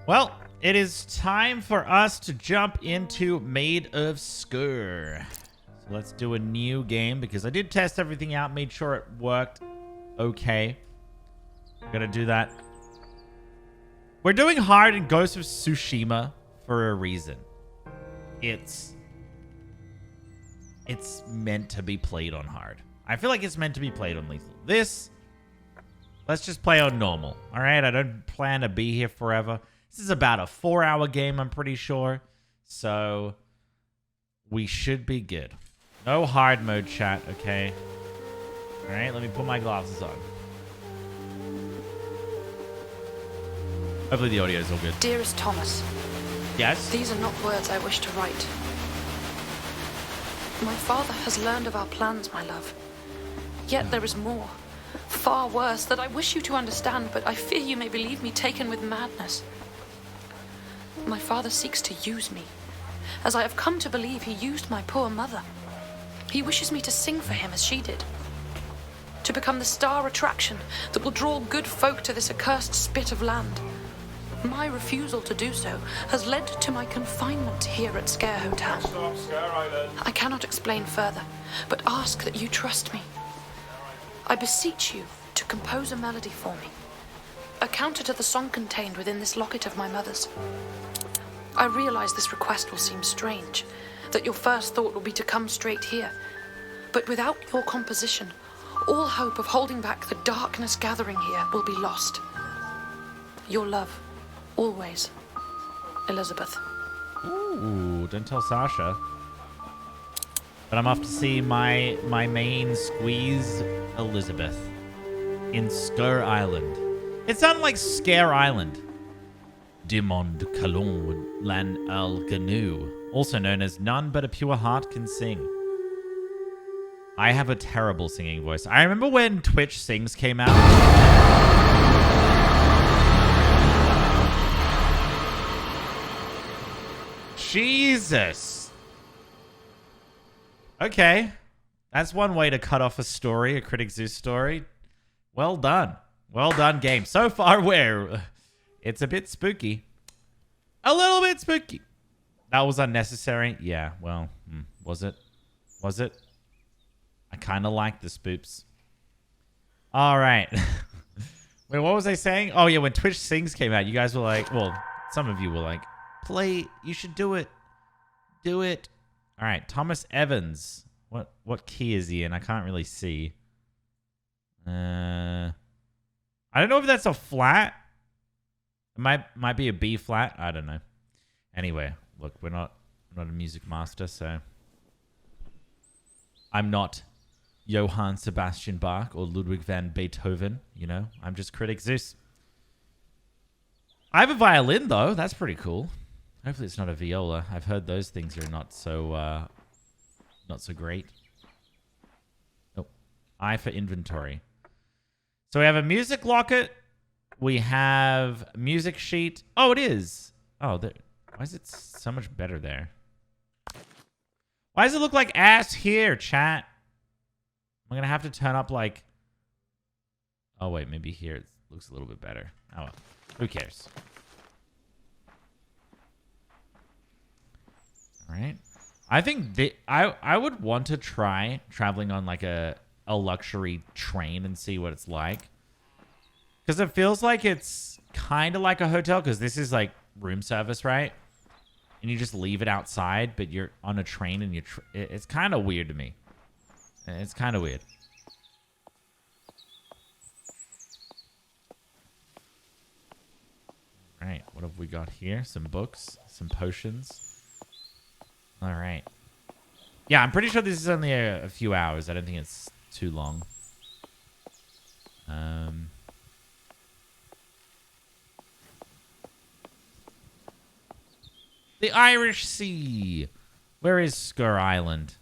Well, it is time for us to jump into Maid of Sker. So let's do a new game because I did test everything out, made sure it worked okay. I'm gonna do that. We're doing hard in Ghost of Tsushima for a reason. It's meant to be played on hard. I feel like it's meant to be played on lethal. This, let's just play on normal. All right, I don't plan to be here forever. This is about a 4-hour game, I'm pretty sure. So we should be good. No hard mode chat, okay? All right, let me put my glasses on. Hopefully the audio is all good. Dearest Thomas. Yes? These are not words I wish to write. My father has learned of our plans, my love. Yet there is more, far worse, that I wish you to understand, but I fear you may believe me taken with madness. My father seeks to use me, as I have come to believe he used my poor mother. He wishes me to sing for him as she did, to become the star attraction that will draw good folk to this accursed spit of land. My refusal to do so has led to my confinement here at Sker Hotel. I cannot explain further, but ask that you trust me. I beseech you to compose a melody for me, a counter to the song contained within this locket of my mother's. I realize this request will seem strange, that your first thought will be to come straight here, but without your composition, all hope of holding back the darkness gathering here will be lost. Your love. Always, Elizabeth. Ooh, don't tell Sasha. But I'm off to see my main squeeze, Elizabeth, in Sker Island. It sounded like Scare Island. Dimond Kalon Lan Al Ganu, also known as None But a Pure Heart Can Sing. I have a terrible singing voice. I remember when Twitch Sings came out. Jesus. Okay. That's one way to cut off a story, a Critic Zeuz story. Well done. Well done, game. So far, it's a bit spooky. A little bit spooky. That was unnecessary. Yeah, well, was it? Was it? I kind of like the spoops. All right. Wait, what was I saying? Oh, yeah, when Twitch Sings came out, you guys were like, well, some of you were like, play, you should do it. Do it. All right, Thomas Evans. What key is he in? I can't really see. I don't know if that's a flat. It might be a B flat. I don't know. Anyway, look, we're not a music master, so I'm not Johann Sebastian Bach or Ludwig van Beethoven, you know. I'm just Critic Zeuz. I have a violin though. That's pretty cool. Hopefully it's not a viola. I've heard those things are not so great. Oh, I for inventory. So we have a music locket. We have music sheet. Oh, it is. Oh, why is it so much better there? Why does it look like ass here, chat? I'm going to have to turn up like... Oh, wait. Maybe here it looks a little bit better. Oh, well. Who cares? All right. I think I would want to try traveling on like a luxury train and see what it's like. Because it feels like it's kind of like a hotel because this is like room service, right? And you just leave it outside, but you're on a train and it's kind of weird to me. It's kind of weird. All right, what have we got here? Some books, some potions. All right. Yeah, I'm pretty sure this is only a few hours. I don't think it's too long. The Irish Sea. Where is Sker Island?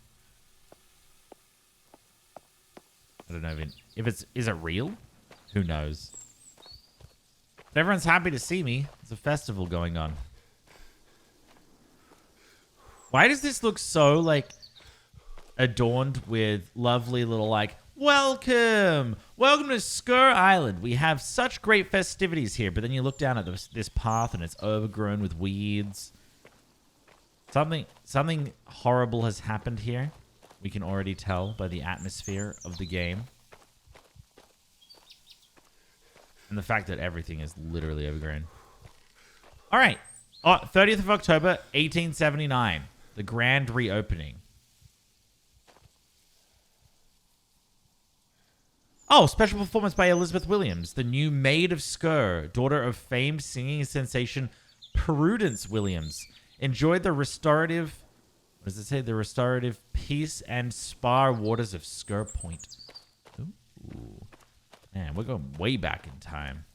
I don't know if is it real? Who knows? But everyone's happy to see me. There's a festival going on. Why does this look so like adorned with lovely little like Welcome! Welcome to Sker Island. We have such great festivities here, but then you look down at this path and it's overgrown with weeds. Something horrible has happened here. We can already tell by the atmosphere of the game. And the fact that everything is literally overgrown. All right. 30th of October, 1879. The grand reopening. Oh, special performance by Elizabeth Williams, the new Maid of Sker, daughter of famed singing sensation Prudence Williams. Enjoyed the restorative, what does it say? The restorative peace and spa waters of Sker Point. Ooh. Man, we're going way back in time.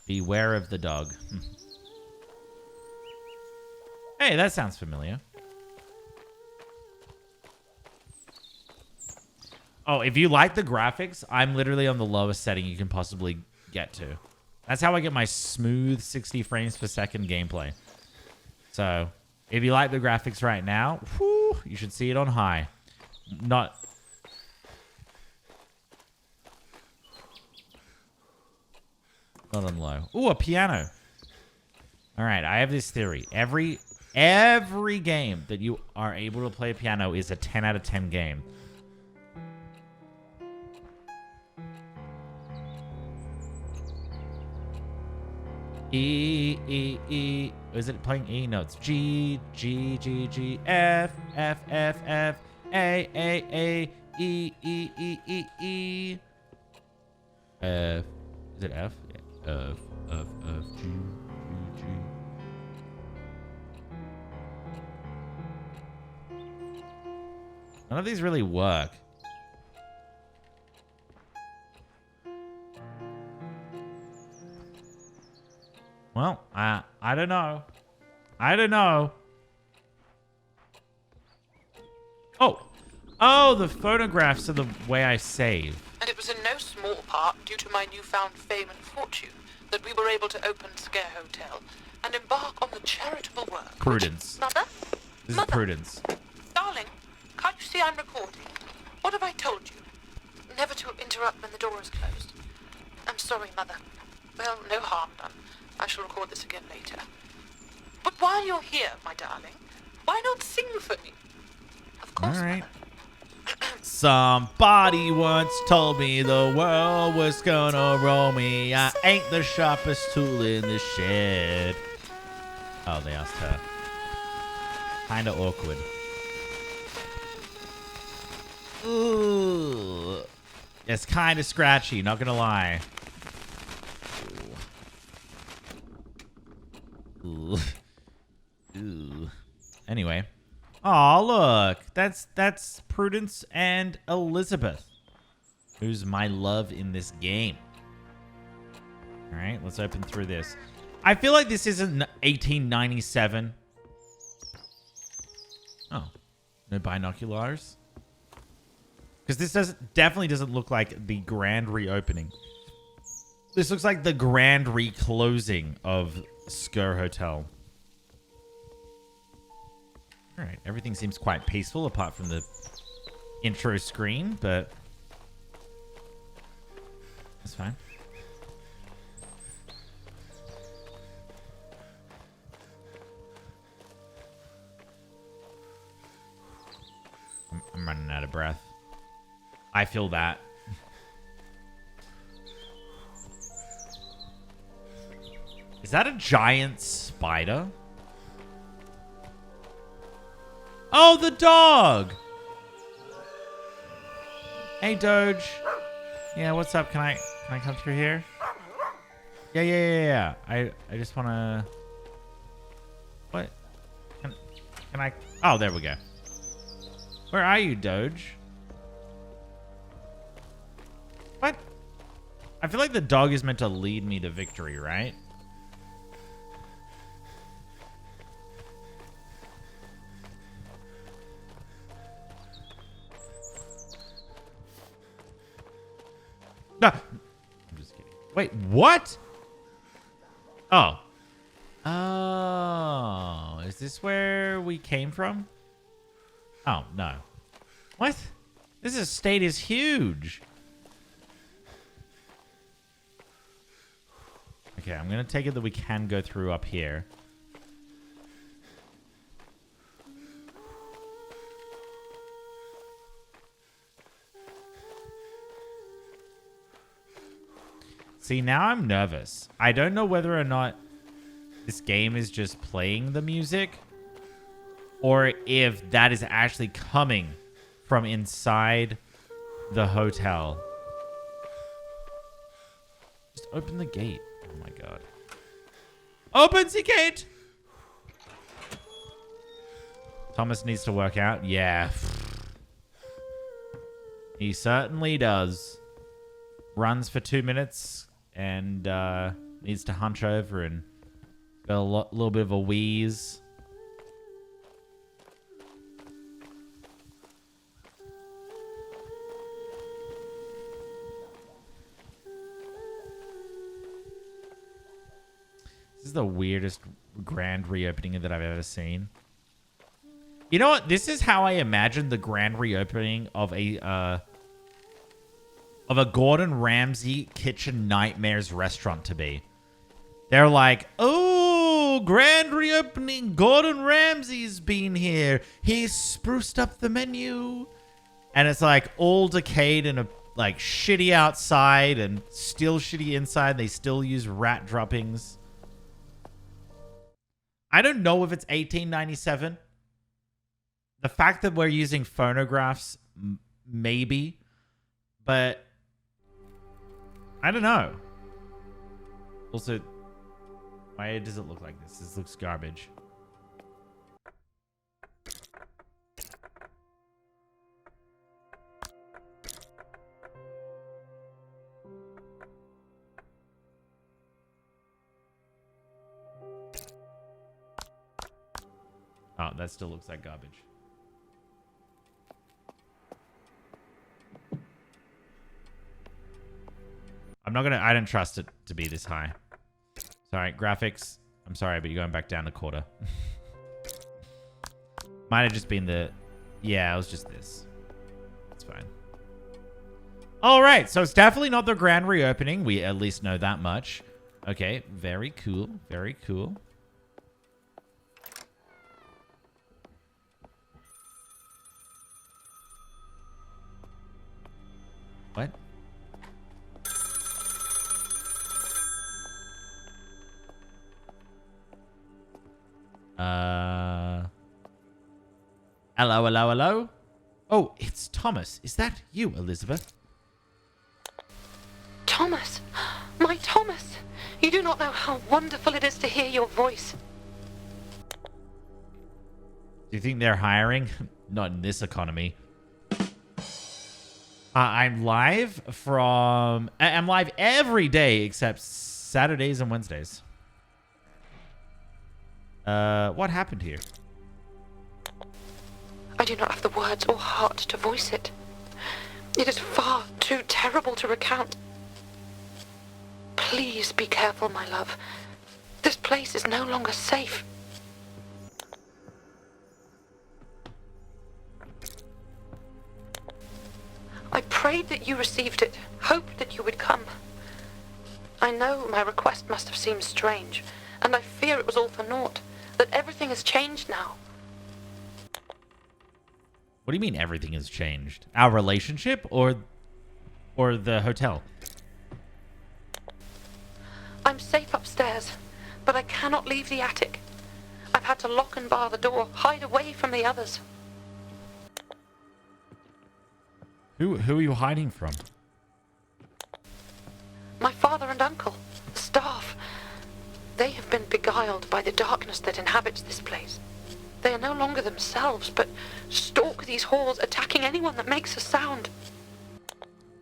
Beware of the dog. Hey, that sounds familiar. Oh, if you like the graphics, I'm literally on the lowest setting you can possibly get to. That's how I get my smooth 60 frames per second gameplay. So, if you like the graphics right now, whew, you should see it on high. Not on low. Ooh, a piano. All right, I have this theory. Every game that you are able to play a piano is a 10 out of 10 game. E, E, E. Is it playing E? No, it's G, G, G, G, F, F, F, F, A, A, A, E, E, E, E, E. F. Is it F? Yeah. F, F, F, G, G, G. None of these really work. Well, I don't know. I don't know. Oh, the photographs are the way I save. And it was in no small part due to my newfound fame and fortune that we were able to open Sker Hotel and embark on the charitable work. Prudence. Mother? This Mother? is Prudence. Darling, can't you see I'm recording? What have I told you? Never to interrupt when the door is closed. I'm sorry, Mother. Well, no harm done. I shall record this again later. But while you're here, my darling, why not sing for me? Of course, All right. Mother. Somebody once told me the world was gonna roll me. I ain't the sharpest tool in the shed. Oh, they asked her. Kinda awkward. Ooh. It's kinda scratchy, not gonna lie. Ooh. Ooh. Anyway. Oh, look. That's Prudence and Elizabeth, who's my love in this game. All right, let's open through this. I feel like this isn't 1897. Oh, no binoculars? Because this definitely doesn't look like the grand reopening. This looks like the grand reclosing of Sker Hotel. All right, everything seems quite peaceful apart from the intro screen, but that's fine. I'm running out of breath. I feel that. Is that a giant spider? Oh, the dog! Hey, Doge. Yeah, what's up? Can I come through here? Yeah. I just wanna... What? Can I... Oh, there we go. Where are you, Doge? What? I feel like the dog is meant to lead me to victory, right? No. I'm just kidding. Wait, what? Oh. Oh. Is this where we came from? Oh, no. What? This estate is huge. Okay, I'm going to take it that we can go through up here. See, now I'm nervous. I don't know whether or not this game is just playing the music or if that is actually coming from inside the hotel. Just open the gate. Oh my god. Open the gate! Thomas needs to work out. Yeah. He certainly does. Runs for 2 minutes and needs to hunch over and got a little bit of a wheeze. This is the weirdest grand reopening that I've ever seen. You know what? This is how I imagine the grand reopening of a Gordon Ramsay Kitchen Nightmares restaurant to be. They're like, oh, grand reopening. Gordon Ramsay's been here. He's spruced up the menu. And it's like all decayed and like shitty outside and still shitty inside. They still use rat droppings. I don't know if it's 1897. The fact that we're using phonographs, maybe. But I don't know. Also, why does it look like this? This looks garbage. Oh, that still looks like garbage. I don't trust it to be this high. Sorry, graphics. I'm sorry, but you're going back down a quarter. Might have just been the... Yeah, it was just this. It's fine. All right, so it's definitely not the grand reopening. We at least know that much. Okay, very cool. Very cool. What? Hello, hello, hello? Oh, it's Thomas. Is that you, Elizabeth? Thomas! My Thomas! You do not know how wonderful it is to hear your voice. Do you think they're hiring? Not in this economy. I'm live from... I'm live every day except Saturdays and Wednesdays. What happened here? I do not have the words or heart to voice it. It is far too terrible to recount. Please be careful, my love. This place is no longer safe. I prayed that you received it, hoped that you would come. I know my request must have seemed strange, and I fear it was all for naught, that everything has changed now. What do you mean everything has changed? Our relationship or the hotel? I'm safe upstairs, but I cannot leave the attic. I've had to lock and bar the door, hide away from the others. Who are you hiding from? My father and uncle, the staff. They have been beguiled by the darkness that inhabits this place. They are no longer themselves, but stalk these halls, attacking anyone that makes a sound.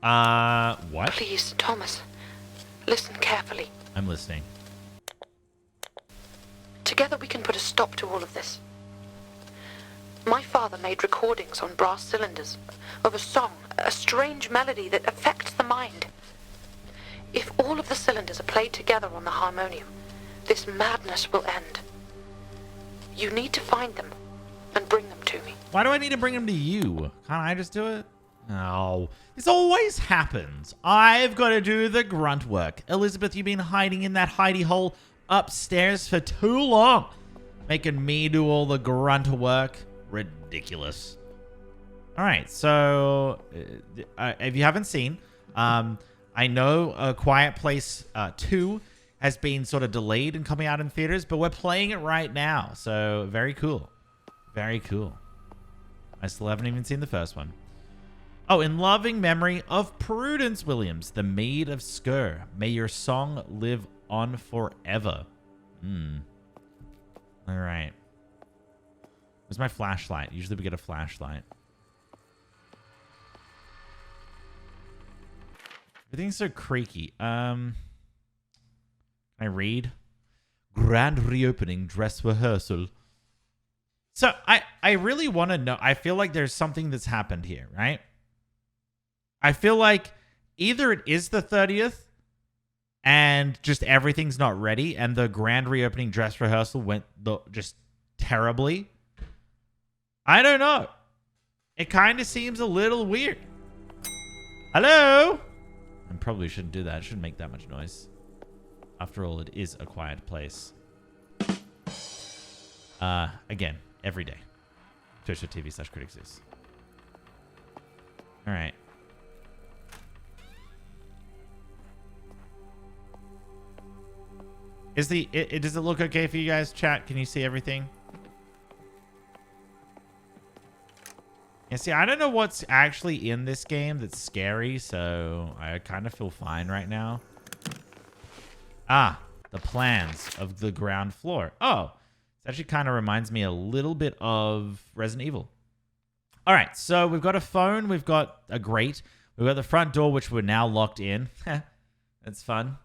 What? Please, Thomas, listen carefully. I'm listening. Together we can put a stop to all of this. My father made recordings on brass cylinders of a song, a strange melody that affects the mind. If all of the cylinders are played together on the harmonium, this madness will end. You need to find them and bring them to me. Why do I need to bring them to you? Can't I just do it? Oh, this always happens. I've got to do the grunt work. Elizabeth, you've been hiding in that hidey hole upstairs for too long. Making me do all the grunt work. Ridiculous. All right, so if you haven't seen, I know A Quiet Place 2 has been sort of delayed and coming out in theaters, but we're playing it right now. So very cool. Very cool. I still haven't even seen the first one. Oh, in loving memory of Prudence Williams, the Maid of Sker. May your song live on forever. All right. Where's my flashlight? Usually we get a flashlight. Everything's so creaky. Can I read? Grand reopening dress rehearsal. So I really want to know. I feel like there's something that's happened here, right? I feel like either it is the 30th and just everything's not ready and the grand reopening dress rehearsal went just terribly. I don't know. It kind of seems a little weird. Hello? I probably shouldn't do that. I shouldn't make that much noise. After all, it is a quiet place. Again, every day. Twitch.tv/CriticZeus. All right. Does it look okay for you guys? Chat, can you see everything? Yeah, see, I don't know what's actually in this game that's scary, so I kind of feel fine right now. Ah, the plans of the ground floor. Oh, this actually kind of reminds me a little bit of Resident Evil. All right, so we've got a phone. We've got a grate. We've got the front door, which we're now locked in. That's fun.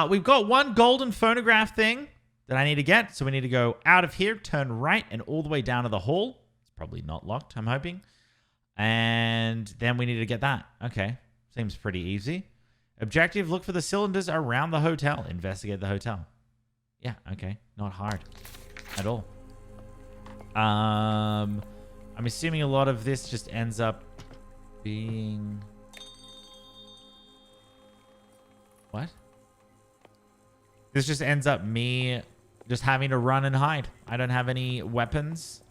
We've got one golden phonograph thing that I need to get. So we need to go out of here, turn right, and all the way down to the hall. It's probably not locked, I'm hoping. And then we need to get that. Okay. Seems pretty easy. Objective, look for the cylinders around the hotel. Investigate the hotel. Yeah, okay. Not hard at all. I'm assuming a lot of this just ends up being... What? This just ends up me just having to run and hide. I don't have any weapons.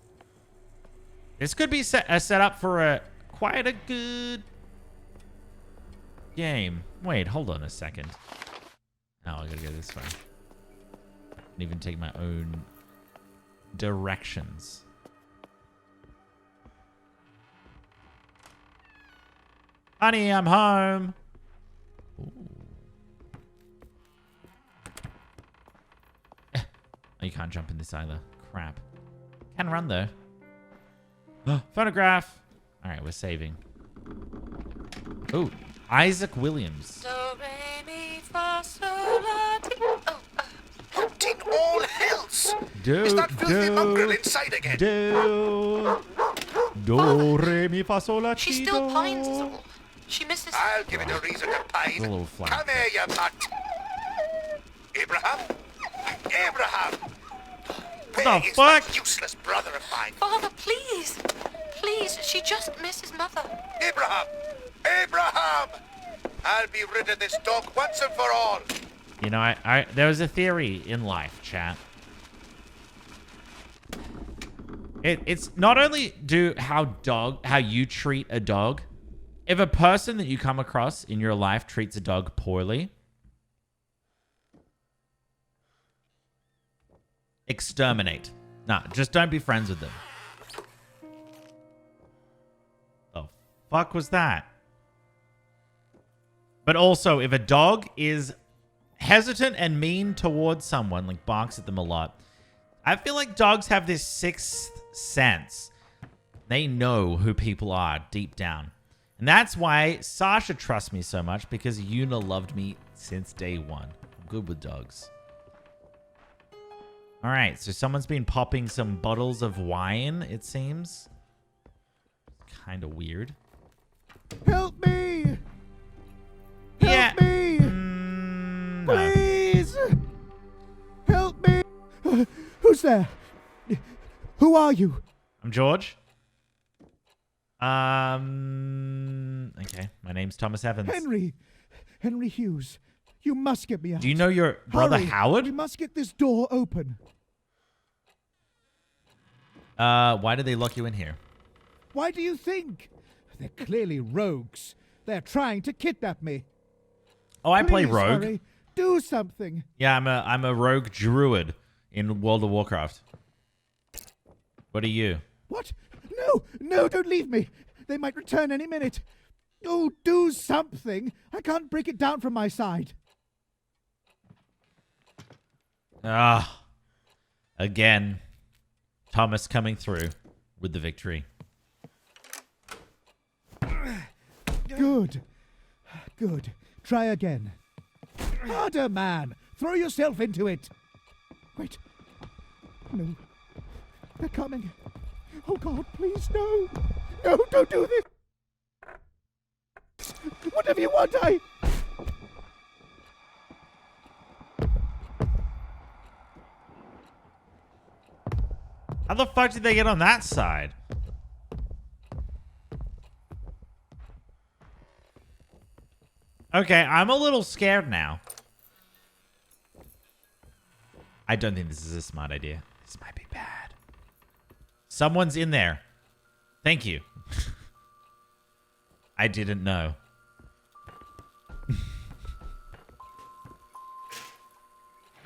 This could be a setup for quite a good game. Wait, hold on a second. Oh, I gotta go this way. I can even take my own directions. Honey, I'm home. Ooh. Oh, you can't jump in this either. Crap. Can run, though. Phonograph. All right, we're saving. Ooh, Isaac Williams. Do, re, mi, fa, sol, la, ti. What in all hells? Is that filthy mongrel inside again? Do, re, mi, fa, sol, la, ti, She still pines is all. She misses... I'll give it a reason to pine. A little flat. Come here, you mutt. Abraham? Abraham! Where is fuck? that useless brother of mine? Father, please. Please, she just misses Mother. Abraham! Abraham! I'll be rid of this dog once and for all. You know, there was a theory in life, chat. It's not only how you treat a dog. If a person that you come across in your life treats a dog poorly, exterminate. Nah, just don't be friends with them. The fuck was that? But also, if a dog is hesitant and mean towards someone, like barks at them a lot, I feel like dogs have this sixth sense. They know who people are deep down. And that's why Sasha trusts me so much, because Yuna loved me since day one. I'm good with dogs. All right, so someone's been popping some bottles of wine, it seems. Kind of weird. Help me! Yeah. Help me! No. Please! Help me! Who's there? Who are you? I'm George. Okay. My name's Thomas Evans. Henry Hughes. You must get me out. Do you know your brother Hurry. Howard? We must get this door open. Why did they lock you in here? Why do you think? They're clearly rogues. They're trying to kidnap me. Oh, I play Please, rogue. Hurry. Do something. Yeah, I'm a rogue druid in World of Warcraft. What are you? What? No, don't leave me. They might return any minute. Oh, do something. I can't break it down from my side. Ah. Again. Thomas coming through with the victory. Good. Try again. Harder, man. Throw yourself into it. Wait. No. They're coming. Oh, God, please, no. No, don't do this. Whatever you want, How the fuck did they get on that side? Okay, I'm a little scared now. I don't think this is a smart idea. This might be bad. Someone's in there. Thank you. I didn't know.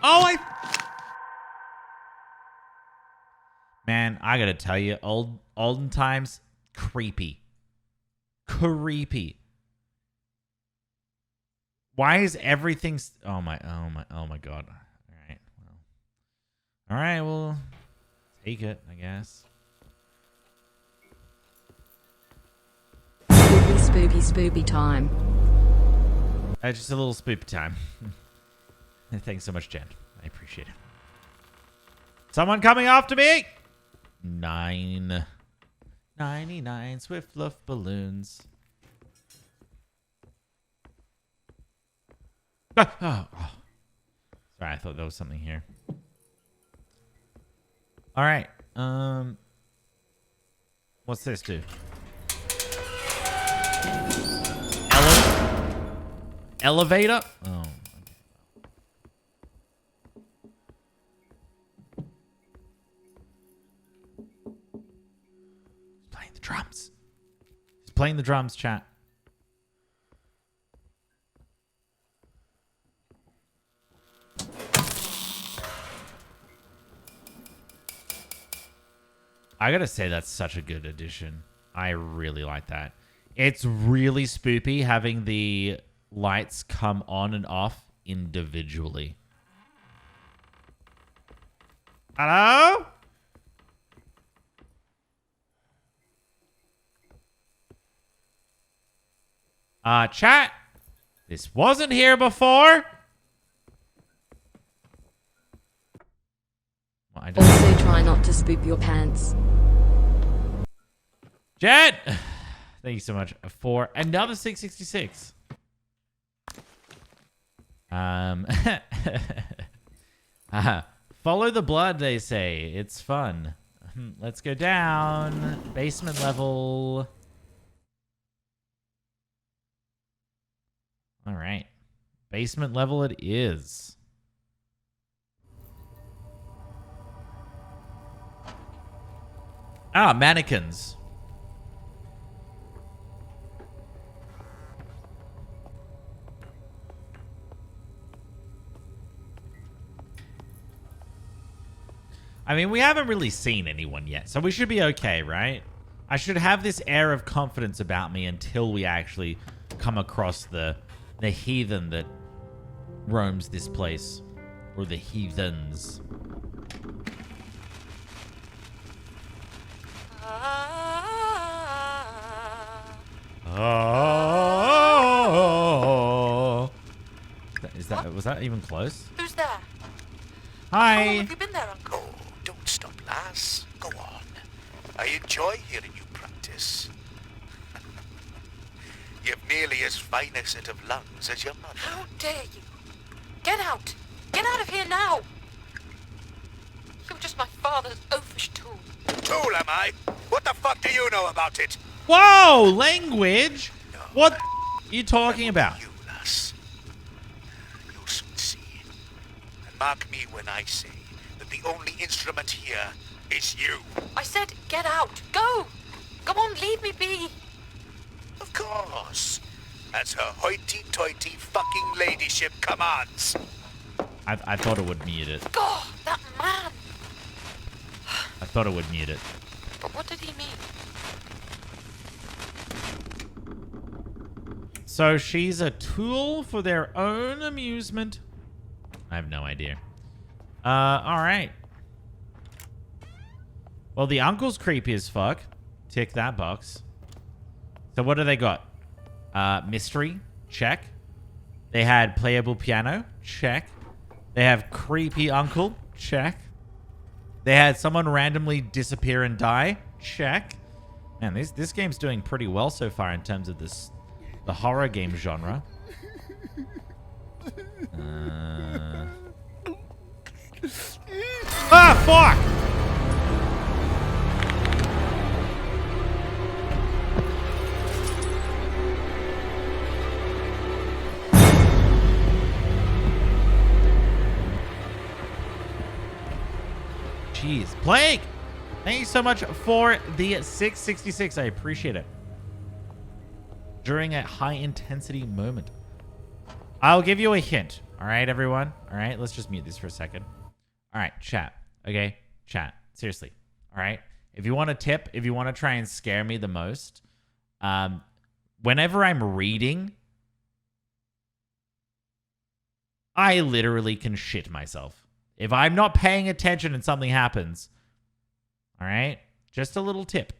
Oh, Man, I gotta tell you, olden times, creepy. Creepy. Why is everything... Oh my god. All right, well, take it, I guess. Spooky time. Just a little spoopy time. Thanks so much, Jen. I appreciate it. Someone coming after me! 99 swift fluff balloons. Oh. Sorry, I thought there was something here. All right. What's this do? Elevator? Oh. Playing the drums. He's playing the drums, chat. I gotta say, that's such a good addition. I really like that. It's really spoopy having the lights come on and off individually. Hello? Chat. This wasn't here before. Well, Also try not to spoop your pants. Jet! Thank you so much for another 666. Follow the blood, they say. It's fun. Let's go down. Basement level. All right. Basement level it is. Ah, mannequins. I mean, we haven't really seen anyone yet, so we should be okay, right? I should have this air of confidence about me until we actually come across the heathen that roams this place. Or the heathens. Oh. Was that even close? Who's there? Hi. How long have you been there, Uncle? Oh, don't stop, lass. Go on. I enjoy hearing you practice. You've nearly as fine a set of lungs as your mother. How dare you? Get out! Get out of here now! You're just my father's oafish tool. Tool, am I? What the fuck do you know about it? Whoa! Language? What are you talking about? You, lass. You'll soon see. And mark me when I say that the only instrument here is you. I said get out. Go. Go on, leave me be. Of course. As her hoity-toity fucking ladyship commands. I thought it would mute it. God, that man. I thought it would mute it. But what did he mean? So she's a tool for their own amusement. I have no idea. All right. Well, the uncle's creepy as fuck. Tick that box. So what do they got? Mystery. Check. They had playable piano. Check. They have creepy uncle. Check. They had someone randomly disappear and die. Check. Man, this game's doing pretty well so far in terms of the horror game genre. Ah, fuck! Jeez. Plague! Thank you so much for the 666. I appreciate it. During a high-intensity moment. I'll give you a hint. All right, everyone? All right, let's just mute this for a second. All right, chat. Okay? Chat. Seriously. All right? If you want a tip, if you want to try and scare me the most, whenever I'm reading, I literally can shit myself. If I'm not paying attention and something happens, all right? Just a little tip.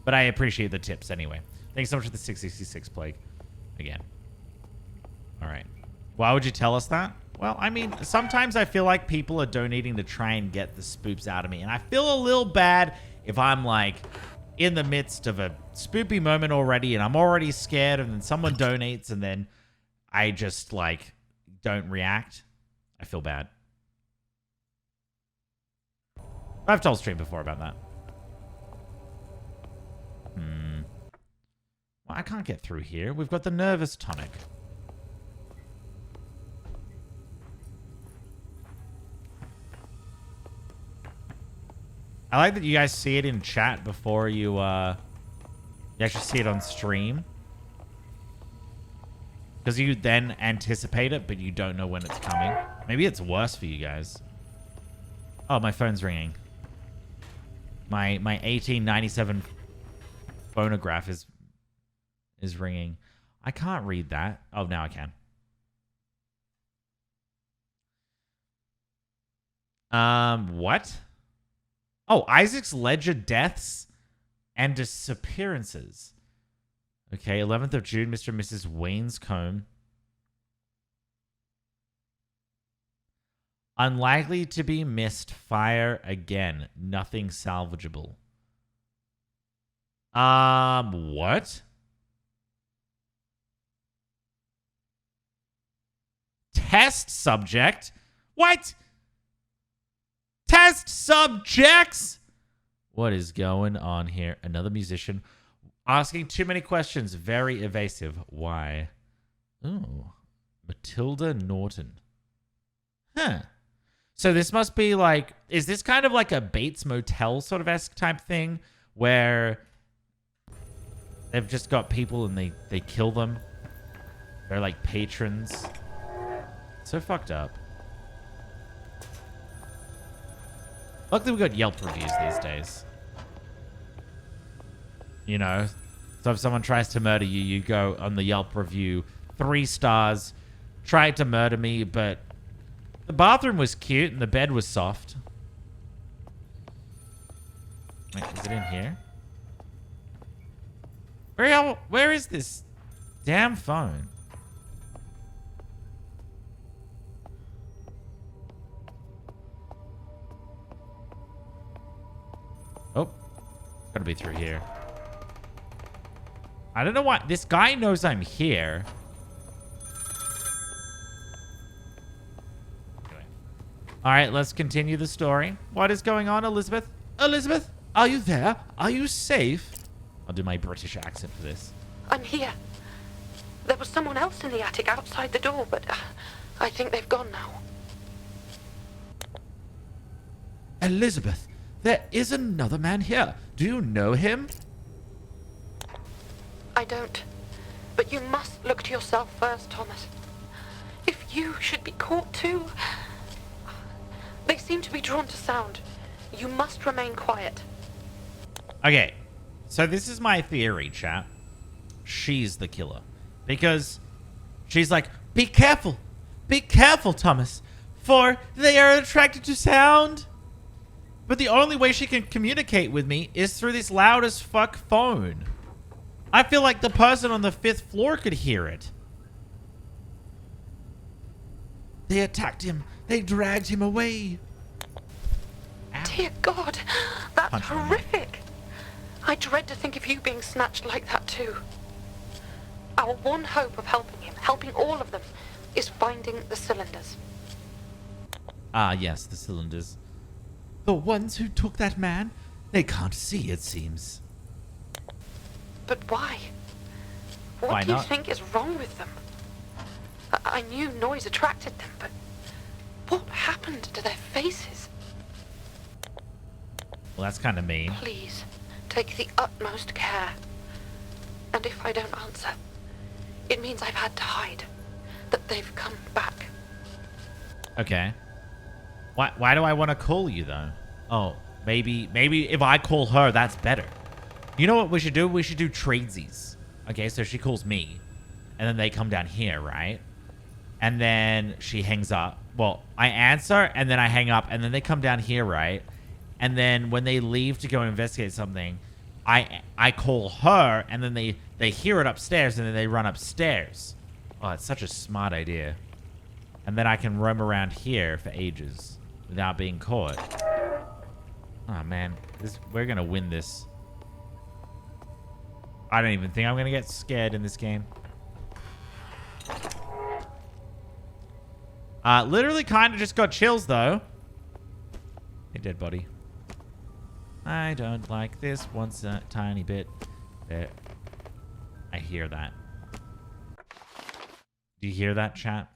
But I appreciate the tips anyway. Thanks so much for the 666 Plague. Again. All right. Why would you tell us that? Well, I mean, sometimes I feel like people are donating to try and get the spoops out of me. And I feel a little bad if I'm like in the midst of a spoopy moment already and I'm already scared and then someone donates and then I just like don't react. I feel bad. I've told stream before about that. Well, I can't get through here. We've got the nervous tonic. I like that you guys see it in chat before you actually see it on stream. Because you then anticipate it, but you don't know when it's coming. Maybe it's worse for you guys. Oh, my phone's ringing. My 1897 phonograph is ringing. I can't read that. Oh, now I can. What? Oh, Isaac's Ledger Deaths and Disappearances. Okay, 11th of June, Mr. and Mrs. Wainscombe. Unlikely to be missed. Fire again. Nothing salvageable. What? Test subject? What? Test subjects? What is going on here? Another musician asking too many questions. Very evasive. Why? Ooh. Matilda Norton. Huh. So this must be like... Is this kind of like a Bates Motel sort of esque type thing? Where they've just got people and they kill them? They're like patrons. So fucked up. Luckily we got Yelp reviews these days. You know, so if someone tries to murder you, you go on the Yelp review, 3 stars, tried to murder me, but the bathroom was cute and the bed was soft. Wait, is it in here? Where is this damn phone? Oh, gotta be through here. I don't know why. This guy knows I'm here. Anyway. All right, let's continue the story. What is going on, Elizabeth? Elizabeth? Are you there? Are you safe? I'll do my British accent for this. I'm here. There was someone else in the attic outside the door, but I think they've gone now. Elizabeth, there is another man here. Do you know him? I don't. But you must look to yourself first, Thomas. If you should be caught too... They seem to be drawn to sound. You must remain quiet. Okay, so this is my theory, chat. She's the killer. Because she's like, be careful, Thomas, for they are attracted to sound. But the only way she can communicate with me is through this loud as fuck phone. I feel like the person on the 5th floor could hear it. They attacked him. They dragged him away. Ow. Dear God, that's Punch him. horrific. I dread to think of you being snatched like that too. Our one hope of helping him, helping all of them, is finding the cylinders. Ah, yes, the cylinders. The ones who took that man? They can't see, it seems. But why? What Why do you not? think is wrong with them? I knew noise attracted them, but what happened to their faces? Well, that's kind of mean. Please, take the utmost care. And if I don't answer, it means I've had to hide. That they've come back. Okay. Why do I want to call you, though? Oh, maybe if I call her, that's better. You know what we should do? We should do tradesies. Okay, so she calls me, and then they come down here, right? And then she hangs up. Well, I answer, and then I hang up, and then they come down here, right? And then when they leave to go investigate something, I call her, and then they hear it upstairs, and then they run upstairs. Oh, it's such a smart idea. And then I can roam around here for ages without being caught. Oh, man. We're going to win this. I don't even think I'm going to get scared in this game. Literally kind of just got chills, though. Hey, dead body. I don't like this one tiny bit. There. I hear that. Do you hear that, chat?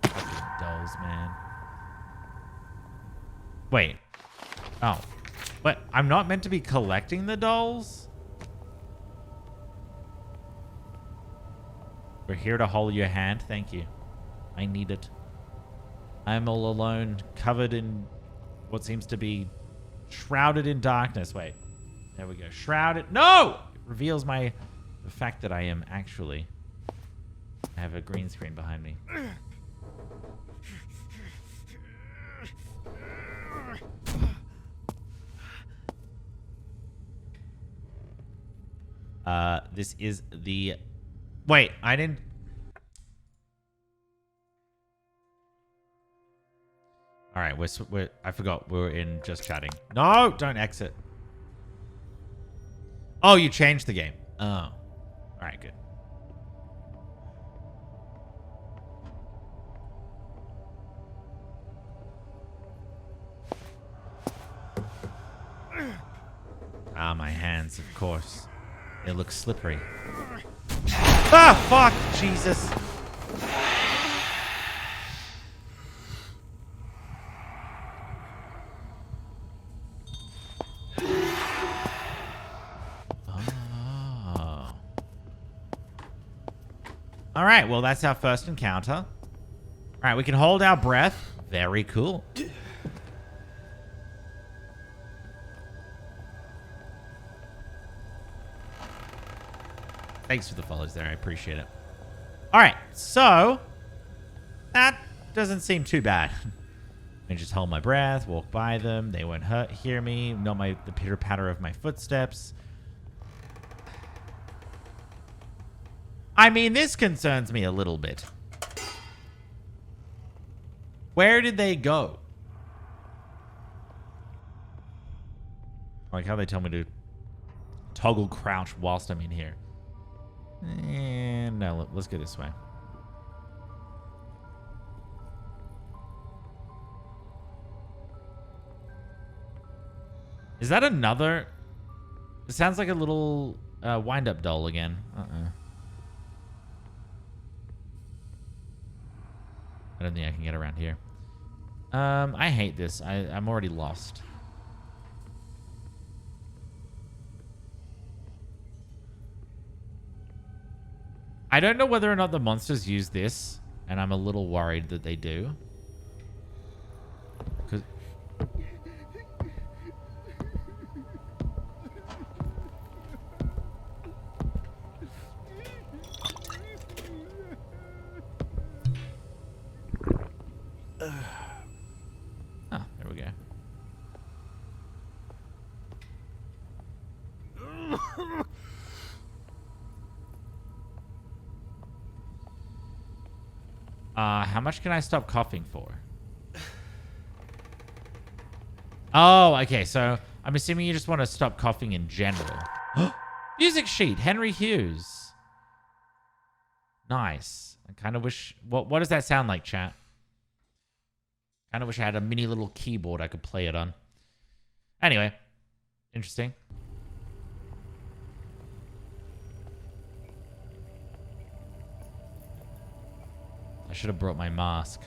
Fucking dolls, man. Wait. Oh. But I'm not meant to be collecting the dolls? We're here to hold your hand. Thank you. I need it. I'm all alone, covered in what seems to be shrouded in darkness. Wait. There we go. Shrouded. No! It reveals the fact that I am actually... I have a green screen behind me. This is the... Wait, I didn't... All right, I forgot we're in just chatting. No, don't exit. Oh, you changed the game. Oh. All right, good. Ah, my hands, of course. They look slippery. Ah, fuck! Jesus. Oh. All right, well, that's our first encounter. All right, we can hold our breath. Very cool. Thanks for the follows there. I appreciate it. All right, so that doesn't seem too bad. I just hold my breath, walk by them. They won't hear me. Not the pitter patter of my footsteps. I mean, this concerns me a little bit. Where did they go? Like how they tell me to toggle crouch whilst I'm in here. And no, let's go this way. Is that another? It sounds like a little wind-up doll again. I don't think I can get around here. I hate this. I'm already lost. I don't know whether or not the monsters use this, and I'm a little worried that they do. 'Cause oh, there we go. How much can I stop coughing for? Oh, okay. So I'm assuming you just want to stop coughing in general. Music sheet, Henry Hughes. Nice. I kind of wish... What does that sound like, chat? Kind of wish I had a mini little keyboard I could play it on. Anyway. Interesting. I should have brought my mask.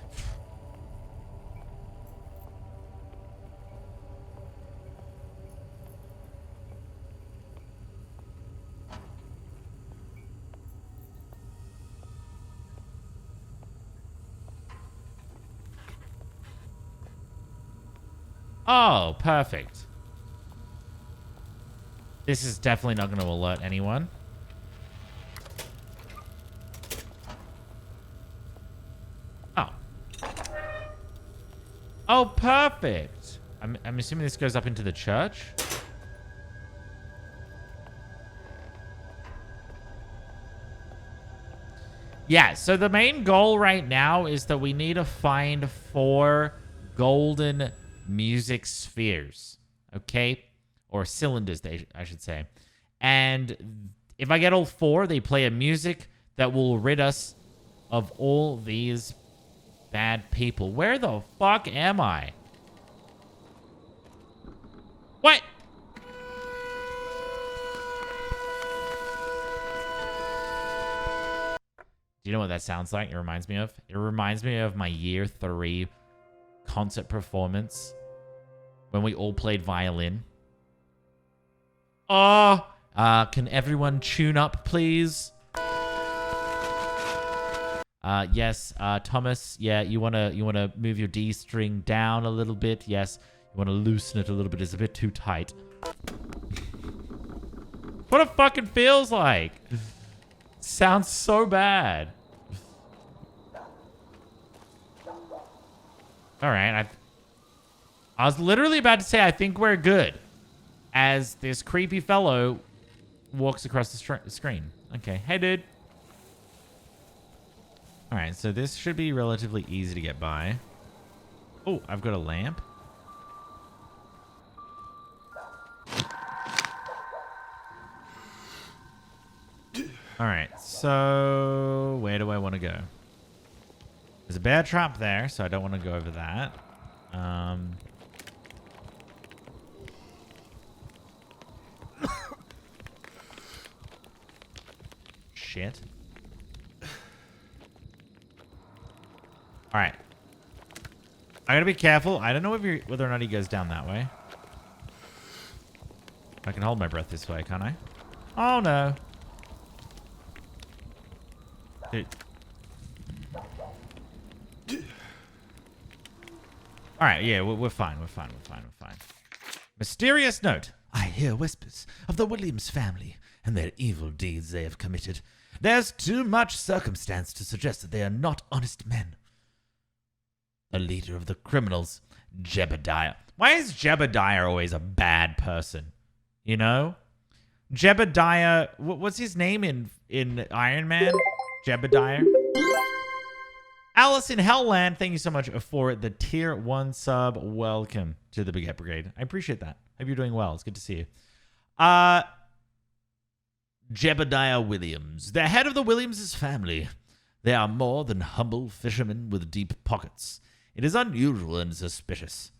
Oh, perfect. This is definitely not going to alert anyone. Oh. Oh, perfect. I'm assuming this goes up into the church. Yeah, so the main goal right now is that we need to find 4 golden music spheres, okay? Or cylinders, I should say. And if I get all 4, they play a music that will rid us of all these bad people. Where the fuck am I? What? Do you know what that sounds like? It reminds me of? It reminds me of my year 3 concert performance when we all played violin. Oh, can everyone tune up, please? Yes, Thomas. Yeah, you wanna move your D string down a little bit. Yes, you wanna loosen it a little bit. It's a bit too tight. What it fucking feels like. Sounds so bad. All right, I was literally about to say I think we're good, as this creepy fellow walks across the screen. Okay, hey dude. All right, so this should be relatively easy to get by. Oh, I've got a lamp. All right, so where do I want to go? There's a bear trap there, so I don't want to go over that. Shit. All right. I gotta be careful. I don't know whether or not he goes down that way. I can hold my breath this way, can't I? Oh, no. Dude. All right, yeah, we're fine. We're fine. Mysterious note. I hear whispers of the Williams family and their evil deeds they have committed. There's too much circumstance to suggest that they are not honest men. The leader of the criminals, Jebediah. Why is Jebediah always a bad person? You know? Jebediah, what's his name in Iron Man? Jebediah? Alice in Hellland, thank you so much for the tier 1 sub. Welcome to the Baguette Brigade. I appreciate that. Hope you're doing well. It's good to see you. Jebediah Williams, the head of the Williamses family. They are more than humble fishermen with deep pockets. It is unusual and suspicious.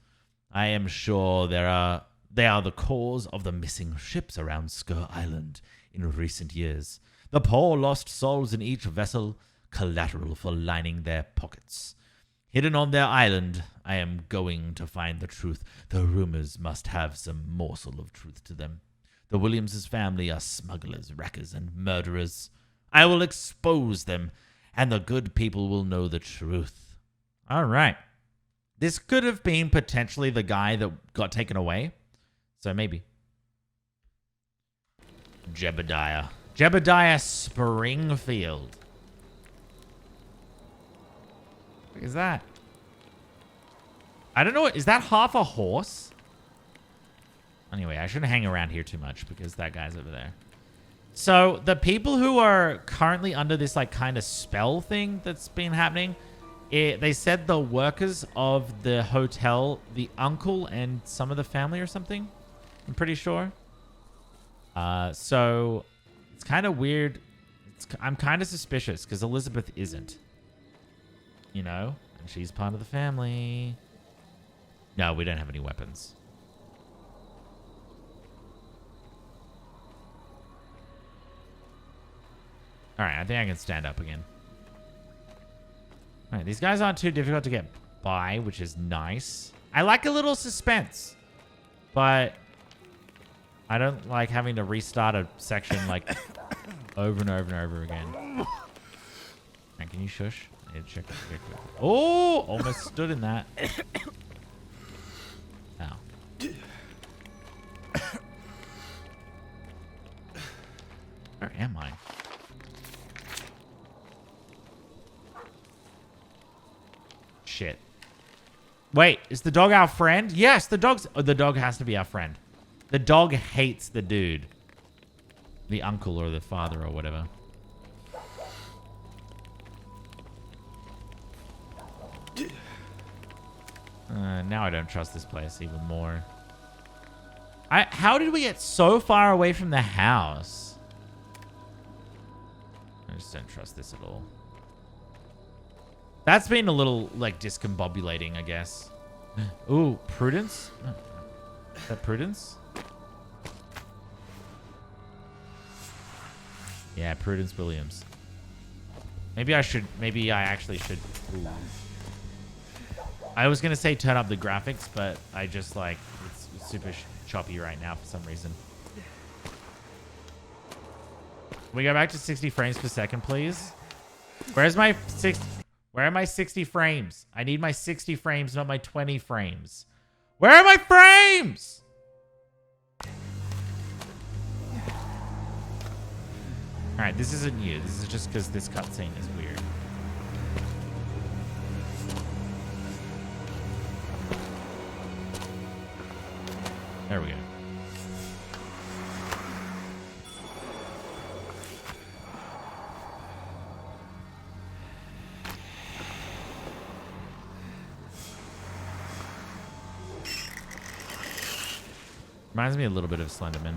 I am sure they are the cause of the missing ships around Sker Island in recent years. The poor lost souls in each vessel, collateral for lining their pockets. Hidden on their island, I am going to find the truth. The rumors must have some morsel of truth to them. The Williamses family are smugglers, wreckers, and murderers. I will expose them, and the good people will know the truth. All right. This could have been potentially the guy that got taken away. So maybe. Jebediah. Jebediah Springfield. What is that? I don't know. Is that half a horse? Anyway, I shouldn't hang around here too much because that guy's over there. So the people who are currently under this like kind of spell thing that's been happening, they said the workers of the hotel, the uncle and some of the family or something. I'm pretty sure. So it's kind of weird. I'm kind of suspicious because Elizabeth isn't. You know? And she's part of the family. No, we don't have any weapons. Alright, I think I can stand up again. Alright, these guys aren't too difficult to get by, which is nice. I like a little suspense. But I don't like having to restart a section like over and over and over again. And can you shush? I need to check. Oh, almost stood in that. Ow. Where am I? Shit. Wait, is the dog our friend? Yes, the dog has to be our friend. The dog hates the dude. The uncle or the father or whatever. Now I don't trust this place even more. How did we get so far away from the house? I just don't trust this at all. That's been a little, like, discombobulating, I guess. Ooh, Prudence? Is that Prudence? Yeah, Prudence Williams. Maybe I actually should. Ooh. I was going to say turn up the graphics, but I just, like, it's super choppy right now for some reason. Can we go back to 60 frames per second, please? Where are my 60 frames? I need my 60 frames, not my 20 frames. Where are my frames? Alright, this isn't new. This is just because this cutscene is weird. There we go. Reminds me a little bit of Slenderman.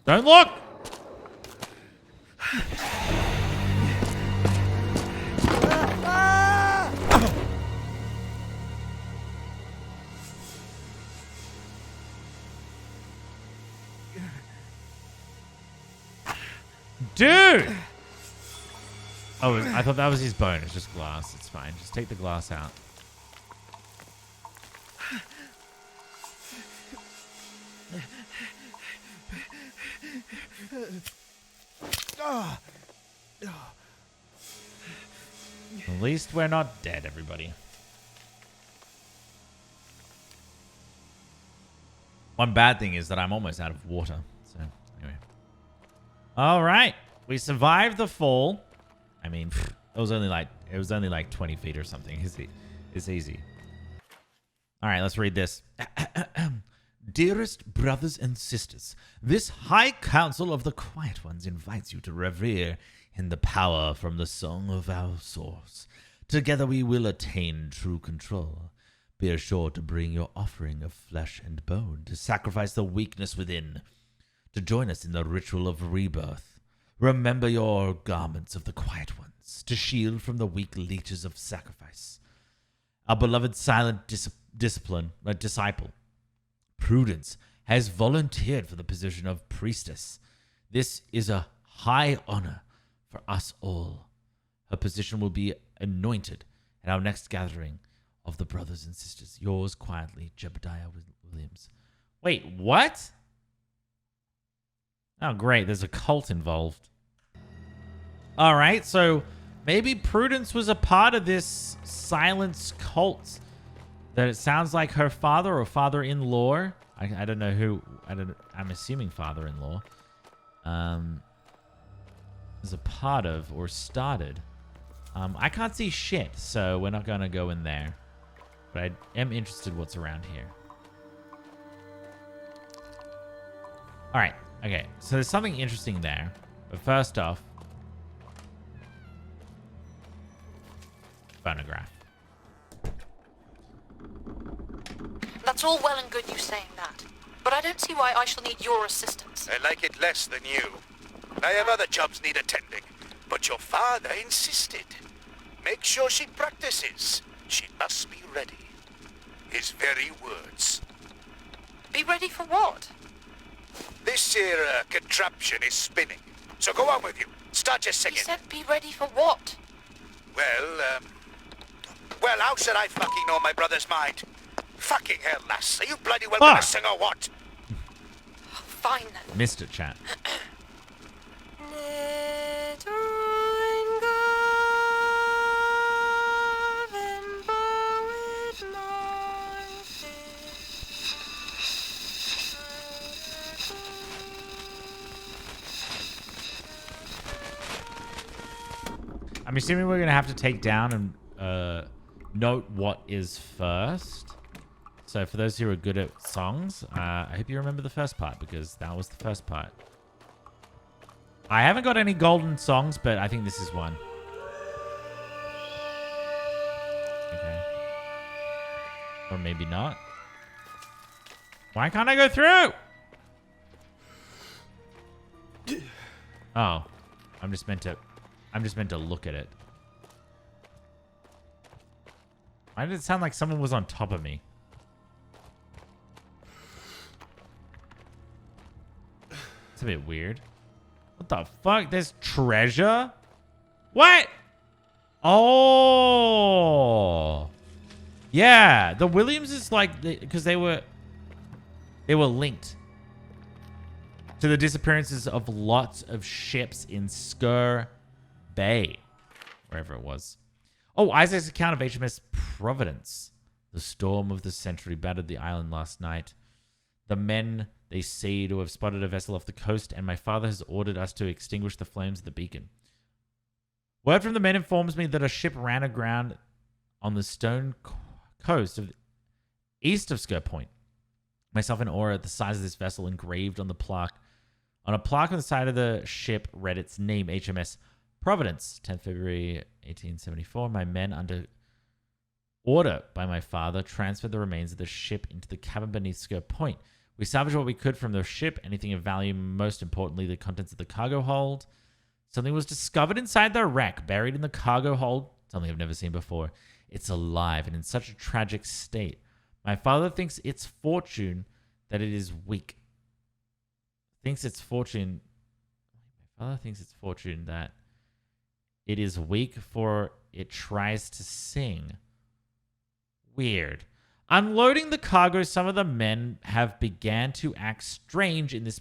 Don't look! Dude! Oh, I thought that was his bone. It's just glass. It's fine. Just take the glass out. At least we're not dead, everybody. One bad thing is that I'm almost out of water. So, anyway. All right. We survived the fall. I mean, it was only like 20 feet or something. It's easy. All right, let's read this. Dearest brothers and sisters, this High Council of the Quiet Ones invites you to revere in the power from the song of our source. Together we will attain true control. Be assured to bring your offering of flesh and bone, to sacrifice the weakness within, to join us in the ritual of rebirth. Remember your garments of the quiet ones, to shield from the weak leeches of sacrifice. Our beloved silent disciple, Prudence, has volunteered for the position of priestess. This is a high honor for us all. Her position will be anointed at our next gathering of the brothers and sisters. Yours quietly, Jebediah Williams. Wait, what? Oh, great. There's a cult involved. All right, so maybe Prudence was a part of this silence cult. That it sounds like her father or father-in-law. I don't know who. I'm assuming father-in-law. Is a part of or started. I can't see shit, so we're not going to go in there. But I am interested what's around here. All right. Okay. So there's something interesting there. But first off, phonograph. That's all well and good you saying that, but I don't see why I shall need your assistance. I like it less than you. I have other jobs need attending, but your father insisted. Make sure she practices. She must be ready. His very words. Be ready for what? This here contraption is spinning, so go on with you. Start your He singing. said be ready for what? Well, how should I fucking know my brother's mind? Fucking hell, lass. Are you bloody well gonna sing or what? Fine then. Missed it, chat. I'm assuming we're going to have to take down and note what is first. So for those who are good at songs, I hope you remember the first part because that was the first part. I haven't got any golden songs, but I think this is one. Okay. Or maybe not. Why can't I go through? Oh, I'm just meant to look at it. Why did it sound like someone was on top of me? It's a bit weird. What the fuck? There's treasure? What? Oh. Yeah. The Williams is like... Because they were linked to the disappearances of lots of ships in Sker Bay. Wherever it was. Oh, Isaac's account of HMS Providence. The storm of the century battered the island last night. The men... They say to have spotted a vessel off the coast, and my father has ordered us to extinguish the flames of the beacon. Word from the men informs me that a ship ran aground on the stone coast of east of Sker Point. Myself in awe at the size of this vessel engraved on the plaque. On a plaque on the side of the ship read its name, HMS Providence, 10th February 1874. My men, under order by my father, transferred the remains of the ship into the cabin beneath Sker Point. We salvaged what we could from the ship, anything of value, most importantly, the contents of the cargo hold. Something was discovered inside the wreck, buried in the cargo hold. Something I've never seen before. It's alive and in such a tragic state. My father thinks it's fortune that it is weak. My father thinks it's fortune that it is weak, for it tries to sing. Weird. Unloading the cargo, some of the men have began to act strange in the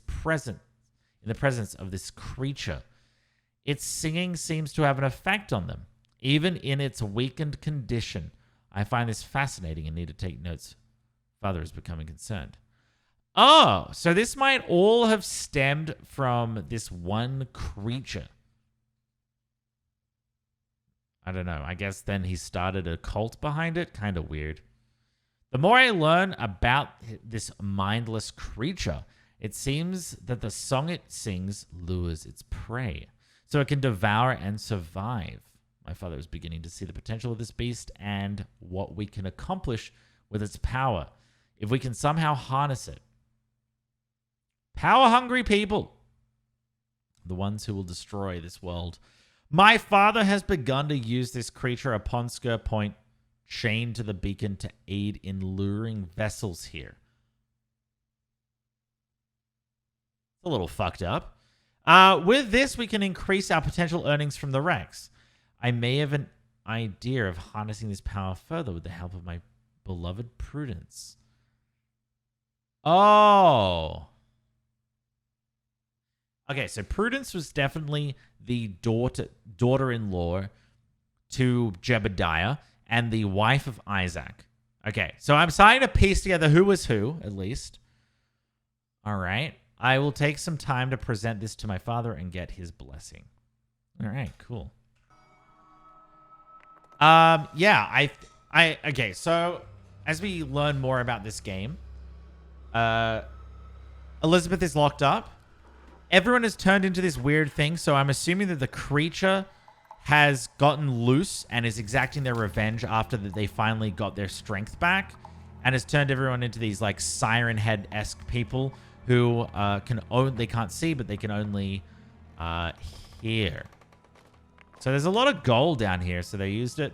presence of this creature. Its singing seems to have an effect on them, even in its weakened condition. I find this fascinating and need to take notes. Father is becoming concerned. Oh, so this might all have stemmed from this one creature. I don't know. I guess then he started a cult behind it. Kind of weird. The more I learn about this mindless creature, it seems that the song it sings lures its prey, so it can devour and survive. My father is beginning to see the potential of this beast and what we can accomplish with its power if we can somehow harness it. Power-hungry people. The ones who will destroy this world. My father has begun to use this creature upon Sker Point, chained to the beacon to aid in luring vessels here. It's a little fucked up. With this, we can increase our potential earnings from the wrecks. I may have an idea of harnessing this power further with the help of my beloved Prudence. Oh. Okay, so Prudence was definitely the daughter-in-law to Jebediah and the wife of Isaac. Okay, so I'm starting to piece together who was who, at least. All right. I will take some time to present this to my father and get his blessing. All right, cool. Yeah, okay, so as we learn more about this game, Elizabeth is locked up. Everyone has turned into this weird thing, so I'm assuming that the creature has gotten loose and is exacting their revenge after that they finally got their strength back, and has turned everyone into these like Siren Head-esque people who they can't see, but they can only hear. So there's a lot of gold down here, so they used it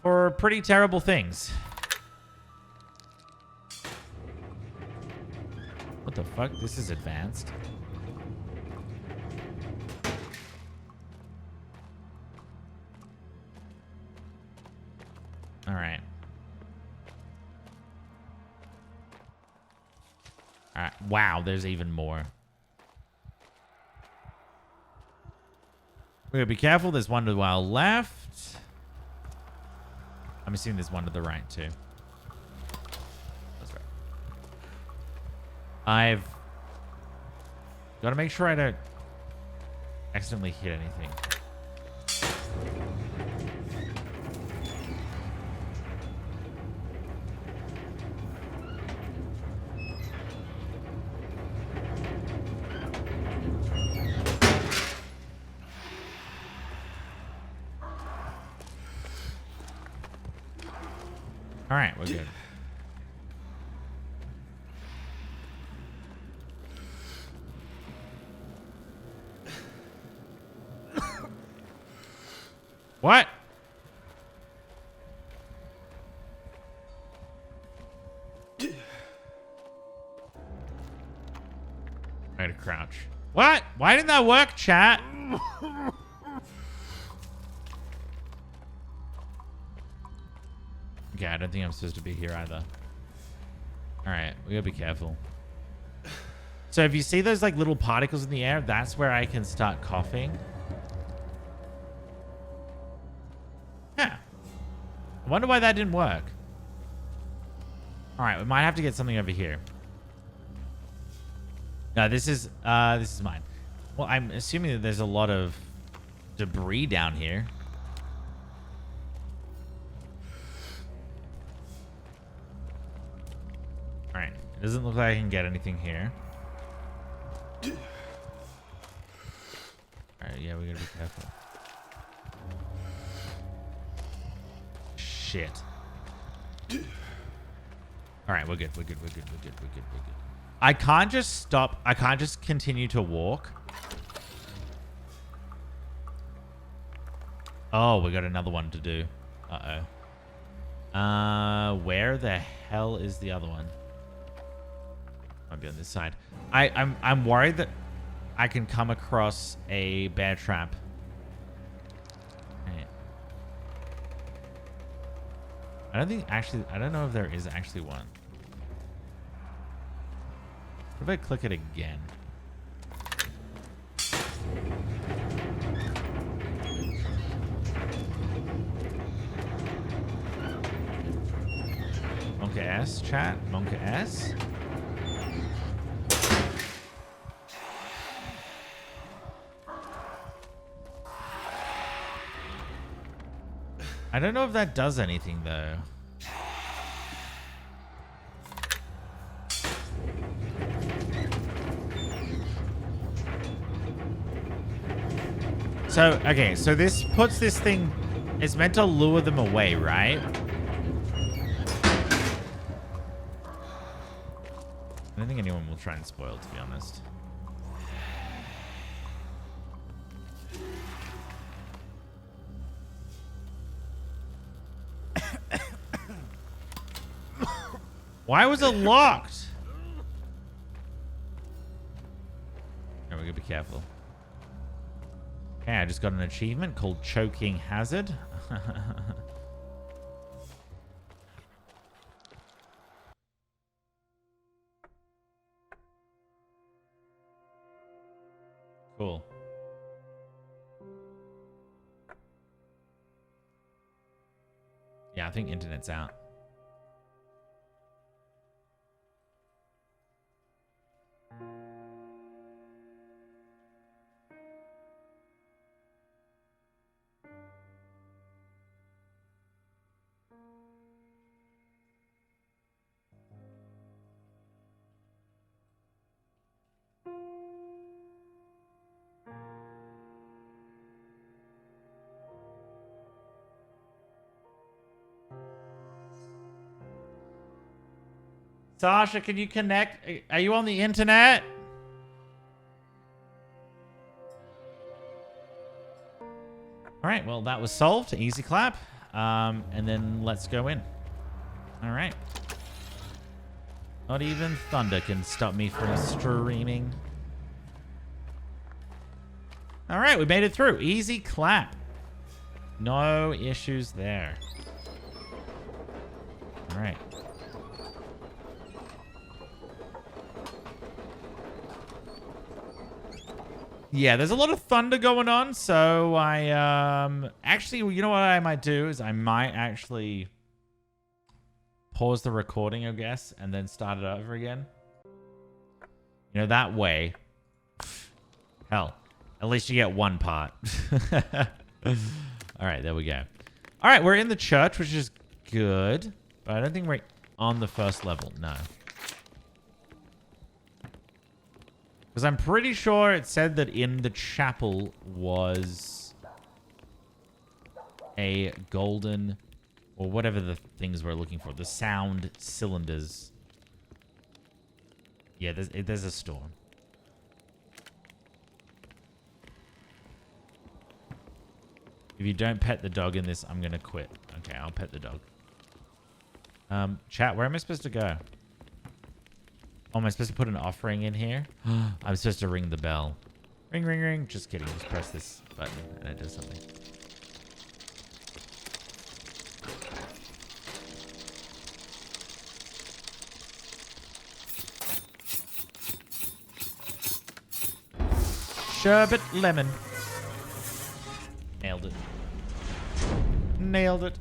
for pretty terrible things. What the fuck? This is advanced. All right. All right. Wow, there's even more. We gotta be careful. There's one to our left. I'm assuming there's one to the right too. That's right. I've got to make sure I don't accidentally hit anything. All right, we're good. What? I had to crouch. What? Why didn't that work, chat? Okay, I don't think I'm supposed to be here either. All right, we gotta be careful. So if you see those like little particles in the air, that's where I can start coughing. Yeah. I wonder why that didn't work. All right, we might have to get something over here. No, this is mine. Well, I'm assuming that there's a lot of debris down here. All right, it doesn't look like I can get anything here. All right, yeah, we gotta be careful. Shit. All right, we're good. We're good. We're good. We're good. We're good. We're good. I can't just stop. I can't just continue to walk. Oh, we got another one to do. Uh-oh. Where the hell is the other one? Might be on this side. I'm worried that I can come across a bear trap. Right. I don't know if there is actually one. What if I click it again? Monka S, chat. Monka S. I don't know if that does anything, though. So, okay, so this puts this thing... It's meant to lure them away, right? don't think anyone will try and spoil, to be honest. Why was it locked? Oh, we gotta be careful. Okay, I just got an achievement called Choking Hazard. Cool. Yeah, I think internet's out. Sasha, can you connect? Are you on the internet? All right, well, that was solved. Easy clap. And then let's go in. All right. Not even thunder can stop me from streaming. All right, we made it through. Easy clap. No issues there. All right. Yeah, there's a lot of thunder going on, so I actually, you know what I might do is I might actually pause the recording, I guess, and then start it over again. You know, that way, hell, at least you get one part. All right, there we go. All right, we're in the church, which is good, but I don't think we're on the first level. No. Because I'm pretty sure it said that in the chapel was a golden, or whatever the things we're looking for, the sound cylinders. Yeah, there's a storm. If you don't pet the dog in this, I'm going to quit. Okay, I'll pet the dog. Chat, where am I supposed to go? Oh, am I supposed to put an offering in here? I'm supposed to ring the bell. Ring, ring, ring. Just kidding. Just press this button and it does something. Sherbet lemon. Nailed it. Nailed it.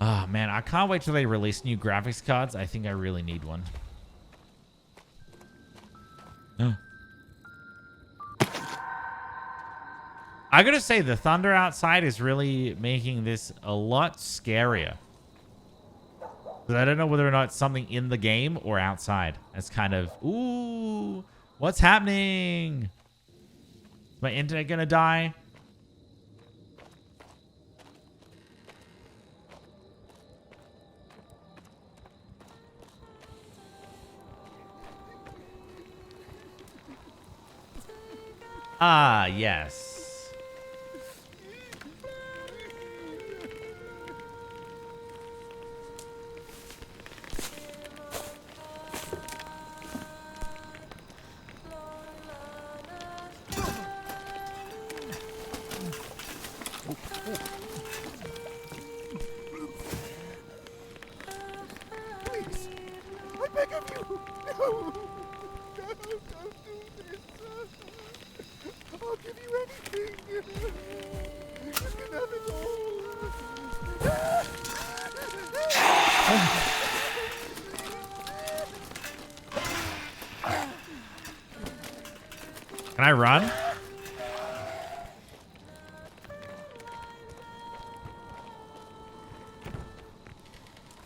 Oh, man, I can't wait till they release new graphics cards. I think I really need one. I gotta say, the thunder outside is really making this a lot scarier. Because I don't know whether or not it's something in the game or outside. It's kind of, ooh, what's happening? Is my internet gonna die? Ah, yes. Please, I beg of you. No, don't do this. I'll give you anything. You can have it all. Can I run?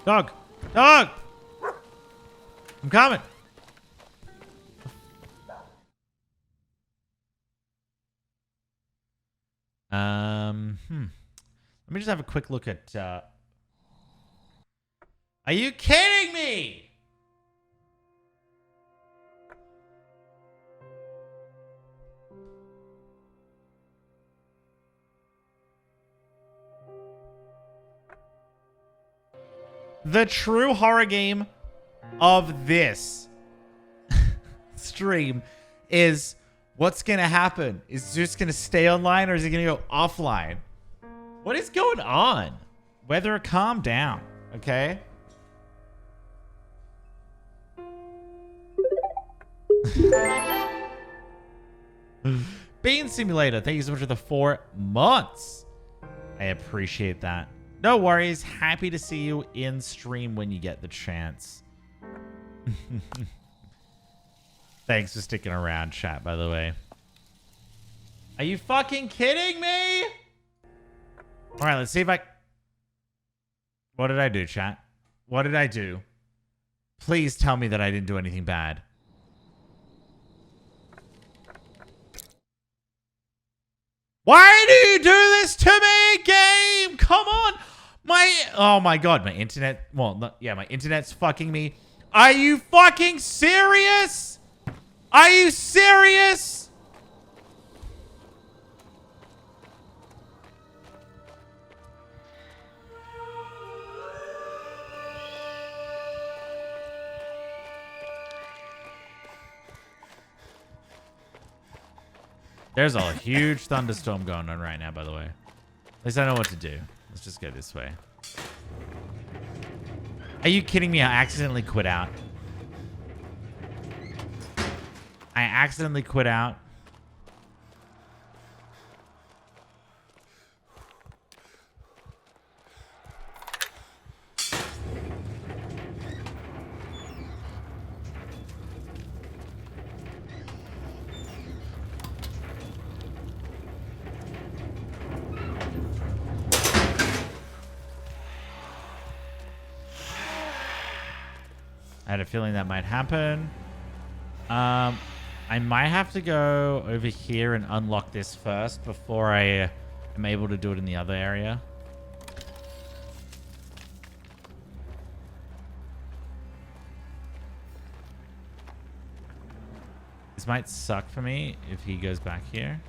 Dog! Dog! I'm coming! Let me just have a quick look at... Are you kidding me? The true horror game of this stream is what's going to happen? Is Zeus going to stay online or is he going to go offline? What is going on? Weather, calm down, okay? Bean Simulator, thank you so much for the 4 months. I appreciate that. No worries. Happy to see you in stream when you get the chance. Thanks for sticking around, chat, by the way. Are you fucking kidding me? All right, let's see if I... What did I do, chat? What did I do? Please tell me that I didn't do anything bad. Why do you do this to me, game? Come on. Oh my god, my internet. Well, my internet's fucking me. Are you fucking serious? Are you serious? There's a huge thunderstorm going on right now, by the way. At least I know what to do. Let's just go this way. Are you kidding me? I accidentally quit out. I accidentally quit out. I had a feeling that might happen. I might have to go over here and unlock this first before I am able to do it in the other area. This might suck for me if he goes back here.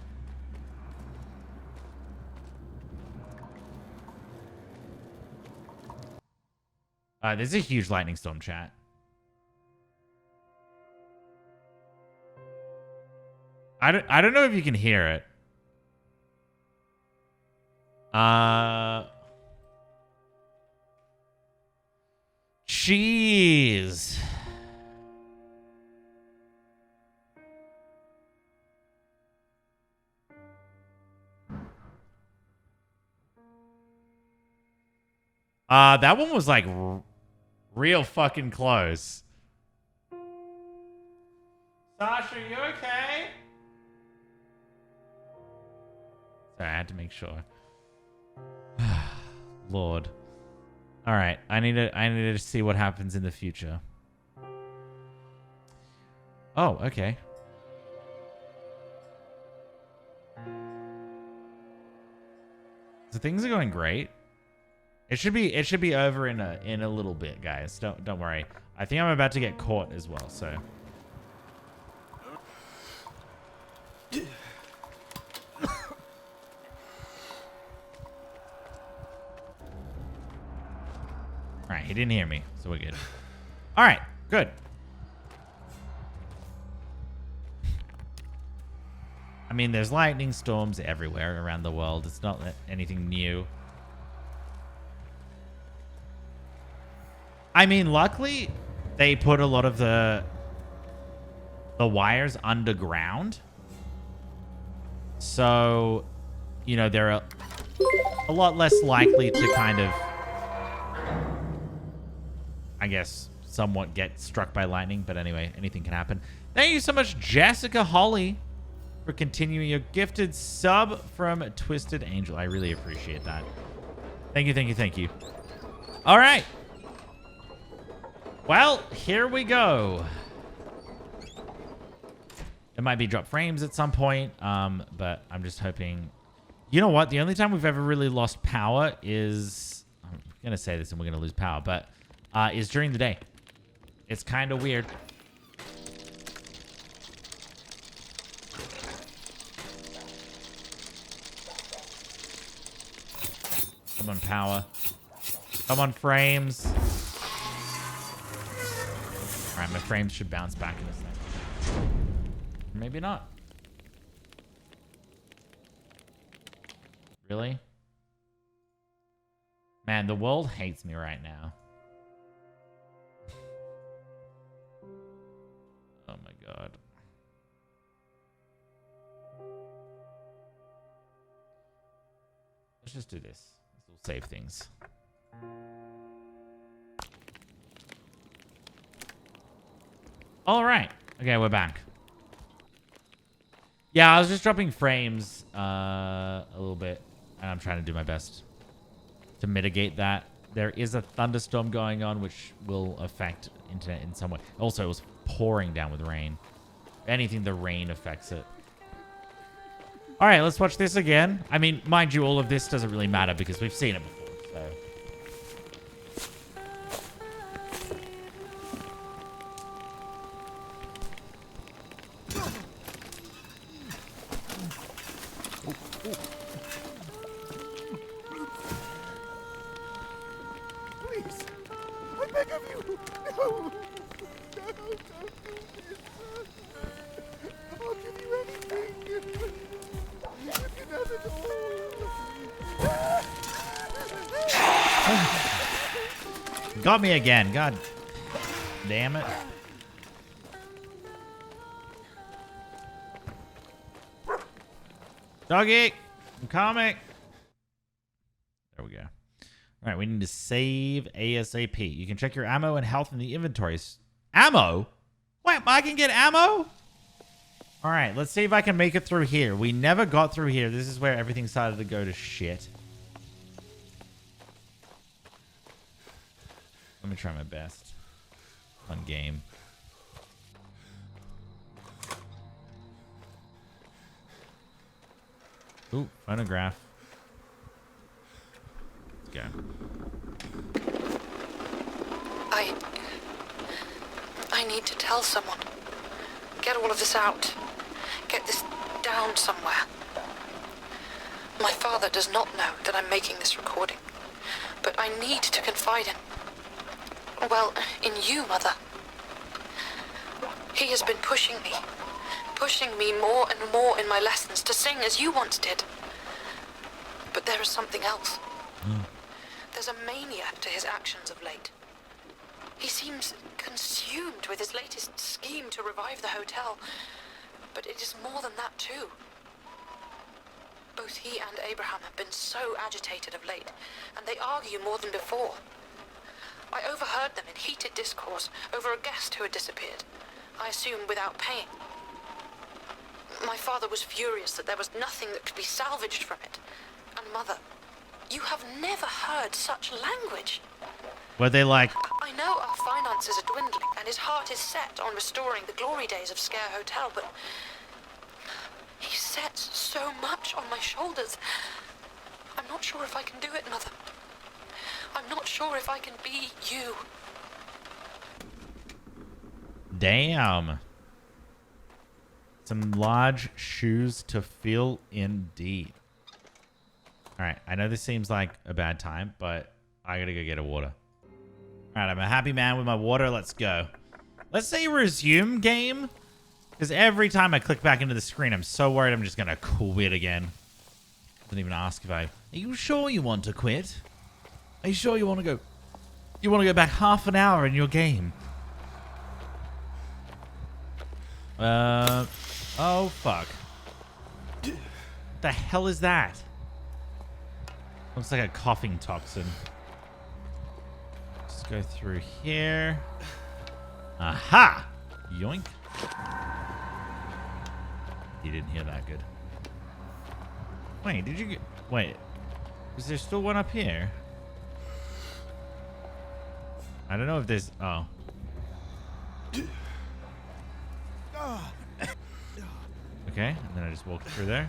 There's a huge lightning storm, chat. I don't know if you can hear it. Jeez. That one was like real fucking close. Sasha, you okay? Sorry, I had to make sure. Lord. All right, I need to see what happens in the future. Oh, okay. So things are going great. It should be over in a little bit, guys. Don't worry. I think I'm about to get caught as well, so. All right, he didn't hear me, so we're good. All right, good. I mean, there's lightning storms everywhere around the world. It's not anything new. I mean, luckily, they put a lot of the wires underground. So, you know, they're a lot less likely to kind of, I guess, somewhat get struck by lightning. But anyway, anything can happen. Thank you so much, Jessica Holly, for continuing your gifted sub from Twisted Angel. I really appreciate that. Thank you, thank you, thank you. All right. Well, here we go. It might be drop frames at some point, but I'm just hoping You know what? The only time we've ever really lost power is... I'm going to say this and we're going to lose power, but is during the day. It's kind of weird. Come on, power. Come on, frames. All right, my frames should bounce back in a second. Maybe not. Really? Man, the world hates me right now. Oh my god. Let's just do this. This will save things. All right. Okay, we're back. Yeah, I was just dropping frames a little bit, and I'm trying to do my best to mitigate that. There is a thunderstorm going on, which will affect internet in some way. Also, it was pouring down with rain. If anything, the rain affects it. All right, let's watch this again. I mean, mind you, all of this doesn't really matter because we've seen it before, so... Please, I beg of you. No, no, don't do this. I'll give you anything. You can have it all. Got me again. God damn it. Doggy, I'm coming. There we go. All right, we need to save ASAP. You can check your ammo and health in the inventories. Ammo? Wait, I can get ammo? All right, let's see if I can make it through here. We never got through here. This is where everything started to go to shit. Let me try my best. Fun game. Ooh, phonograph. Let's go. I need to tell someone. Get all of this out. Get this down somewhere. My father does not know that I'm making this recording, but I need to confide in you, Mother. He has been pushing me more and more in my lessons to sing as you once did. But there is something else. There's a mania to his actions of late. He seems consumed with his latest scheme to revive the hotel, but it is more than that too. Both he and Abraham have been so agitated of late, and they argue more than before. I overheard them in heated discourse over a guest who had disappeared, I assume without paying. My father was furious that there was nothing that could be salvaged from it. And Mother, you have never heard such language. Were they like... I know our finances are dwindling, and his heart is set on restoring the glory days of Sker Hotel, but he sets so much on my shoulders. I'm not sure if I can do it, Mother. I'm not sure if I can be you. Damn. Some large shoes to fill indeed. All right, I know this seems like a bad time, but I gotta go get a water. All right, I'm a happy man with my water. Let's go. Let's say resume game, because every time I click back into the screen, I'm so worried I'm just gonna quit again. Doesn't even ask if I... Are you sure you want to quit? Are you sure you want to go... You want to go back half an hour in your game? Oh, fuck. What the hell is that? Looks like a coughing toxin. Let's go through here. Aha! Yoink. You didn't hear that good. Wait, did you get... Wait. Is there still one up here? I don't know if there's... Oh. Okay, and then I just walked through there.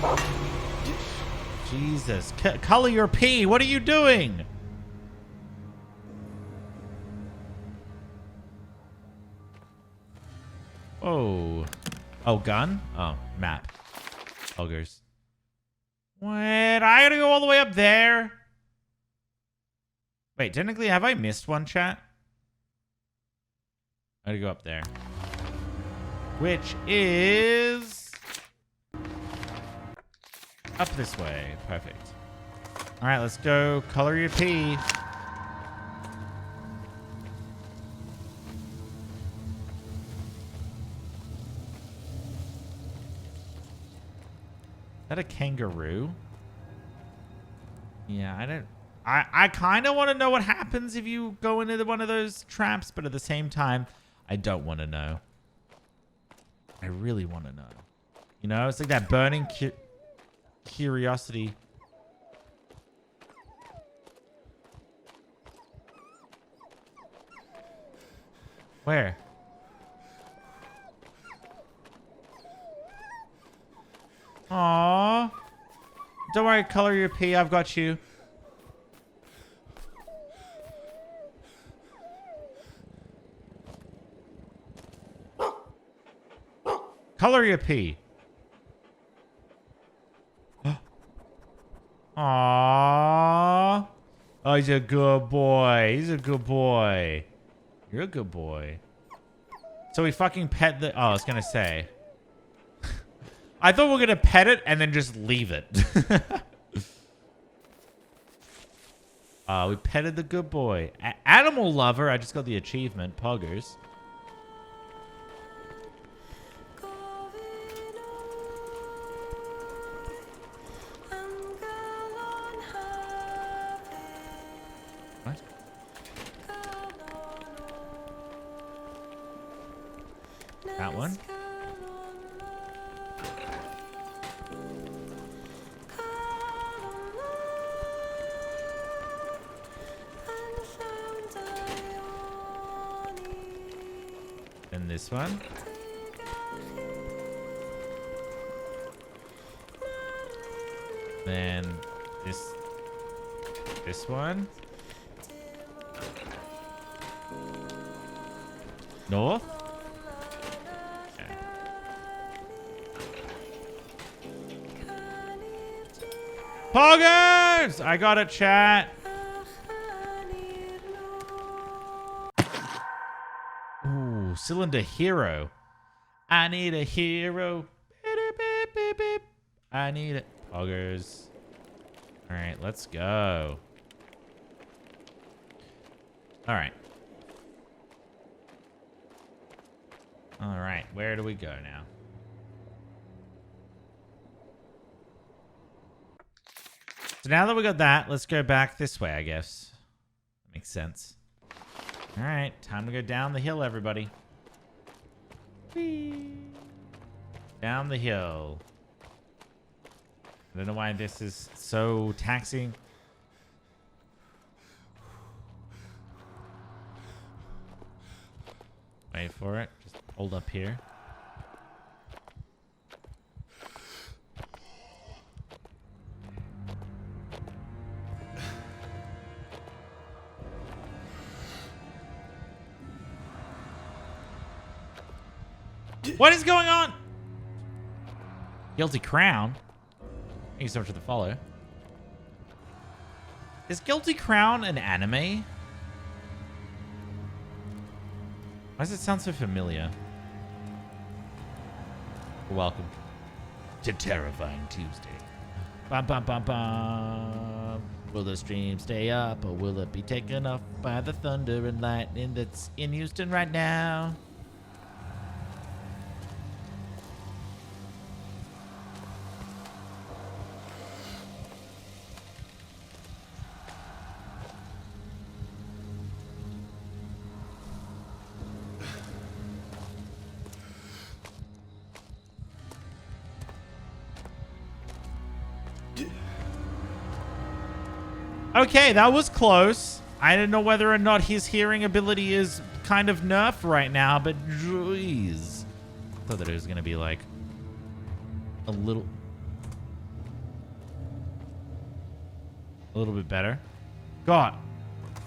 Jesus. Color your pee. What are you doing? Oh. Oh, gun? Oh, map. Ogres. What? I gotta go all the way up there? Wait, technically, have I missed one, chat? I gotta go up there. Which is... up this way. Perfect. All right, let's go color your pee. Is that a kangaroo? Yeah, I don't... I kind of want to know what happens if you go into one of those traps, but at the same time, I don't want to know. I really want to know. You know, it's like that burning curiosity. Where? Aww. Don't worry, color your pee. I've got you. Color your pee. Aww. Oh, he's a good boy. He's a good boy. You're a good boy. So we fucking pet the... oh, I was gonna say. I thought we were gonna pet it and then just leave it. We petted the good boy. Animal lover. I just got the achievement. Poggers. What? That one? And this one. Then this one. North. Okay. Poggers! I got it, chat. Ooh, cylinder hero. I need a hero. Beep, beep, beep, beep. I need it. Poggers. All right, let's go. All right. All right, where do we go now? So now that we got that, let's go back this way, I guess. Makes sense. All right, time to go down the hill, everybody. Whee! Down the hill. I don't know why this is so taxing. Wait for it. Just hold up here. What is going on? Guilty Crown. Thank you so much for the follow. Is Guilty Crown an anime? Why does it sound so familiar? Welcome to Terrifying Tuesday. Bum, bum, bum, bum. Will the stream stay up or will it be taken off by the thunder and lightning that's in Houston right now? Okay, that was close. I don't know whether or not his hearing ability is kind of nerfed right now, but jeez. I thought that it was going to be like a little... A little bit better. God.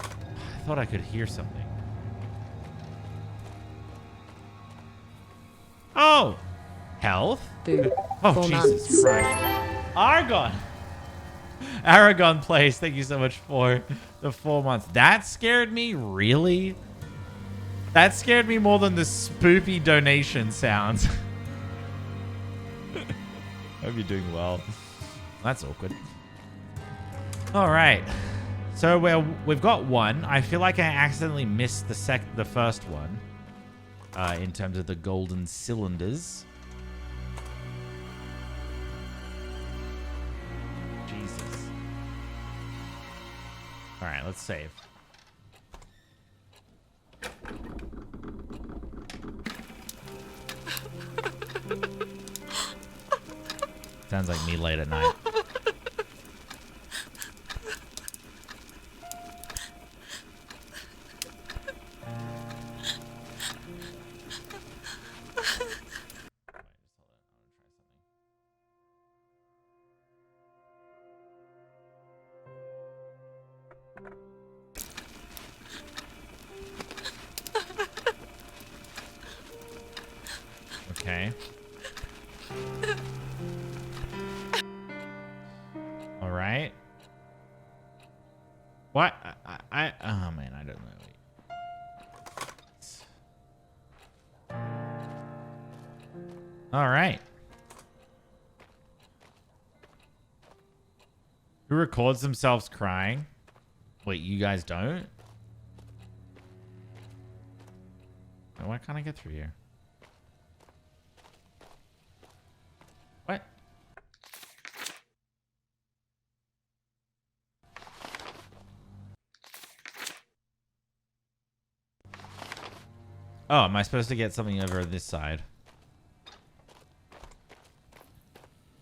I thought I could hear something. Oh. Health? Boo. Oh, 4 Jesus months. Christ. Argon. Aragon Place. Thank you so much for the 4 months. That scared me. Really? That scared me more than the spoopy donation sounds. Hope you're doing well. That's awkward. All right. So we've got one. I feel like I accidentally missed the first one. In terms of the golden cylinders. Jesus. All right, let's save. Sounds like me late at night. Okay. All right. What? Oh man, I don't know. All right. Who records themselves crying? Wait, you guys don't? Why can't I get through here? What? Oh, am I supposed to get something over this side?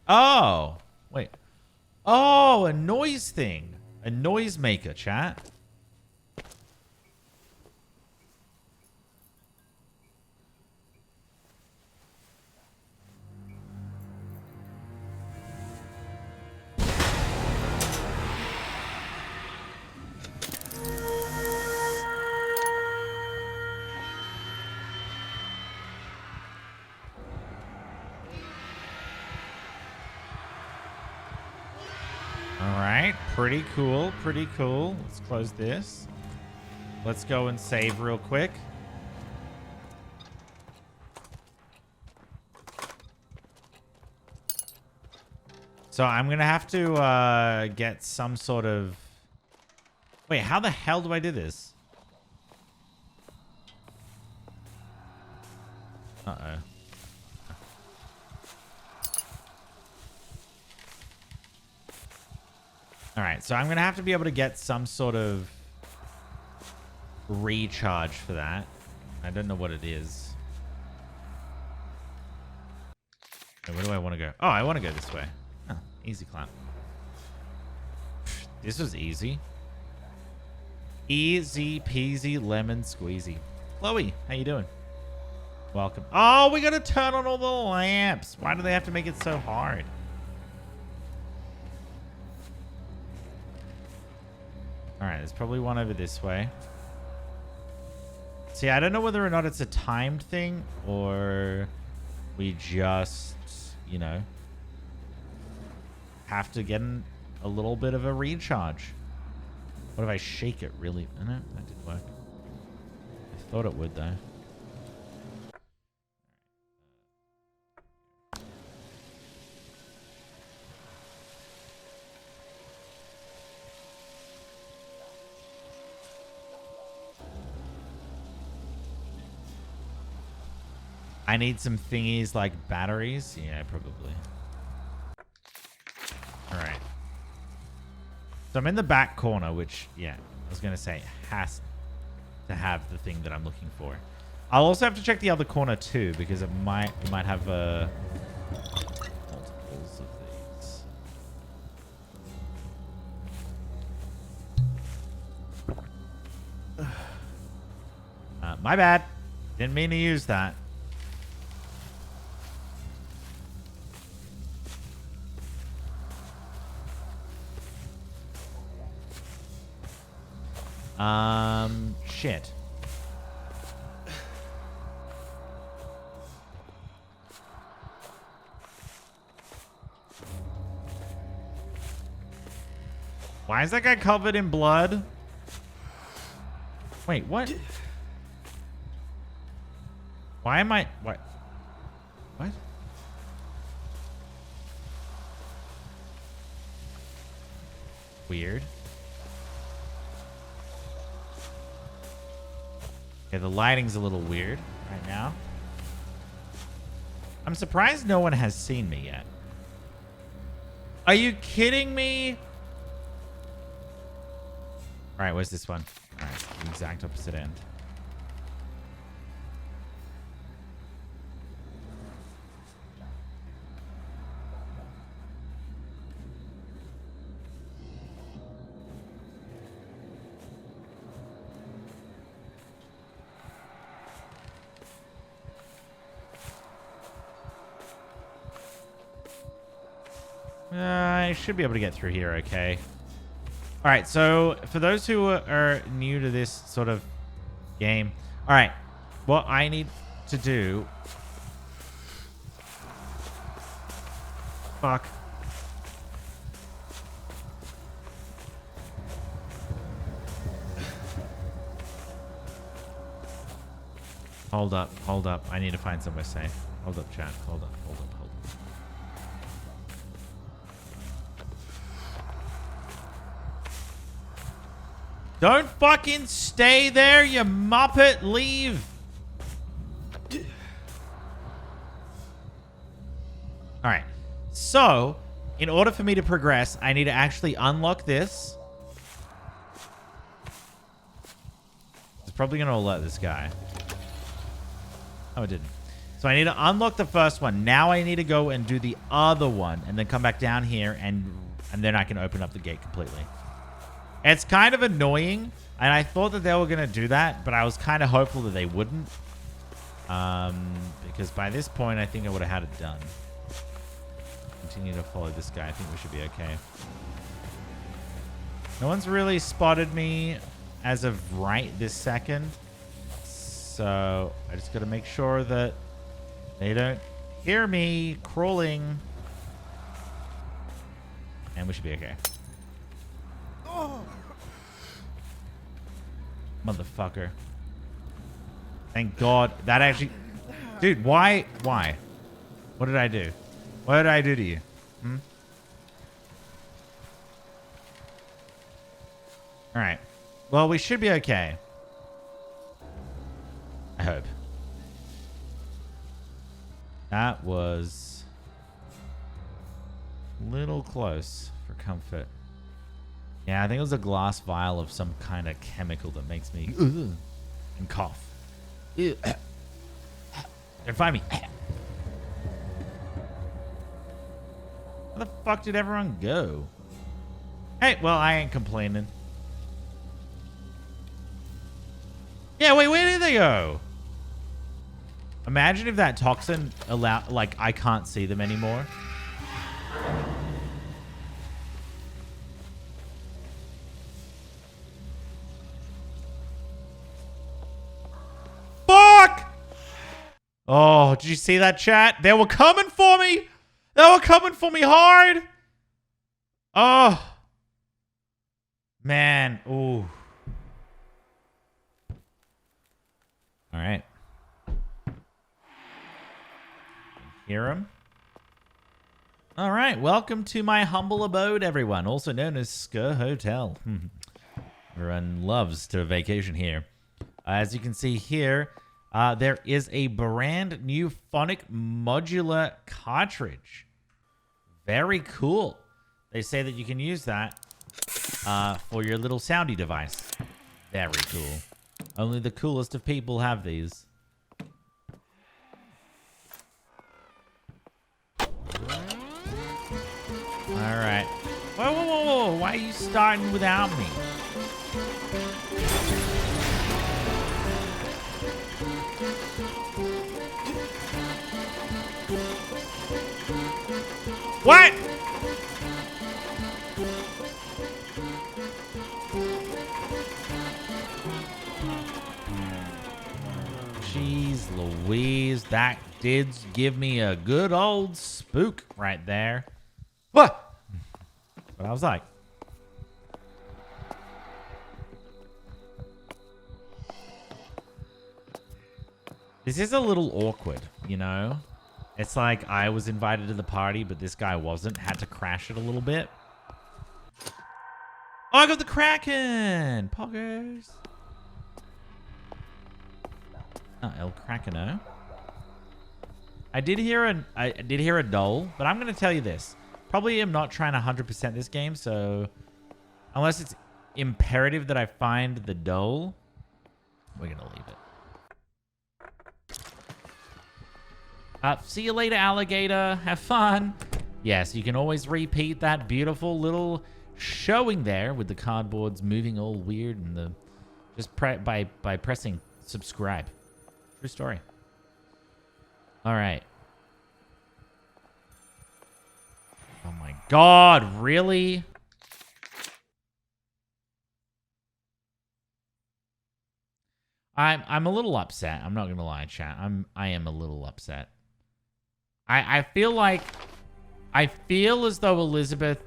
Oh, wait. Oh, a noise thing. A noise maker, chat. Pretty cool. Pretty cool. Let's close this. Let's go and save real quick. So I'm going to have to get some sort of... Wait, how the hell do I do this? Uh-oh. All right, so I'm going to have to be able to get some sort of recharge for that. I don't know what it is. Okay, where do I want to go? Oh, I want to go this way. Oh, easy clap. This was easy. Easy peasy lemon squeezy. Chloe, how you doing? Welcome. Oh, we got to turn on all the lamps. Why do they have to make it so hard? All right, there's probably one over this way. See, I don't know whether or not it's a timed thing or we just, you know, have to get a little bit of a recharge. What if I shake it really? Oh, no, that didn't work. I thought it would, though. I need some thingies like batteries. Yeah, probably. All right. So I'm in the back corner, which, yeah, I was going to say has to have the thing that I'm looking for. I'll also have to check the other corner too, because it might have multiples of these. My bad. Didn't mean to use that. Shit. Why is that guy covered in blood? Wait, what? Why am I... What? What? Weird. Okay, the lighting's a little weird right now. I'm surprised no one has seen me yet. Are you kidding me? All right, where's this one? All right, the exact opposite end. I should be able to get through here, okay. All right, so for those who are new to this sort of game, all right, what I need to do... Fuck. Hold up, hold up. I need to find somewhere safe. Hold up, chat. Hold up, hold up, hold up. Don't fucking stay there, you muppet. Leave. All right. So, in order for me to progress, I need to actually unlock this. It's probably going to alert this guy. Oh, it didn't. So I need to unlock the first one. Now I need to go and do the other one and then come back down here and then I can open up the gate completely. It's kind of annoying, and I thought that they were going to do that, but I was kind of hopeful that they wouldn't. Because by this point, I think I would have had it done. Continue to follow this guy. I think we should be okay. No one's really spotted me as of right this second. So I just got to make sure that they don't hear me crawling. And we should be okay. Motherfucker. Thank God. That actually... Dude, why? Why? What did I do? What did I do to you? Hmm? Alright. Well, we should be okay. I hope. That was... a little close for comfort. Yeah, I think it was a glass vial of some kind of chemical that makes me and cough. Don't find me. Where the fuck did everyone go? Hey, well, I ain't complaining. Yeah, wait, where did they go? Imagine if that toxin allowed, like, I can't see them anymore. Oh, did you see that, chat? They were coming for me. They were coming for me hard. Oh. Man. Ooh. All right. Hear him? All right. Welcome to my humble abode, everyone. Also known as Sker Hotel. Everyone loves to vacation here. As you can see here... there is a brand new phonic modular cartridge. Very cool. They say that you can use that for your little soundy device. Very cool. Only the coolest of people have these. All right. Whoa, whoa, whoa, whoa. Why are you starting without me? What? That did give me a good old spook right there. What? But I was like, this is a little awkward, you know? It's like I was invited to the party, but this guy wasn't. Had to crash it a little bit. Oh, I got the Kraken! Poggers. Oh, El Krakeno. I did hear a dole, but I'm going to tell you this. Probably am not trying to 100% this game, so unless it's imperative that I find the dole, we're going to leave it. See you later, alligator. Have fun. Yes, you can always repeat that beautiful little showing there with the cardboards moving all weird and the just by pressing subscribe. True story. All right. Oh my God! Really? I'm a little upset. I'm not gonna lie, chat. I am a little upset. I feel as though Elizabeth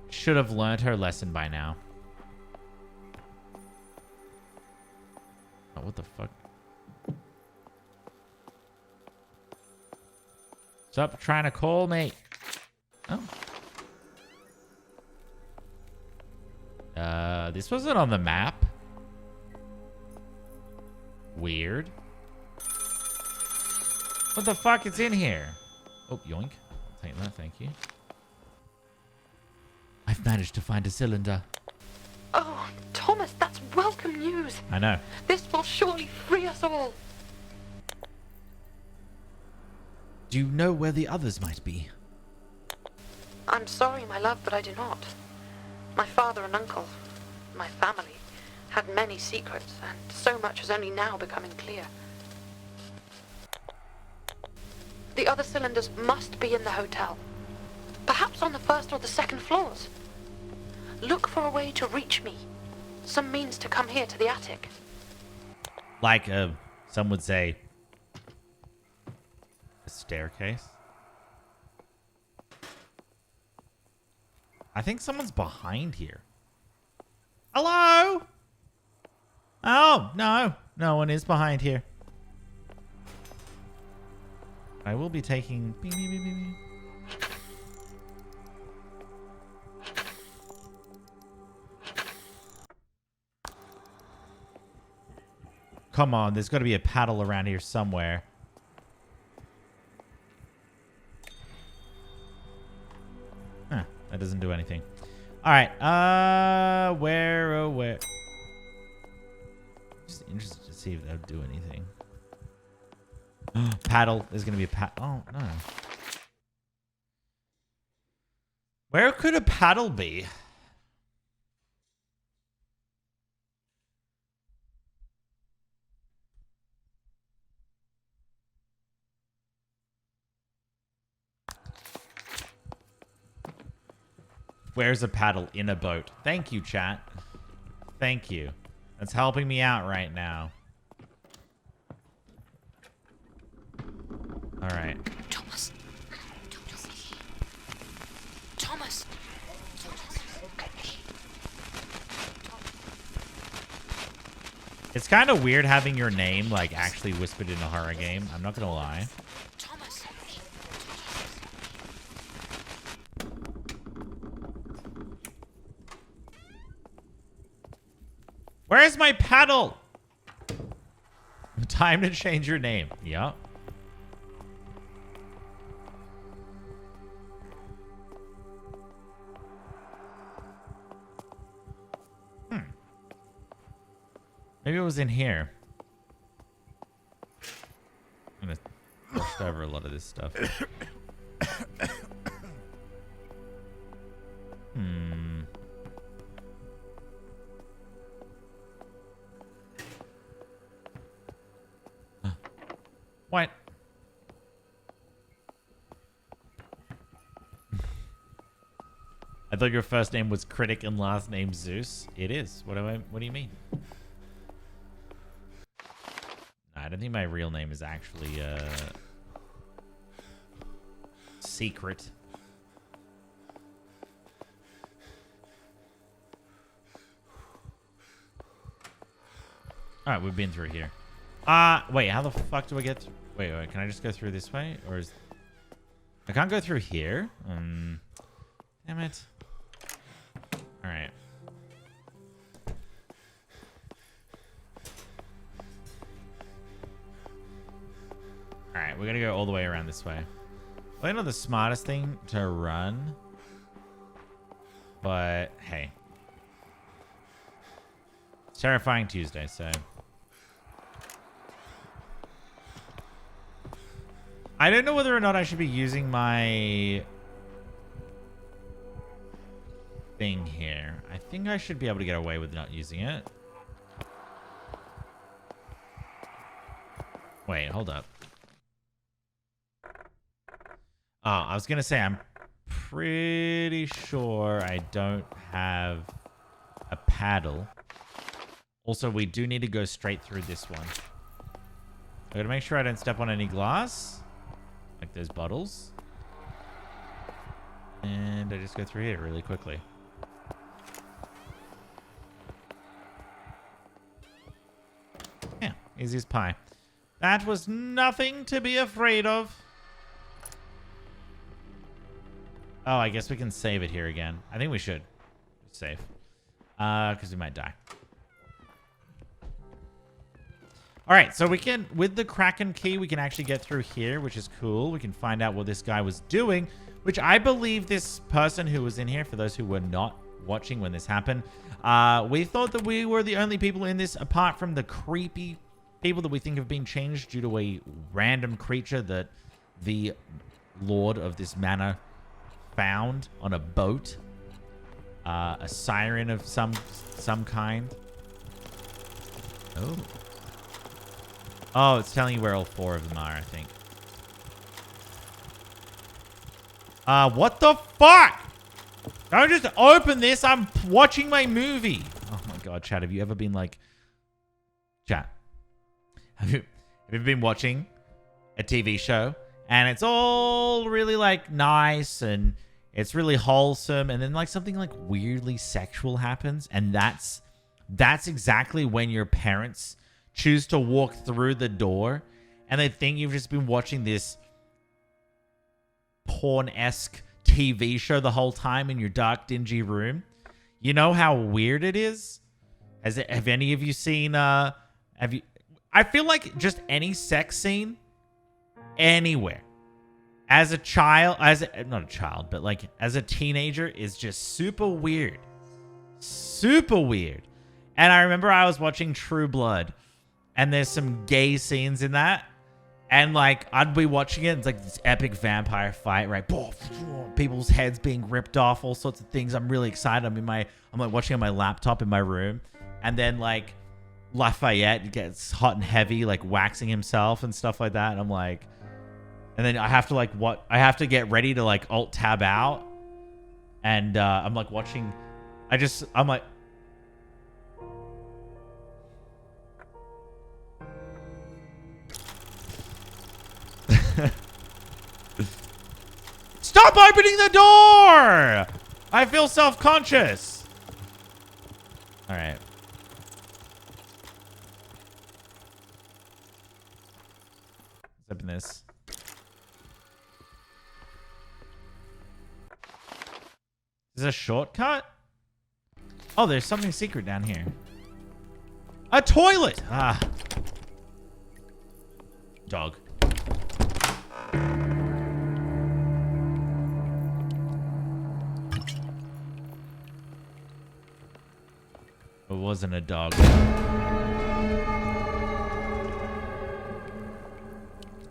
should have learned her lesson by now. Oh, what the fuck? Stop trying to call me. Oh. This wasn't on the map. Weird. What the fuck is in here? Oh, yoink. I'll take that, thank you. I've managed to find a cylinder. Oh, Thomas, that's welcome news. I know. This will surely free us all. Do you know where the others might be? I'm sorry, my love, but I do not. My father and uncle, my family, had many secrets, and so much is only now becoming clear. The other cylinders must be in the hotel. Perhaps on the first or the second floors. Look for a way to reach me. Some means to come here to the attic. Like, some would say, a staircase. I think someone's behind here. Hello? Oh, no. No one is behind here. I will be taking... Beep, beep, beep, beep, beep. Come on, there's got to be a paddle around here somewhere. Huh, that doesn't do anything. All right, where? Just interested to see if that would do anything. Paddle. There's going to be a paddle. Oh, no. Where could a paddle be? Where's a paddle in a boat? Thank you, chat. Thank you. That's helping me out right now. All right. Thomas. Thomas. It's kind of weird having your name like actually whispered in a horror game. I'm not gonna lie. Thomas. Where's my paddle? Time to change your name. Yup. Maybe it was in here. I'm gonna brush over a lot of this stuff. What? I thought your first name was Critic and last name Zeus. It is. What do you mean? I don't think my real name is actually secret. All right, we've been through here. Wait, how the fuck do I get through? Wait, can I just go through this way? Or is... I can't go through here? Damn it. All right. All right, we're going to go all the way around this way. Probably not the smartest thing to run. But, hey. It's Terrifying Tuesday, so... I don't know whether or not I should be using my thing here. I think I should be able to get away with not using it. Wait, hold up. Oh, I was going to say, I'm pretty sure I don't have a paddle. Also, we do need to go straight through this one. I got to make sure I don't step on any glass. Like those bottles. And I just go through here really quickly. Yeah, easy as pie. That was nothing to be afraid of. Oh, I guess we can save it here again. I think we should save. Because we might die. All right, so we can, with the Kraken key, we can actually get through here, which is cool. We can find out what this guy was doing, which I believe this person who was in here, for those who were not watching when this happened, we thought that we were the only people in this, apart from the creepy people that we think have been changed due to a random creature that the lord of this manor found on a boat. A siren of some kind. Oh. Oh, it's telling you where all 4 of them are, I think. What the fuck? Don't just open this. I'm watching my movie. Oh my god, chat. Have you ever been like... Chat. Have you been watching a TV show? And it's all really like nice and it's really wholesome. And then like something like weirdly sexual happens. And that's exactly when your parents choose to walk through the door and they think you've just been watching this porn-esque TV show the whole time in your dark, dingy room. You know how weird it is? Have any of you seen, I feel like just any sex scene anywhere as a child, not a child, but like as a teenager is just super weird. Super weird. And I remember I was watching True Blood and there's some gay scenes in that. And like, I'd be watching it. It's like this epic vampire fight, right? People's heads being ripped off, all sorts of things. I'm really excited. I'm like watching on my laptop in my room. And then like Lafayette gets hot and heavy, like waxing himself and stuff like that. And I'm like, and then I have to get ready to like alt tab out. And I'm like watching, I'm like, stop opening the door! I feel self-conscious. All right. Let's open this. Is this a shortcut? Oh, there's something secret down here. A toilet! Ah. Dog. It wasn't a dog.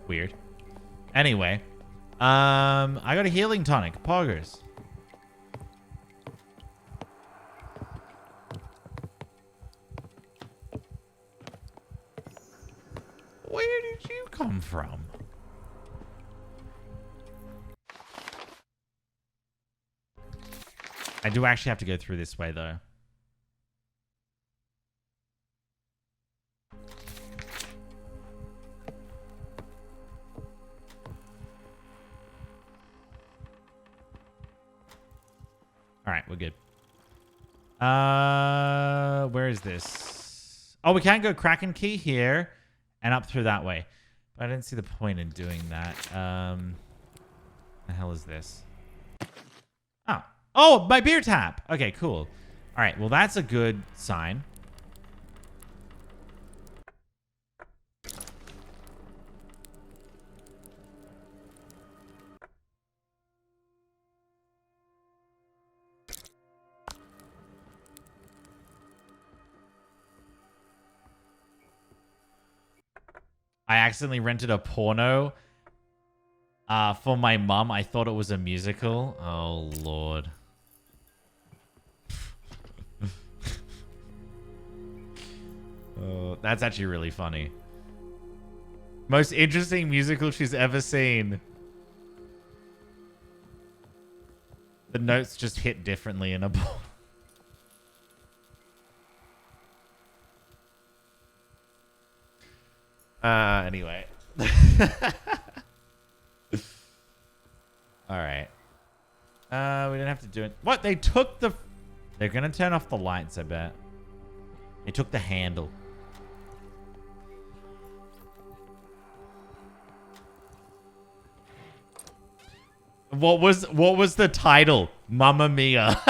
Weird. Anyway. I got a healing tonic. Poggers. Where did you come from? I do actually have to go through this way, though. All right, we're good. Where is this? Oh, we can go Kraken Key here and up through that way. But I didn't see the point in doing that. The hell is this? Oh. Oh, my beer tap. Okay, cool. All right, well, that's a good sign. I accidentally rented a porno for my mum. I thought it was a musical. Oh, Lord. Oh, that's actually really funny. Most interesting musical she's ever seen. The notes just hit differently in a porno. Anyway. All right. We didn't have to do it. What? They took the... They're going to turn off the lights, I bet. They took the handle. What was the title? Mamma Mia.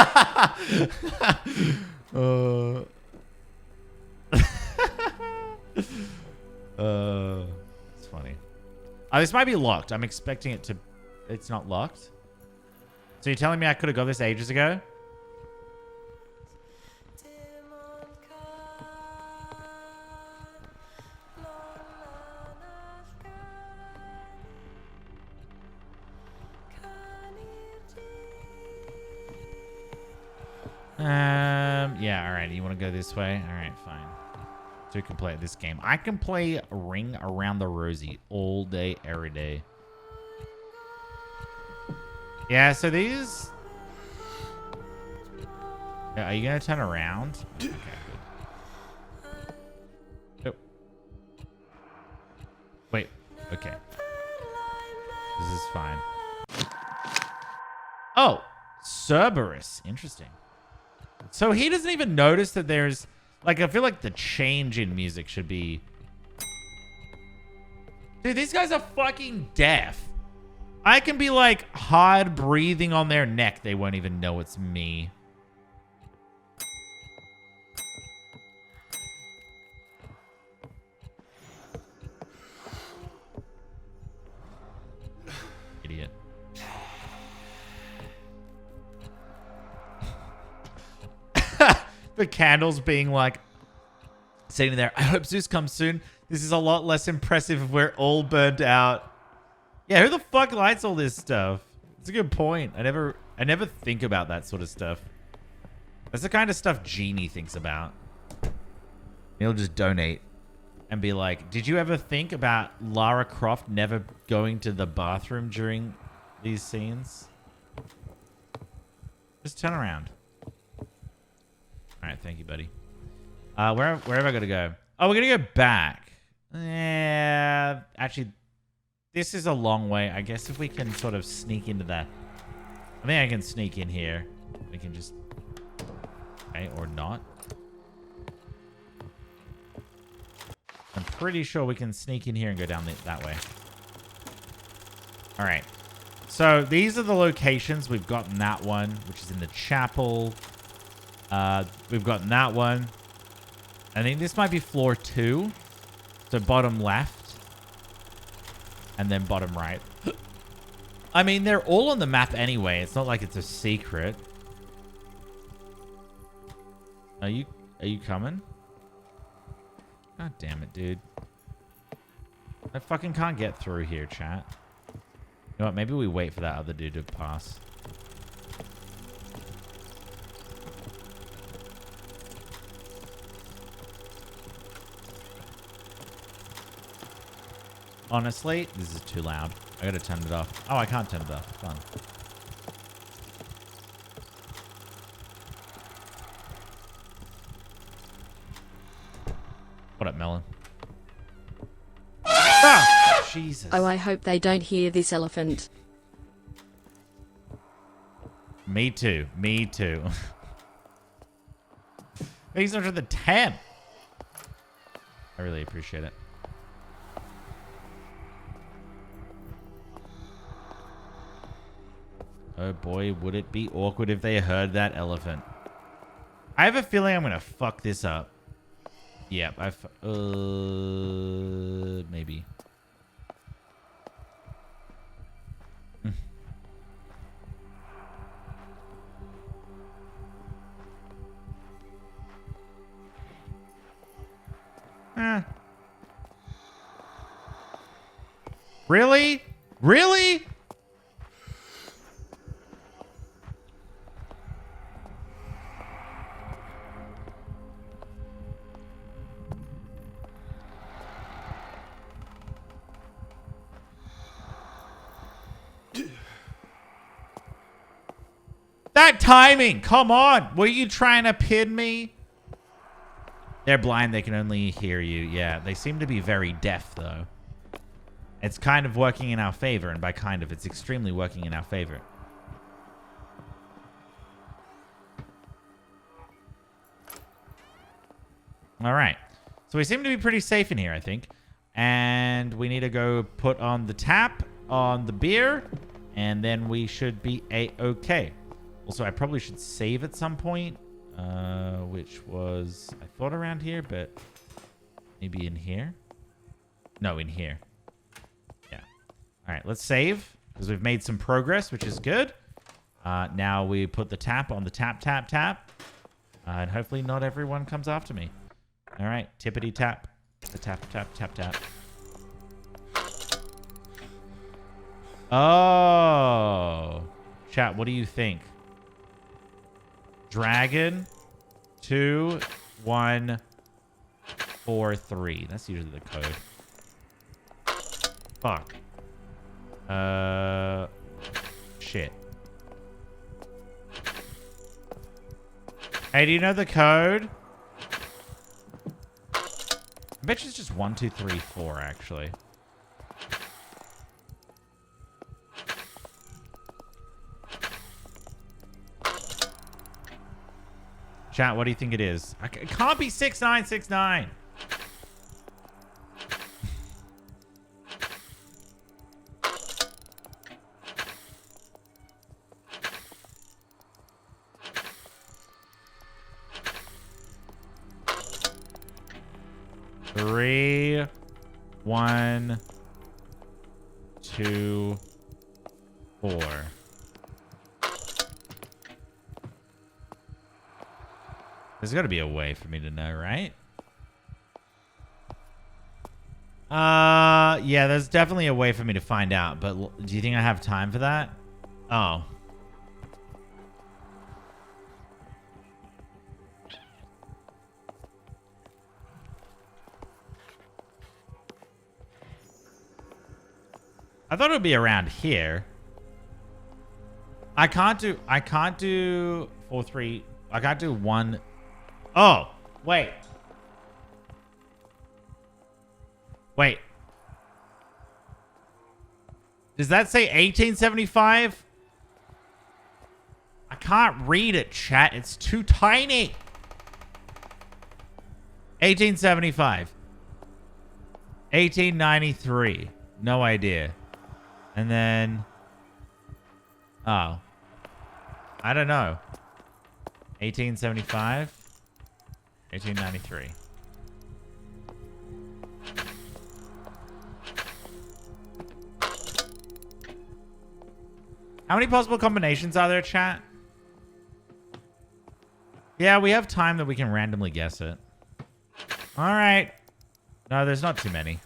It's funny. Oh, this might be locked. I'm expecting it to... It's not locked. So you're telling me I could have got this ages ago? Yeah, alright. You want to go this way? Alright, fine. So we can play this game. I can play Ring Around the Rosie all day, every day. Yeah, so these... Are you going to turn around? Okay, good. Oh. Wait. Okay. This is fine. Oh! Cerberus. Interesting. So he doesn't even notice that there's... Like, I feel like the change in music should be... Dude, these guys are fucking deaf. I can be, like, hard breathing on their neck. They won't even know it's me. Idiot. The candles being like, sitting there. I hope Zeus comes soon. This is a lot less impressive if we're all burnt out. Yeah, who the fuck lights all this stuff? It's a good point. I never think about that sort of stuff. That's the kind of stuff Genie thinks about. He'll just donate and be like, did you ever think about Lara Croft never going to the bathroom during these scenes? Just turn around. All right, thank you, buddy. Where have I got to go? Oh, we're going to go back. Yeah, actually, this is a long way. I guess if we can sort of sneak into that. I think I can sneak in here. We can just... Okay, or not. I'm pretty sure we can sneak in here and go down that way. All right. So these are the locations. We've gotten that one, which is in the chapel. We've gotten that one. I think this might be floor 2. So bottom left. And then bottom right. I mean, they're all on the map anyway. It's not like it's a secret. Are you coming? God damn it, dude. I fucking can't get through here, chat. You know what? Maybe we wait for that other dude to pass. Honestly, this is too loud. I gotta turn it off. Oh, I can't turn it off. Fun. What up, Melon? Ah! Jesus. Oh, I hope they don't hear this elephant. Me too. Me too. Thanks so much for the 10. I really appreciate it. Oh boy, would it be awkward if they heard that elephant. I have a feeling I'm going to fuck this up. Yep, maybe. Really? Really? That timing! Come on! Were you trying to pin me? They're blind. They can only hear you. Yeah, they seem to be very deaf, though. It's kind of working in our favor, and by kind of, it's extremely working in our favor. All right. So we seem to be pretty safe in here, I think. And we need to go put on the tap on the beer, and then we should be a-okay. Also, I probably should save at some point, which was, I thought around here, but maybe in here? No, in here. Yeah. All right, let's save, because we've made some progress, which is good. Now we put the tap on the tap, tap, tap. And hopefully not everyone comes after me. All right, tippity tap. The tap, tap, tap, tap. Oh. Chat, what do you think? Dragon 2 1 4 3. That's usually the code. Fuck. Shit. Hey, do you know the code? I bet you it's just 1 2 3 4 actually. Chat, what do you think it is? It can't be 6969. Three, 1, 2, 4. There's got to be a way for me to know, right? Yeah, there's definitely a way for me to find out, but do you think I have time for that? Oh. I thought it would be around here. I can't do 4 3. I can't do 1. Oh, wait. Wait. Does that say 1875? I can't read it, chat. It's too tiny. 1875. 1893. No idea. And then... Oh. I don't know. 1875. 1893. How many possible combinations are there, chat? Yeah, we have time that we can randomly guess it. All right. No, there's not too many.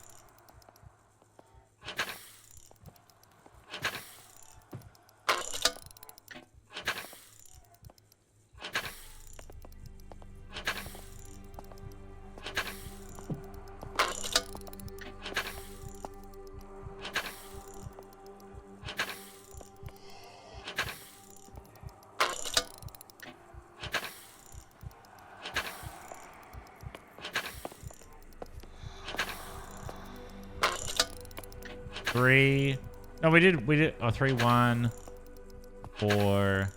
No, we did. Oh, 3 1 4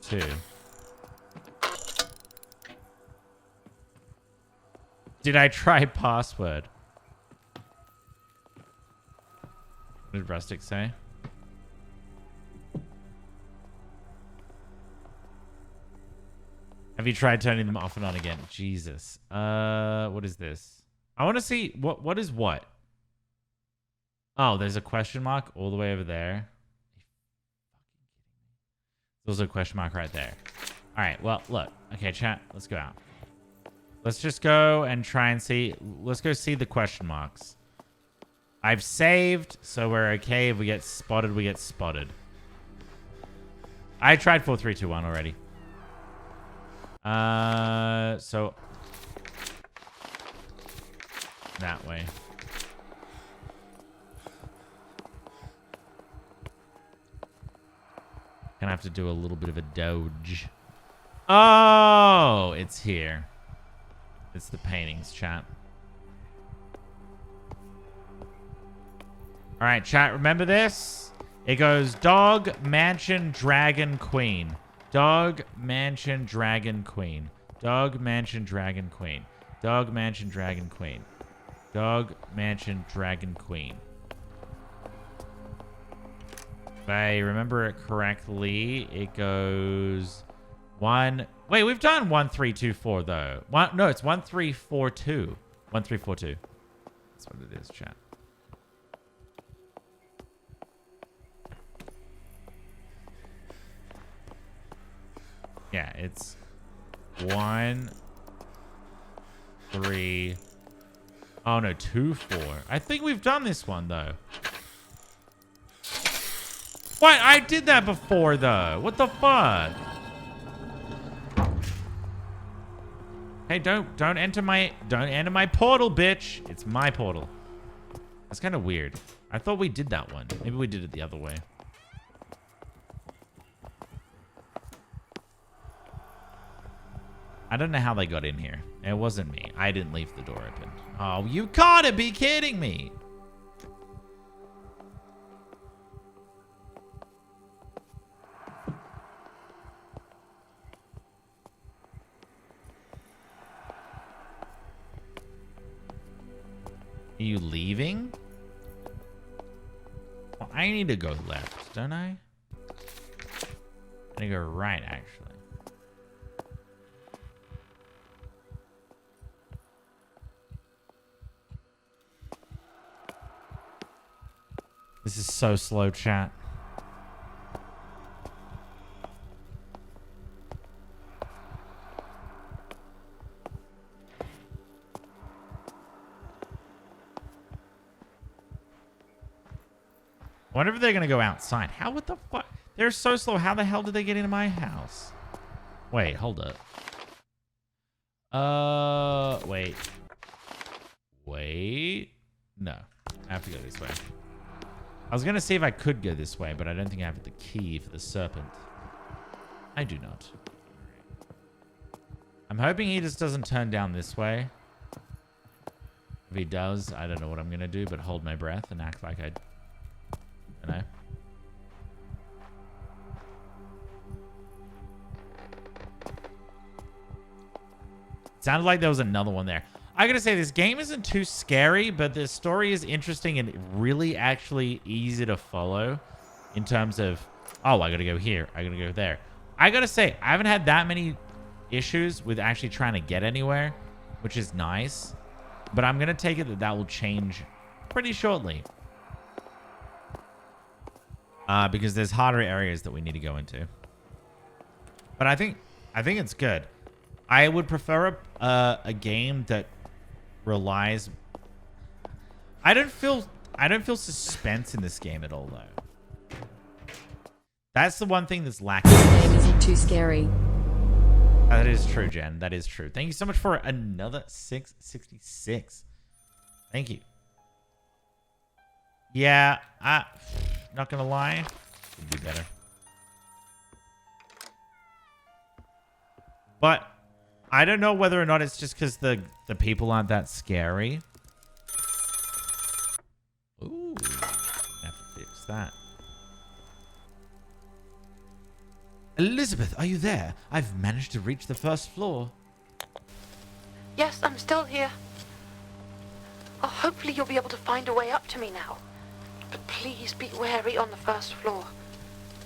too. Did I try password? What did Rustic say? Have you tried turning them off and on again? Jesus. What is this? I want to see what is what. Oh, there's a question mark all the way over there. There's a question mark right there. All right, well, look. Okay, chat, let's go out. Let's just go and try and see. Let's go see the question marks. I've saved, so we're okay. If we get spotted, we get spotted. I tried 4, 3, 2, 1 already. So that way. Gonna have to do a little bit of a dodge. Oh, it's here. It's the paintings, chat. All right, chat, remember this? It goes dog, mansion, dragon, queen. Dog, mansion, dragon, queen. Dog, mansion, dragon, queen. Dog, mansion, dragon, queen. Dog, mansion, dragon, queen. If I remember it correctly, it goes 1. Wait, we've done 1, 3, 2, 4 though. No, it's 1, 3, 4, 2. 1, 3, 4, 2. That's what it is, chat. Yeah, it's 1, 3. Oh no, 2, 4. I think we've done this one though. What? I did that before though. What the fuck? Hey, don't enter my portal, bitch. It's my portal. That's kind of weird. I thought we did that one. Maybe we did it the other way. I don't know how they got in here. It wasn't me. I didn't leave the door open. Oh, you gotta be kidding me. Are you leaving? Well, I need to go left, don't I? I need to go right, actually. This is so slow, chat. I wonder if they're gonna go outside. How? What the fuck? They're so slow. How the hell did they get into my house? Wait, hold up. Wait. Wait. No. I have to go this way. I was gonna see if I could go this way, but I don't think I have the key for the serpent. I do not. I'm hoping he just doesn't turn down this way. If he does, I don't know what I'm gonna do, but hold my breath and act like I don't know. Sounded like there was another one there. I gotta say, this game isn't too scary, but the story is interesting and really actually easy to follow in terms of, oh, I gotta go here, I gotta go there. I gotta say, I haven't had that many issues with actually trying to get anywhere, which is nice. But I'm gonna take it that that will change pretty shortly. Because there's harder areas that we need to go into. But I think it's good. I would prefer a game that relies. I don't feel suspense in this game at all, though. That's the one thing that's lacking. This game isn't too scary. That is true, Jen. That is true. Thank you so much for another 666. Thank you. Yeah, not gonna lie, it'd be better. But I don't know whether or not it's just because the people aren't that scary. Ooh, have to fix that. Elizabeth, are you there? I've managed to reach the first floor. Yes, I'm still here. Oh, hopefully you'll be able to find a way up to me now. But please be wary on the first floor.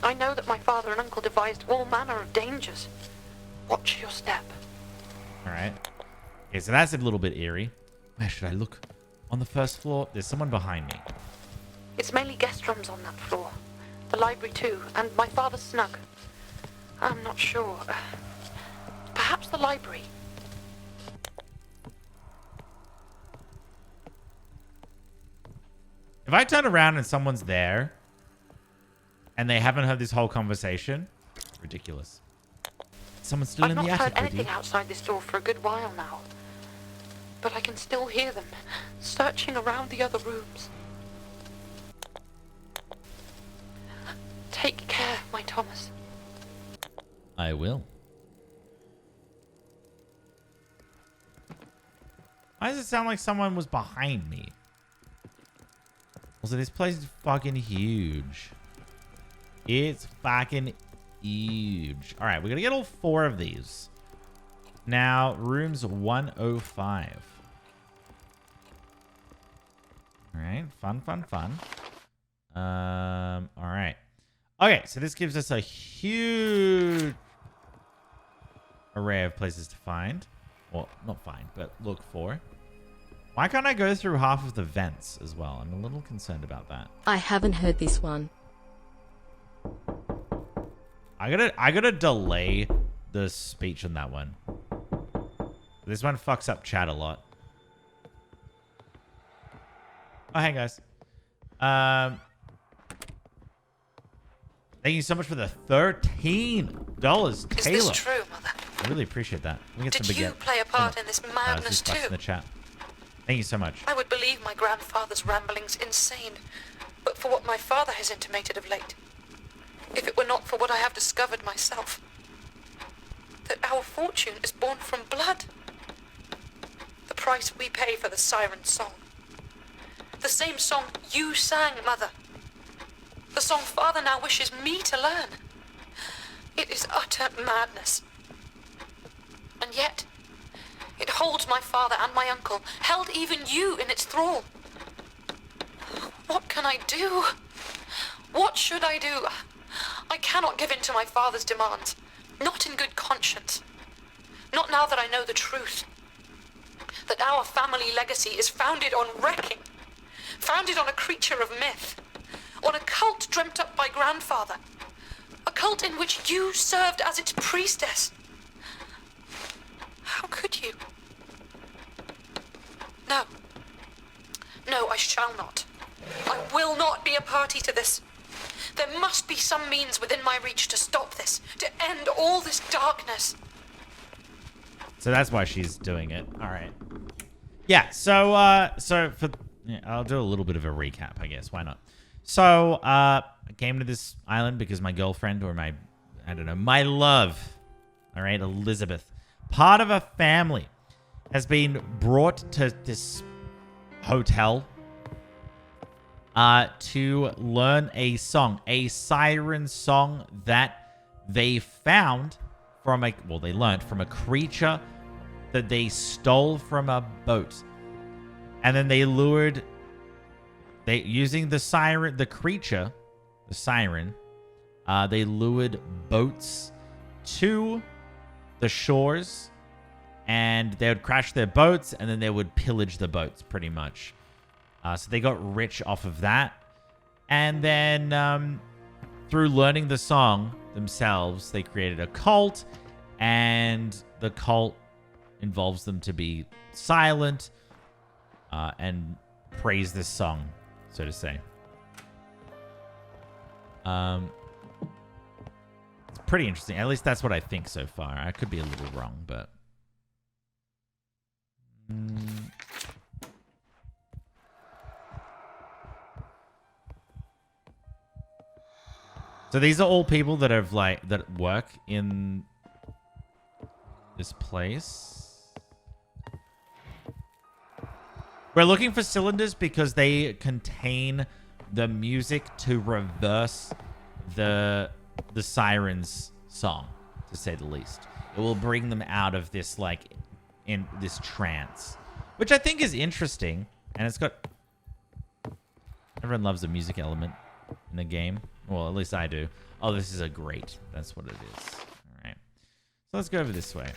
I know that my father and uncle devised all manner of dangers. Watch your step. All right. Okay, so that's a little bit eerie. Where should I look? On the first floor? There's someone behind me. It's mainly guest rooms on that floor. The library too, and my father's snug. I'm not sure. Perhaps the library. If I turn around and someone's there and they haven't heard this whole conversation, ridiculous. Someone's still I've in the not heard attic with anything you. outside this door for a good while now. But I can still hear them searching around the other rooms. Take care, my Thomas. I will. Why does it sound like someone was behind me? Also, this place is fucking huge. It's fucking huge. All right, we're going to get all 4 of these. Now, rooms 105. All right, fun. All right. Okay, so this gives us a huge array of places to find. Well, not find, but look for. Why can't I go through half of the vents as well? I'm a little concerned about that. I haven't heard this one. I gotta delay the speech on that one. This one fucks up chat a lot. Oh, hey guys. Thank you so much for the $13, Is Taylor. this true, Mother? I really appreciate that. Let me get Did some you baguette. play a part in this There's madness bucks in too? the chat. Thank you so much. I would believe my grandfather's ramblings insane, but for what my father has intimated of late. If it were not for what I have discovered myself. That our fortune is born from blood. The price we pay for the siren song. The same song you sang, Mother. The song Father now wishes me to learn. It is utter madness. And yet, it holds my father and my uncle, held even you in its thrall. What can I do? What should I do? I cannot give in to my father's demands. Not in good conscience. Not now that I know the truth. That our family legacy is founded on wrecking. Founded on a creature of myth. On a cult dreamt up by grandfather. A cult in which you served as its priestess. How could you? No. No, I shall not. I will not be a party to this. There must be some means within my reach to stop this, to end all this darkness. So that's why she's doing it. All right. Yeah. So for I'll do a little bit of a recap, I guess. Why not? So I came to this island because my girlfriend or my love, all right, Elizabeth, part of a family, has been brought to this hotel to learn a song, a siren song that they found from they learned from a creature that they stole from a boat. And then they lured, using the siren, the creature, the siren, they lured boats to the shores, and they would crash their boats, and then they would pillage the boats, pretty much. So they got rich off of that. And then through learning the song themselves, they created a cult, and the cult involves them to be silent and praise this song, so to say. It's pretty interesting. At least that's what I think so far. I could be a little wrong, but... So these are all people that have that work in this place. We're looking for cylinders because they contain the music to reverse the siren's song, to say the least. It will bring them out of this, like, in this trance, which I think is interesting. And it's got... Everyone loves a music element in the game. Well, at least I do. Oh, this is a grate. That's what it is. All right. So let's go over this way.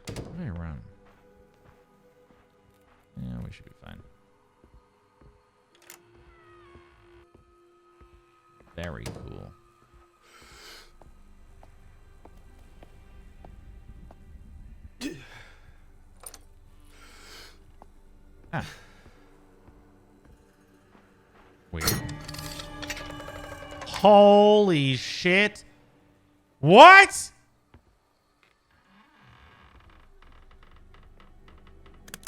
Where do I run? Yeah, we should be fine. Very cool. Ah. Weird. Holy shit. What?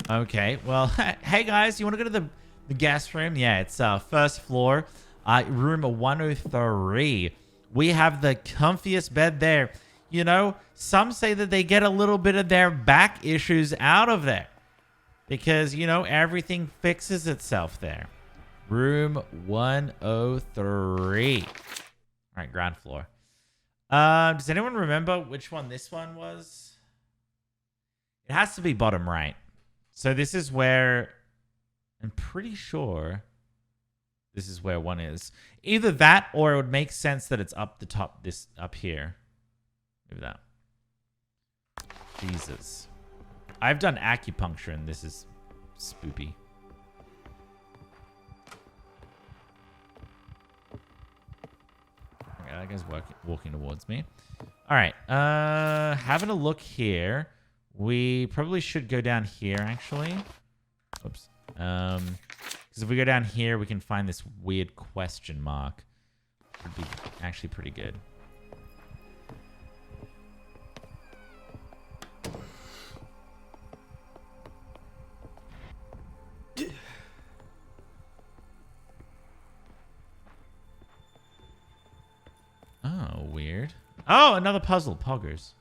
Okay, well, hey guys, you want to go to the guest room? Yeah, it's first floor, room 103. We have the comfiest bed there. You know, some say that they get a little bit of their back issues out of there because, you know, everything fixes itself there. Room 103. All right, ground floor. Does anyone remember which one this one was? It has to be bottom right. So this is where, I'm pretty sure this is where one is. Either that or it would make sense that it's up the top, this up here. Maybe that. Jesus. I've done acupuncture and this is spoopy. Okay, that guy's walking towards me. All right. Having a look here. We probably should go down here, actually. Oops. Because if we go down here, we can find this weird question mark. Would be actually pretty good. Oh, weird. Oh, another puzzle. Poggers.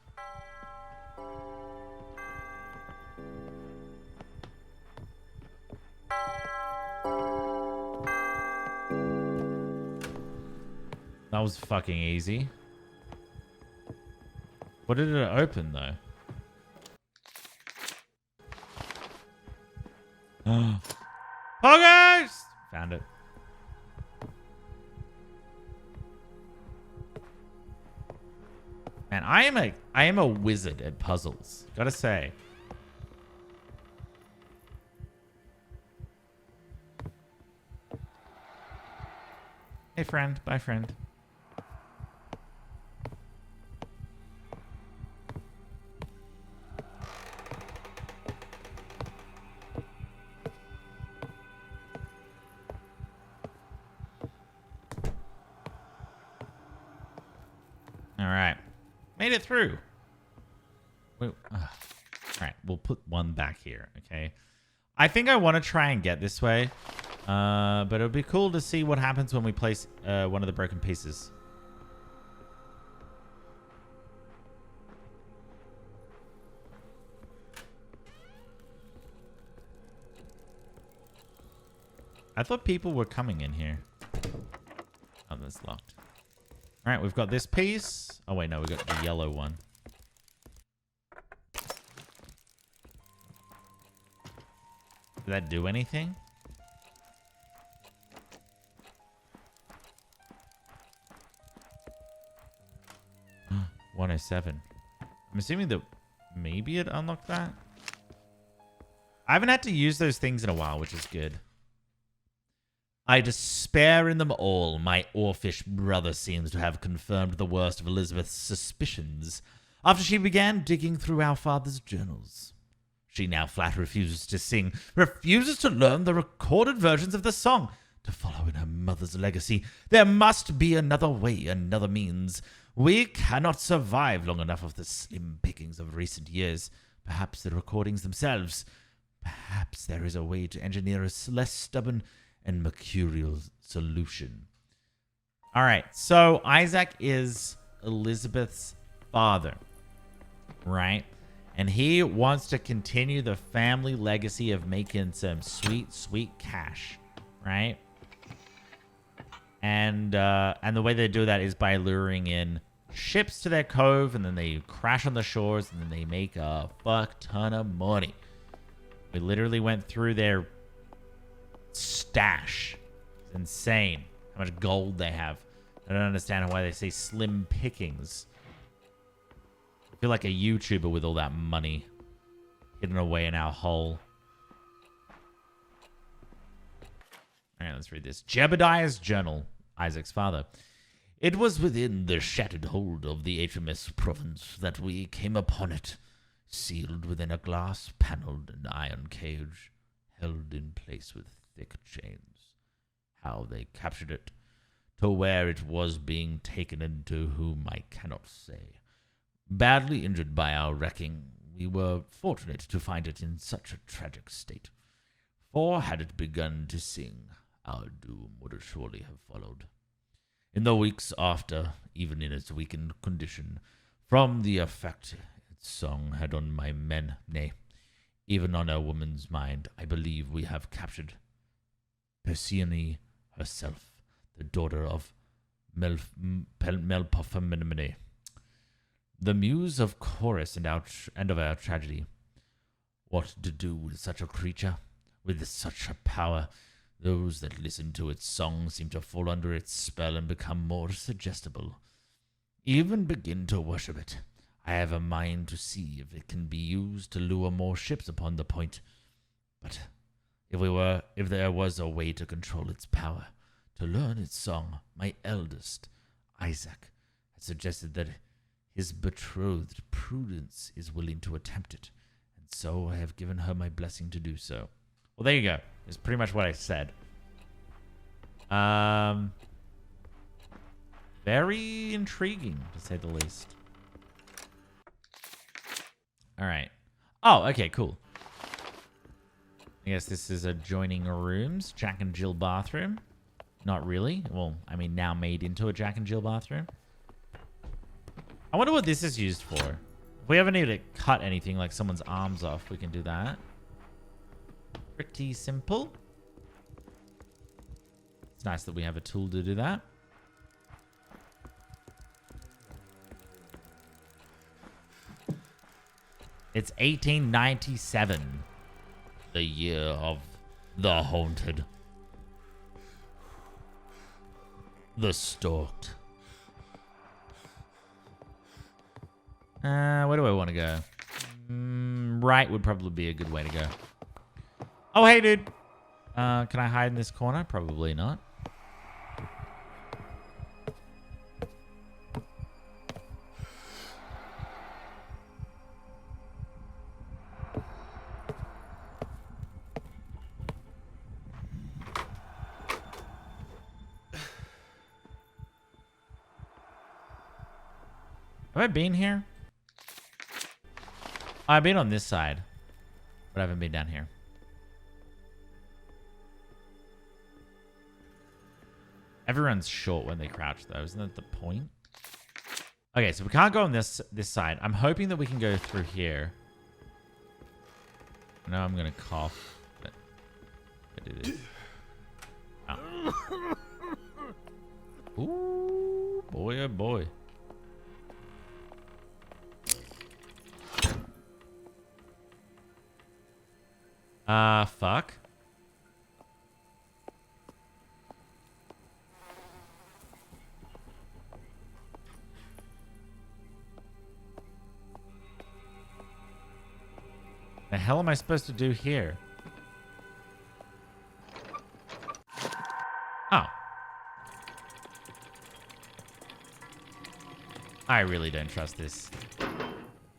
That was fucking easy. What did it open, though? Poggers! Found it. Man, I am a wizard at puzzles. Gotta say. Hey, friend. Bye, friend. All right. Made it through. Wait, all right. We'll put one back here. Okay. I think I want to try and get this way. But it would be cool to see what happens when we place one of the broken pieces. I thought people were coming in here. Oh, that's locked. All right, we've got this piece. Oh, wait, no, we got the yellow one. Did that do anything? $107. I'm assuming that maybe it unlocked that. I haven't had to use those things in a while, which is good. I despair in them all. My orfish brother seems to have confirmed the worst of Elizabeth's suspicions after she began digging through our father's journals. She now flat refuses to sing, refuses to learn the recorded versions of the song. To follow in her mother's legacy, there must be another way, another means. We cannot survive long enough of the slim pickings of recent years. Perhaps the recordings themselves. Perhaps there is a way to engineer a less stubborn and mercurial solution. All right, so Isaac is Elizabeth's father, right? And he wants to continue the family legacy of making some sweet, sweet cash, right? And the way they do that is by luring in ships to their cove, and then they crash on the shores, and then they make a fuck ton of money. We literally went through their stash. It's insane how much gold they have. I don't understand why they say slim pickings. I feel like a YouTuber with all that money hidden away in our hole. All right, let's read this. Jebediah's journal, Isaac's father. It was within the shattered hold of the HMS Province that we came upon it, sealed within a glass-paneled and iron cage, held in place with thick chains. How they captured it, to where it was being taken, and to whom I cannot say. Badly injured by our wrecking, we were fortunate to find it in such a tragic state. For had it begun to sing, our doom would surely have followed. In the weeks after, even in its weakened condition, from the effect its song had on my men, nay, even on a woman's mind, I believe we have captured Perseone herself, the daughter of Melpomene, the muse of chorus and of our tragedy. What to do with such a creature, with such a power? Those that listen to its song seem to fall under its spell and become more suggestible. Even begin to worship it. I have a mind to see if it can be used to lure more ships upon the point. But if there was a way to control its power, to learn its song, my eldest, Isaac, had suggested that his betrothed Prudence is willing to attempt it, and so I have given her my blessing to do so. Well, there you go. It's pretty much what I said. Very intriguing, to say the least. All right. Oh, okay, cool. I guess this is adjoining rooms. Jack and Jill bathroom. Not really. Well, I mean, now made into a Jack and Jill bathroom. I wonder what this is used for. If we ever need to cut anything, like someone's arms off, we can do that. Pretty simple. It's nice that we have a tool to do that. It's 1897. The year of the haunted. The stalked. Where do I want to go? Right would probably be a good way to go. Oh, hey, dude. Can I hide in this corner? Probably not. Have I been here? I've been on this side, but I haven't been down here. Everyone's short when they crouch, though. Isn't that the point? Okay, so we can't go on this side. I'm hoping that we can go through here. I know I'm going to cough, but I do this. Oh. Ooh, boy, oh boy. Fuck. The hell am I supposed to do here? Oh. I really don't trust this.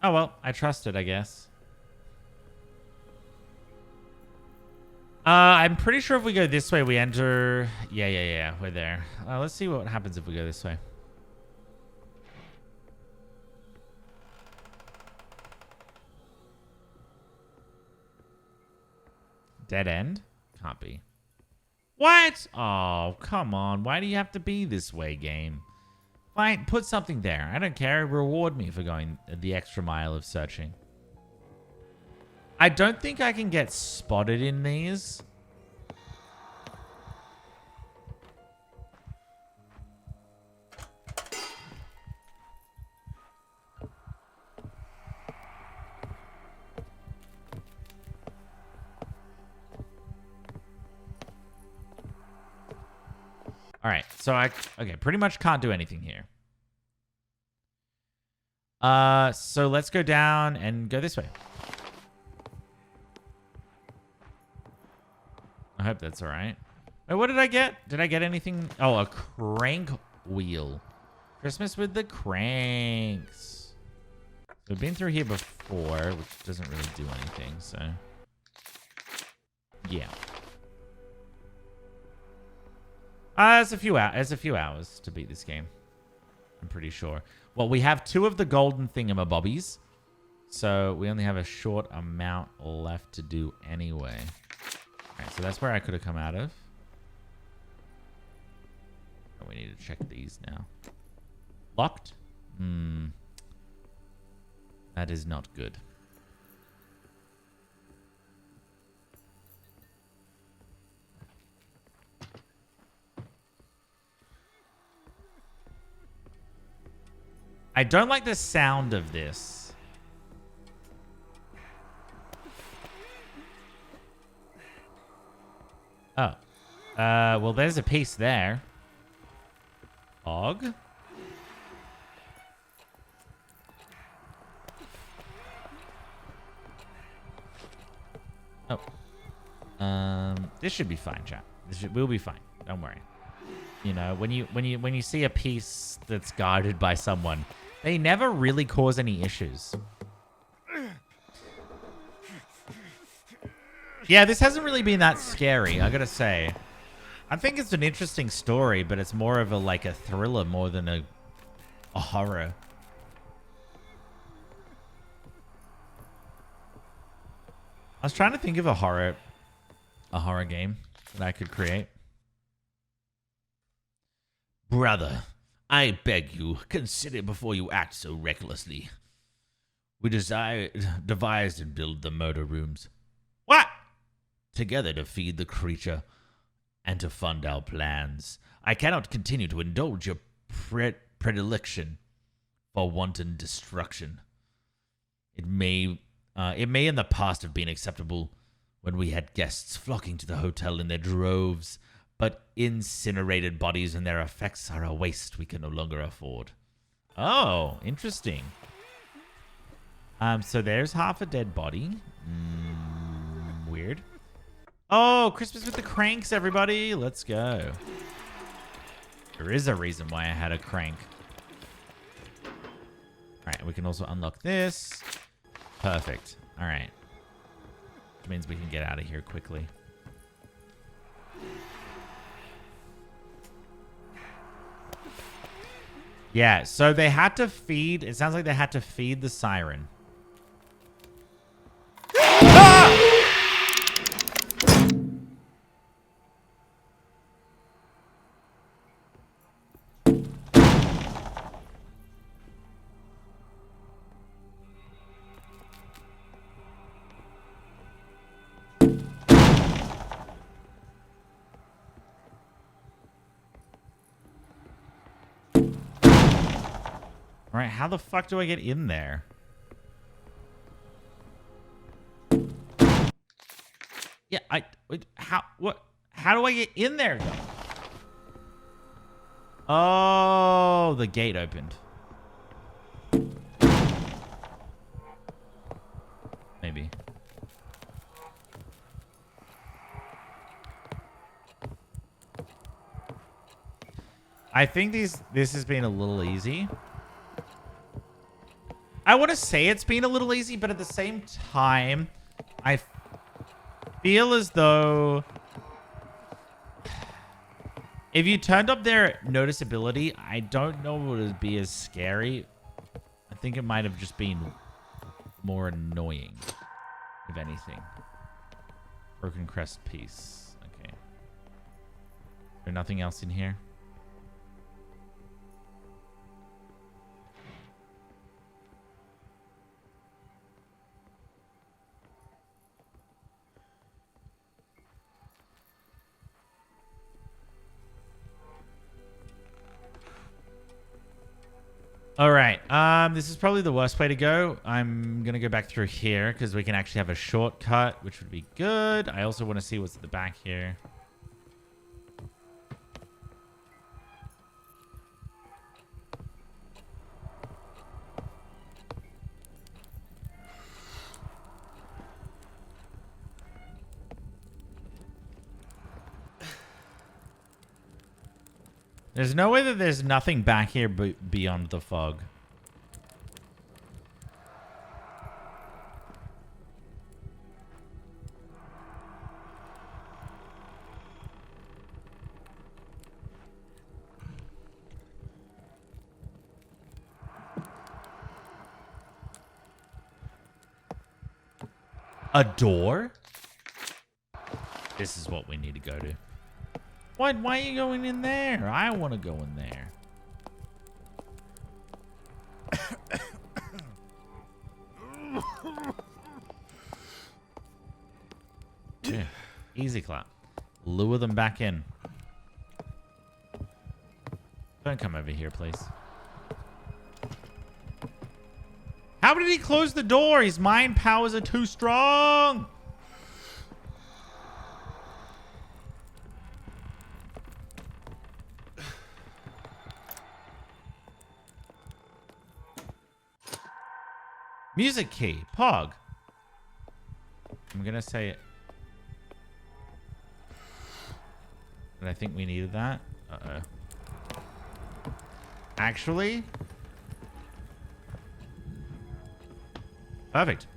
Oh, well, I trust it, I guess. I'm pretty sure if we go this way, we enter... Yeah, we're there. Let's see what happens if we go this way. Dead end? Can't be. What? Oh, come on. Why do you have to be this way, game? Fine, put something there. I don't care. Reward me for going the extra mile of searching. I don't think I can get spotted in these. All right. So okay, pretty much can't do anything here. So let's go down and go this way. I hope that's all right. Wait, what did I get? Did I get anything? Oh, a crank wheel. Christmas with the cranks. So we've been through here before, which doesn't really do anything, so... Yeah. It's a few hours to beat this game. I'm pretty sure. Well, we have 2 of the golden thingamabobbies. So we only have a short amount left to do anyway. Alright, so that's where I could have come out of. Oh, we need to check these now. Locked? That is not good. I don't like the sound of this. Oh. Well, there's a piece there. Og? Oh. This should be fine, chat. We'll be fine. Don't worry. You know, when you see a piece that's guarded by someone, they never really cause any issues. Yeah, this hasn't really been that scary, I gotta say. I think it's an interesting story, but it's more of a thriller more than a horror. I was trying to think of a horror game that I could create. Brother, I beg you, consider before you act so recklessly. We devised and built the murder rooms. What? Together to feed the creature and to fund our plans. I cannot continue to indulge your predilection for wanton destruction. It may in the past have been acceptable when we had guests flocking to the hotel in their droves, but incinerated bodies and their effects are a waste we can no longer afford. Oh, interesting. So there's half a dead body. Weird. Oh, Christmas with the cranks, everybody. Let's go. There is a reason why I had a crank. All right, we can also unlock this. Perfect. All right. Which means we can get out of here quickly. Yeah, so they had to feed... It sounds like they had to feed the siren. Ah! All right, how the fuck do I get in there? Yeah, how do I get in there though? Oh, the gate opened. Maybe. I think this has been a little easy. I want to say it's been a little easy, but at the same time, I feel as though if you turned up their noticeability, I don't know if it would be as scary. I think it might have just been more annoying, if anything. Broken crest piece. Okay. There's nothing else in here? All right. This is probably the worst way to go. I'm going to go back through here because we can actually have a shortcut, which would be good. I also want to see what's at the back here. There's no way that there's nothing back here beyond the fog. A door? This is what we need to go to. Why are you going in there? I want to go in there. Yeah. Easy clap. Lure them back in. Don't come over here, please. How did he close the door? His mind powers are too strong. Music key. Pog. I'm going to say it. But I think we needed that. Uh-oh. Actually... Perfect.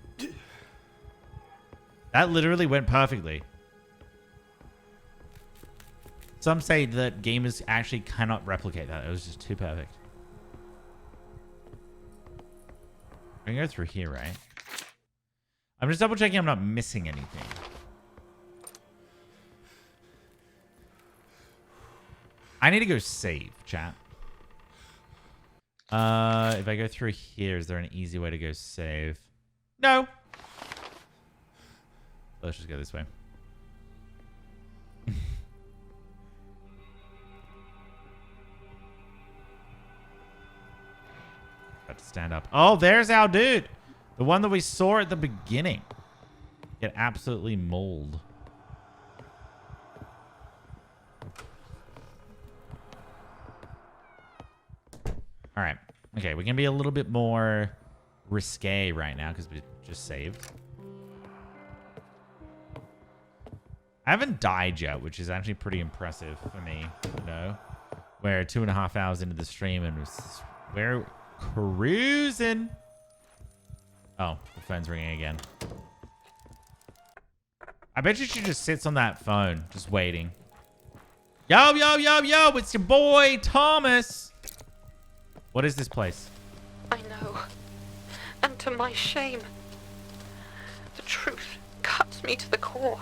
That literally went perfectly. Some say that gamers actually cannot replicate that. It was just too perfect. I can go through here, right? I'm just double checking I'm not missing anything. I need to go save, chat. If I go through here, is there an easy way to go save? No. Let's just go this way. Got to stand up. Oh, there's our dude. The one that we saw at the beginning. Get absolutely mauled. All right. Okay, we can be a little bit more risque right now because we just saved. I haven't died yet, which is actually pretty impressive for me. You know, we're 2.5 hours into the stream and we're cruising. Oh, the phone's ringing again. I bet you she just sits on that phone, just waiting. Yo, yo, yo, yo, it's your boy, Thomas. What is this place? I know. And to my shame, the truth cuts me to the core.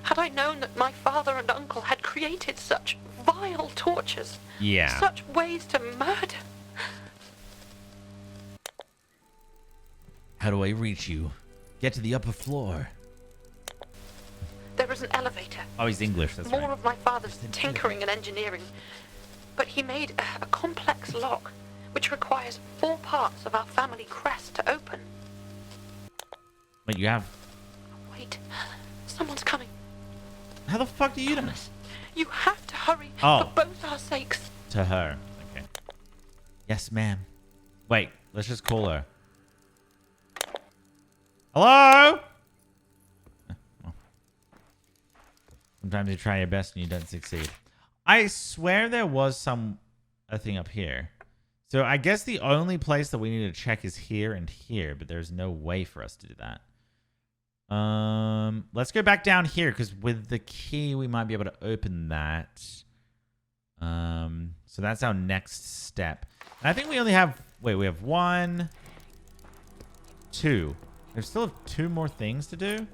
Had I known that my father and uncle had created such vile tortures, yeah, such ways to murder. How do I reach you? Get to the upper floor. There is an elevator. Oh, he's English, that's More right. of my father's tinkering and engineering. But he made a complex lock, which requires 4 parts of our family crest to open. Wait, you have... Wait, someone's coming. How the fuck do you know? Thomas, you have to hurry Oh. for both our sakes. To her. Okay. Yes, ma'am. Wait, let's just call her. Hello? Well, sometimes you try your best and you don't succeed. I swear there was a thing up here. So I guess the only place that we need to check is here and here, but there's no way for us to do that. Let's go back down here because with the key we might be able to open that. So that's our next step. And I think we only have we have 1, 2. There's still 2 more things to do.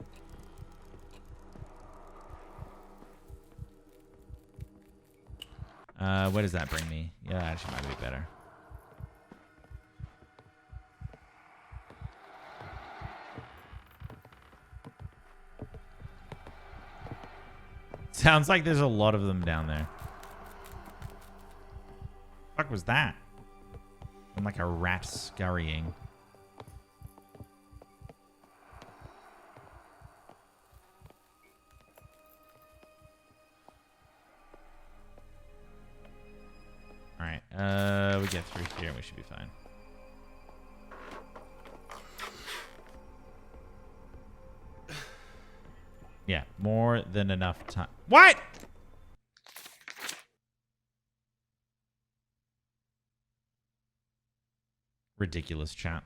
Where does that bring me? Yeah, that actually might be better. Sounds like there's a lot of them down there. What the fuck was that? I'm like a rat scurrying. Alright, we get through here and we should be fine. Yeah, more than enough time. What? Ridiculous, chat.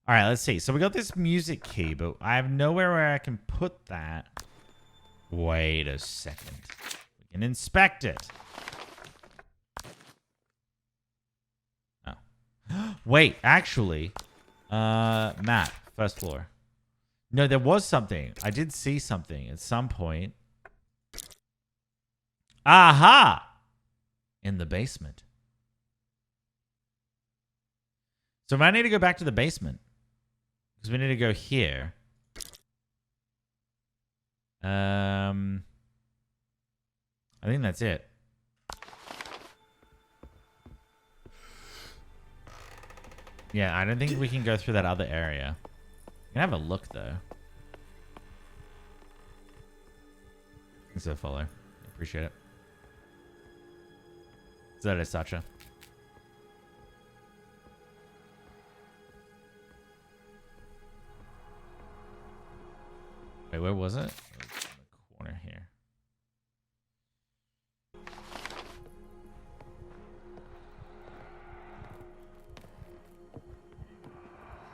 All right, let's see. So we got this music key, but I have nowhere where I can put that. Wait a second. We can inspect it. Oh. Wait, actually. Map. First floor. No, there was something. I did see something at some point. Aha! In the basement. So I need to go back to the basement. Because we need to go here. I think that's it. Yeah, I don't think we can go through that other area. We can have a look, though. Thanks for the follow. Appreciate it. Zeuz, Sacha. Wait, where was it? It was in the corner here.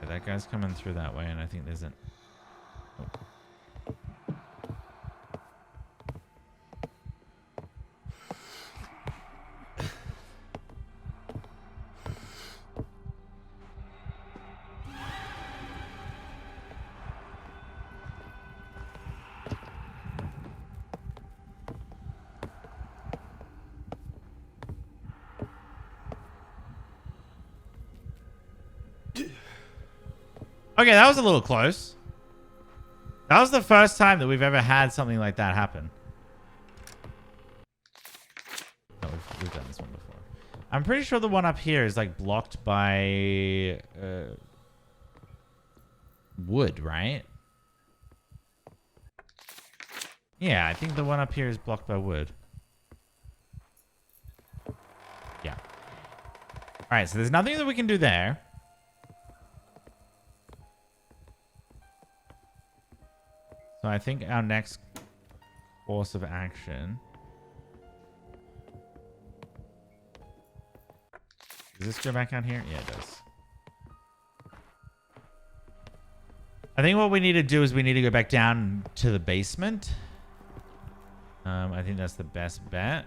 Okay, that guy's coming through that way, and I think there's an... Oh. Okay, that was a little close. That was the first time that we've ever had something like that happen. No, we've done this one before. I'm pretty sure the one up here is like blocked by wood, right? Yeah, I think the one up here is blocked by wood. Yeah. All right, so there's nothing that we can do there. So I think our next course of action... Does this go back out here? Yeah, it does. I think what we need to do is we need to go back down to the basement. I think that's the best bet.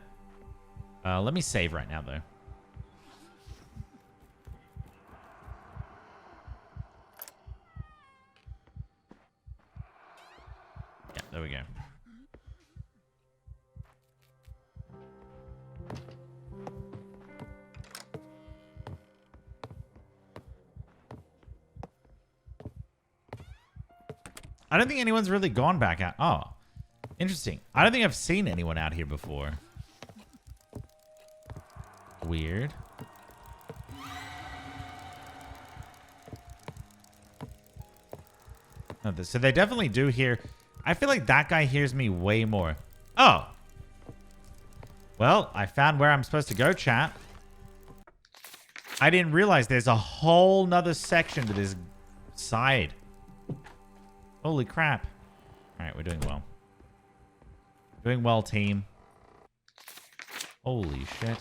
Let me save right now, though. Yeah, there we go. I don't think anyone's really gone back out. Oh, interesting. I don't think I've seen anyone out here before. Weird. Oh, so they definitely do hear. I feel like that guy hears me way more. Oh. Well, I found where I'm supposed to go, chat. I didn't realize there's a whole nother section to this side. Holy crap. All right, we're doing well. Doing well, team. Holy shit.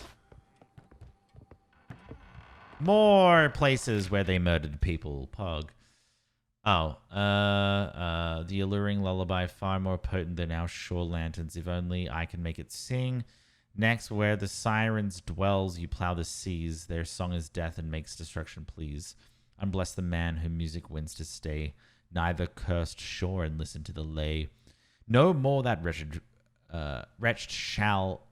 More places where they murdered people. Pug. Oh, the alluring lullaby, far more potent than our shore lanterns. If only I can make it sing. Next, where the sirens dwells, you plow the seas. Their song is death and makes destruction, please. Unbless the man whom music wins to stay. Neither cursed shore and listen to the lay. No more that wretched shall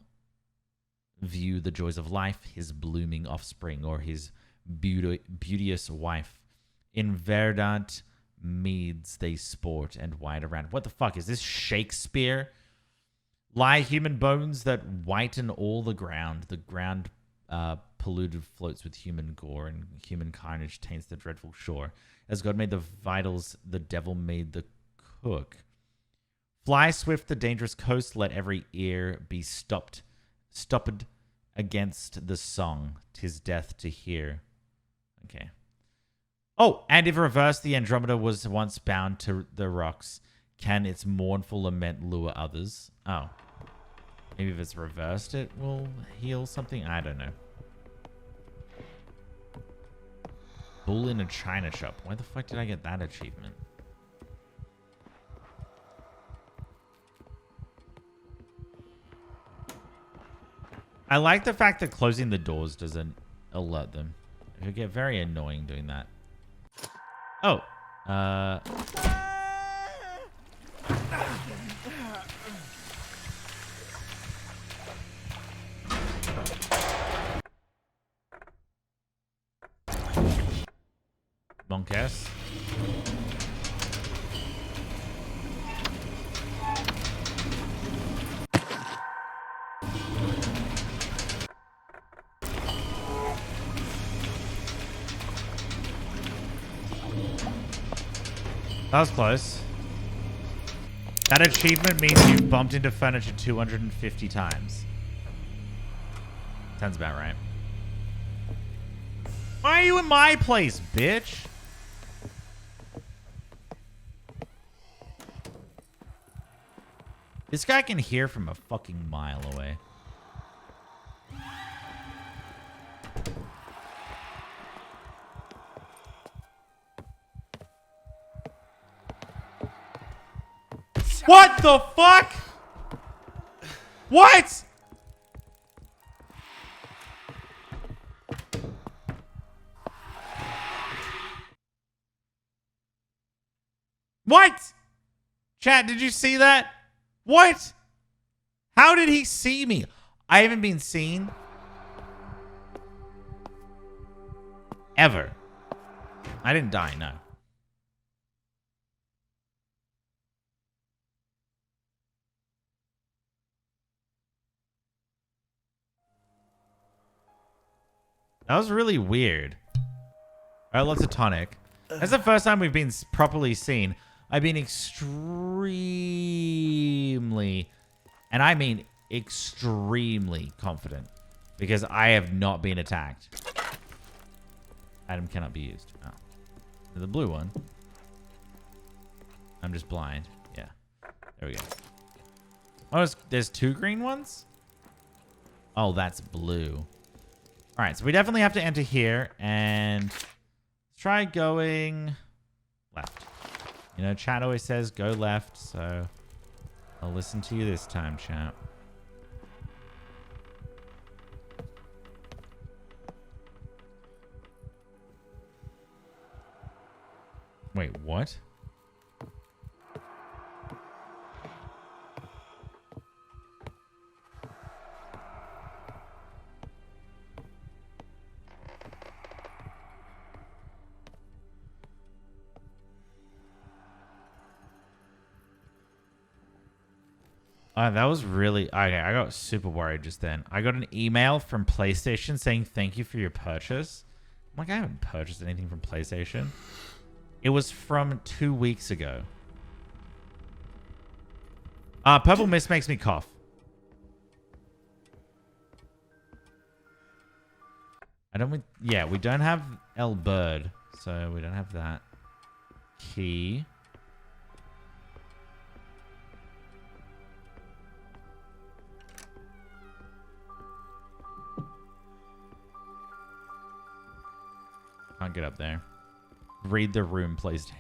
view the joys of life, his blooming offspring, or his beauteous wife. In verdant meads they sport and wide around. What the fuck? Is this Shakespeare? Lie human bones that whiten all the ground. The ground polluted floats with human gore, and human carnage taints the dreadful shore. As God made the vitals, the devil made the cook. Fly swift the dangerous coast, let every ear be stopped against the song. 'Tis death to hear. Okay. Oh, and if reversed, the Andromeda was once bound to the rocks. Can its mournful lament lure others? Oh. Maybe if it's reversed, it will heal something? I don't know. Bull in a china shop. Where the fuck did I get that achievement? I like the fact that closing the doors doesn't alert them. It would get very annoying doing that. Oh. Monkass. That was close. That achievement means you've bumped into furniture 250 times. Sounds about right. Why are you in my place, bitch? This guy can hear from a fucking mile away. What the fuck? What? What? Chat, did you see that? What? How did he see me? I haven't been seen ever. I didn't die, no. That was really weird. All right, lots of tonic. That's the first time we've been properly seen. I've been extremely, and I mean extremely confident because I have not been attacked. Item cannot be used. Oh. The blue one. I'm just blind. Yeah. There we go. Oh, there's two green ones? Oh, that's blue. All right, so we definitely have to enter here and try going left. You know, chat always says go left, so I'll listen to you this time, chat. Wait, what? That was really... Okay, I got super worried just then. I got an email from PlayStation saying thank you for your purchase. I'm like, I haven't purchased anything from PlayStation. It was from 2 weeks ago. Purple mist makes me cough. Yeah, we don't have El Bird, so we don't have that. Key. Can't get up there. Read the room, PlayStation.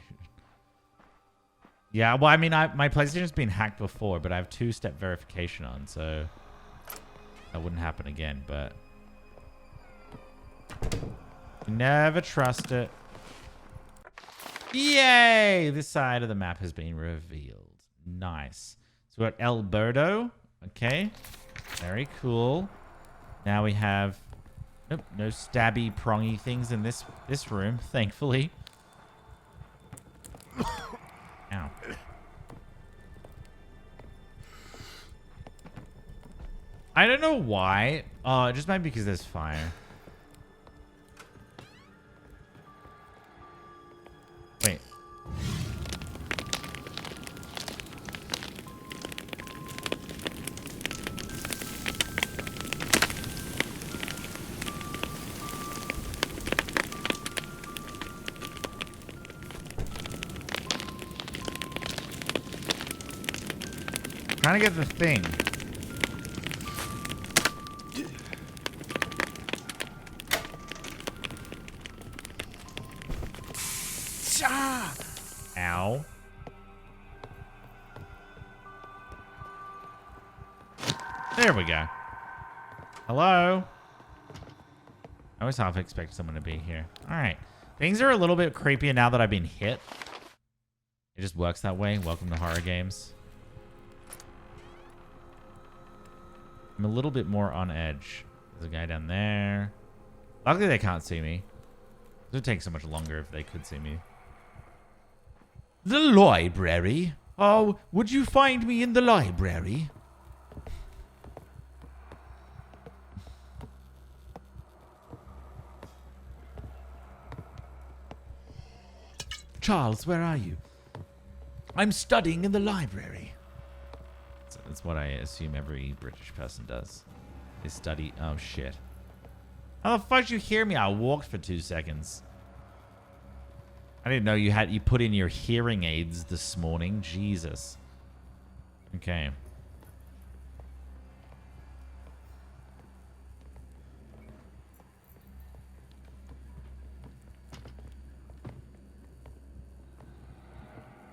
Yeah, well, I mean, my PlayStation's been hacked before, but I have two-step verification on, so that wouldn't happen again, but never trust it. Yay! This side of the map has been revealed. Nice. So we got Alberto. Okay. Very cool. Now we have... Nope, no stabby, prongy things in this room, thankfully. Ow. I don't know why. Oh, it just might be because there's fire. Wait. Trying to get the thing. There we go. Hello? I always half expect someone to be here. All right. Things are a little bit creepier now that I've been hit. It just works that way. Welcome to horror games. I'm a little bit more on edge. There's a guy down there. Luckily, they can't see me. It would take so much longer if they could see me. The library? Oh, would you find me in the library? Charles, where are you? I'm studying in the library. That's what I assume every British person does. They study. Oh, shit. How the fuck did you hear me? I walked for 2 seconds. I didn't know you put in your hearing aids this morning. Jesus. Okay.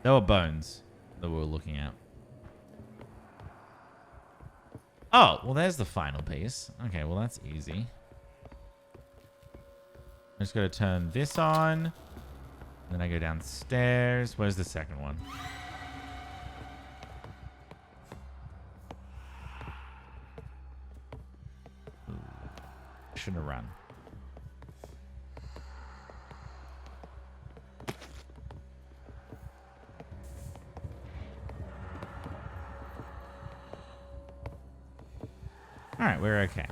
There were bones that we were looking at. Oh, well, there's the final piece. Okay, well, that's easy. I'm just going to turn this on. Then I go downstairs. Where's the second one? Shouldn't have run. All right, we're okay.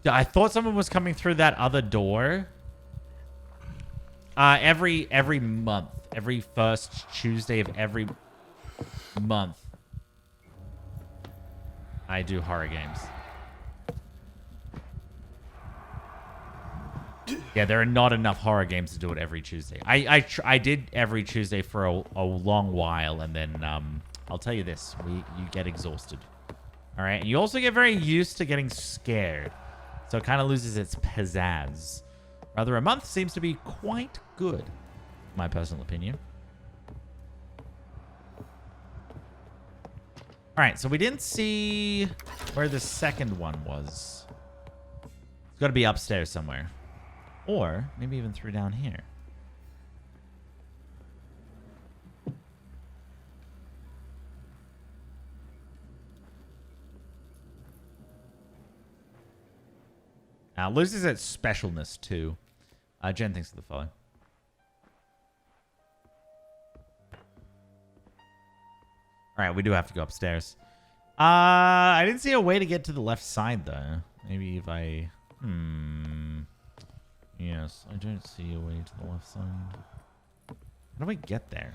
I thought someone was coming through that other door. Every month, every first Tuesday of every month, I do horror games. Yeah, there are not enough horror games to do it every Tuesday. I did every Tuesday for a long while, and then I'll tell you this: you get exhausted. All right, and you also get very used to getting scared. So it kind of loses its pizzazz. Rather, a month seems to be quite good, my personal opinion. All right, so we didn't see where the second one was. It's got to be upstairs somewhere. Or maybe even through down here. Now, loses its specialness, too. Jen, thanks for the follow. All right, we do have to go upstairs. I didn't see a way to get to the left side, though. Maybe if I... Yes, I don't see a way to the left side. How do I get there?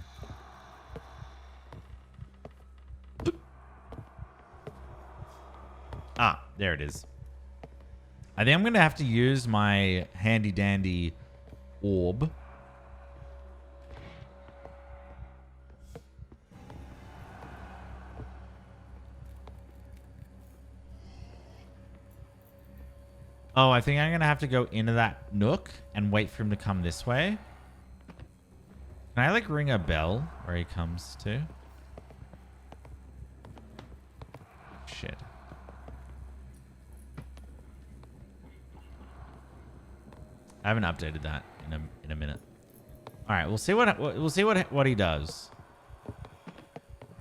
Ah, there it is. I think I'm going to have to use my handy-dandy orb. Oh, I think I'm going to have to go into that nook and wait for him to come this way. Can I, like, ring a bell where he comes to? Shit. I haven't updated that in a minute. All right, we'll see what he does.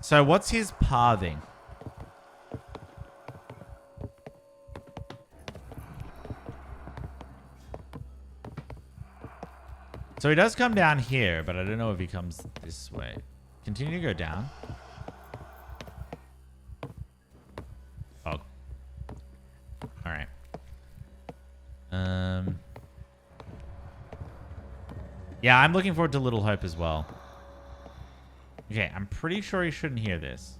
So, what's his pathing? So he does come down here, but I don't know if he comes this way. Continue to go down. Oh. All right. Yeah, I'm looking forward to Little Hope as well. Okay, I'm pretty sure he shouldn't hear this.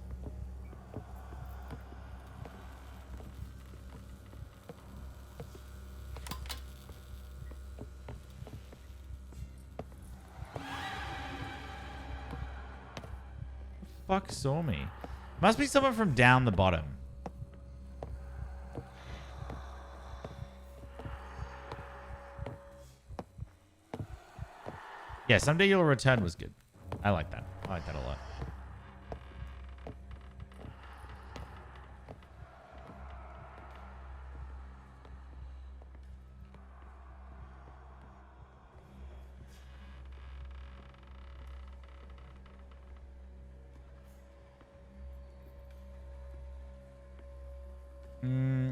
Fuck saw me. Must be someone from down the bottom. Yeah, someday you'll return was good. I like that. I like that a lot.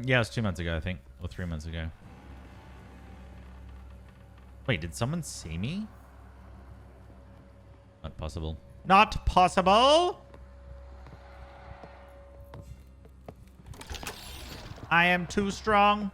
Yeah, it was 2 months ago, I think. Or 3 months ago. Wait, did someone see me? Not possible. Not possible! I am too strong.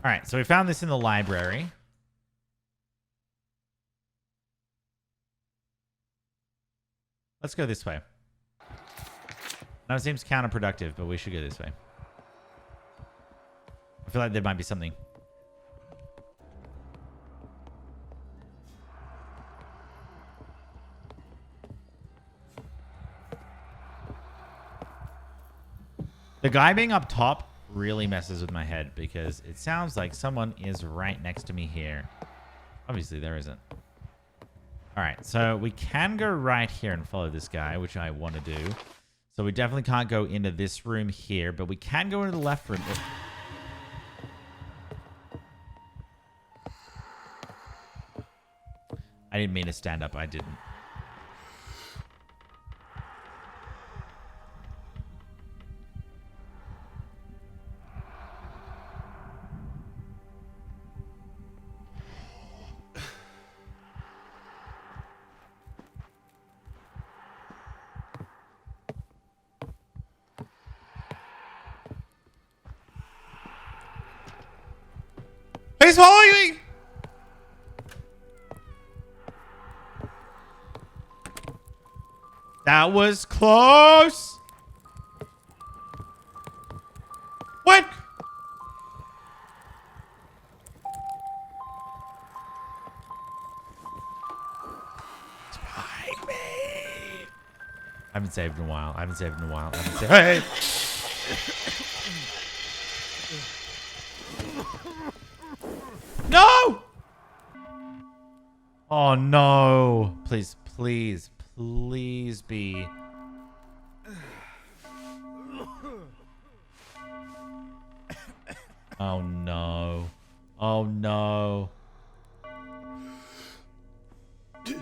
All right, so we found this in the library. Let's go this way. Now it seems counterproductive, but we should go this way. I feel like there might be something. The guy being up top really messes with my head because it sounds like someone is right next to me here. Obviously, there isn't. All right, so we can go right here and follow this guy, which I want to do. So we definitely can't go into this room here, but we can go into the left room. I didn't mean to stand up. I didn't. He's following me! That was close! What? It's behind me. I haven't saved in a while. I haven't saved in a while. I haven't saved. Hey! No! Oh no. Please, please, please be. Oh no. Oh no. The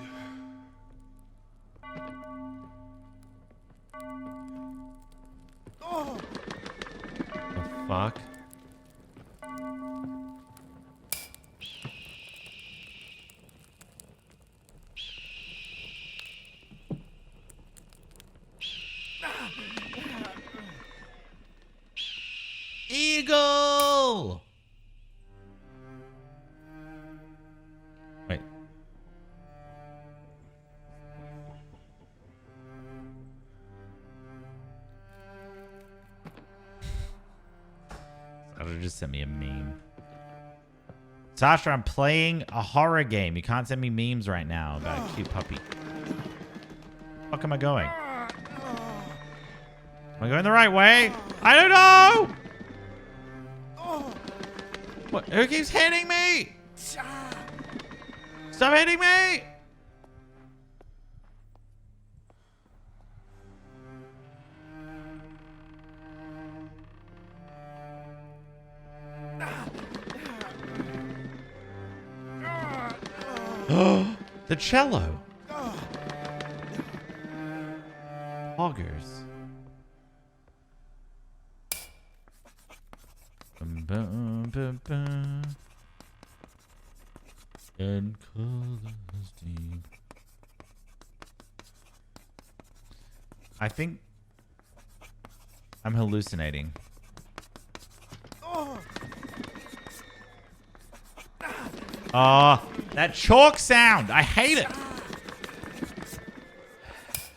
fuck? Eagle! Wait. Sasha just sent me a meme. Sasha, I'm playing a horror game. You can't send me memes right now about a cute puppy. Where the fuck am I going? Am I going the right way? I don't know! What? Who keeps hitting me? Stop hitting me! The cello. Augers. And colors deep. I think I'm hallucinating. That chalk sound. I hate it.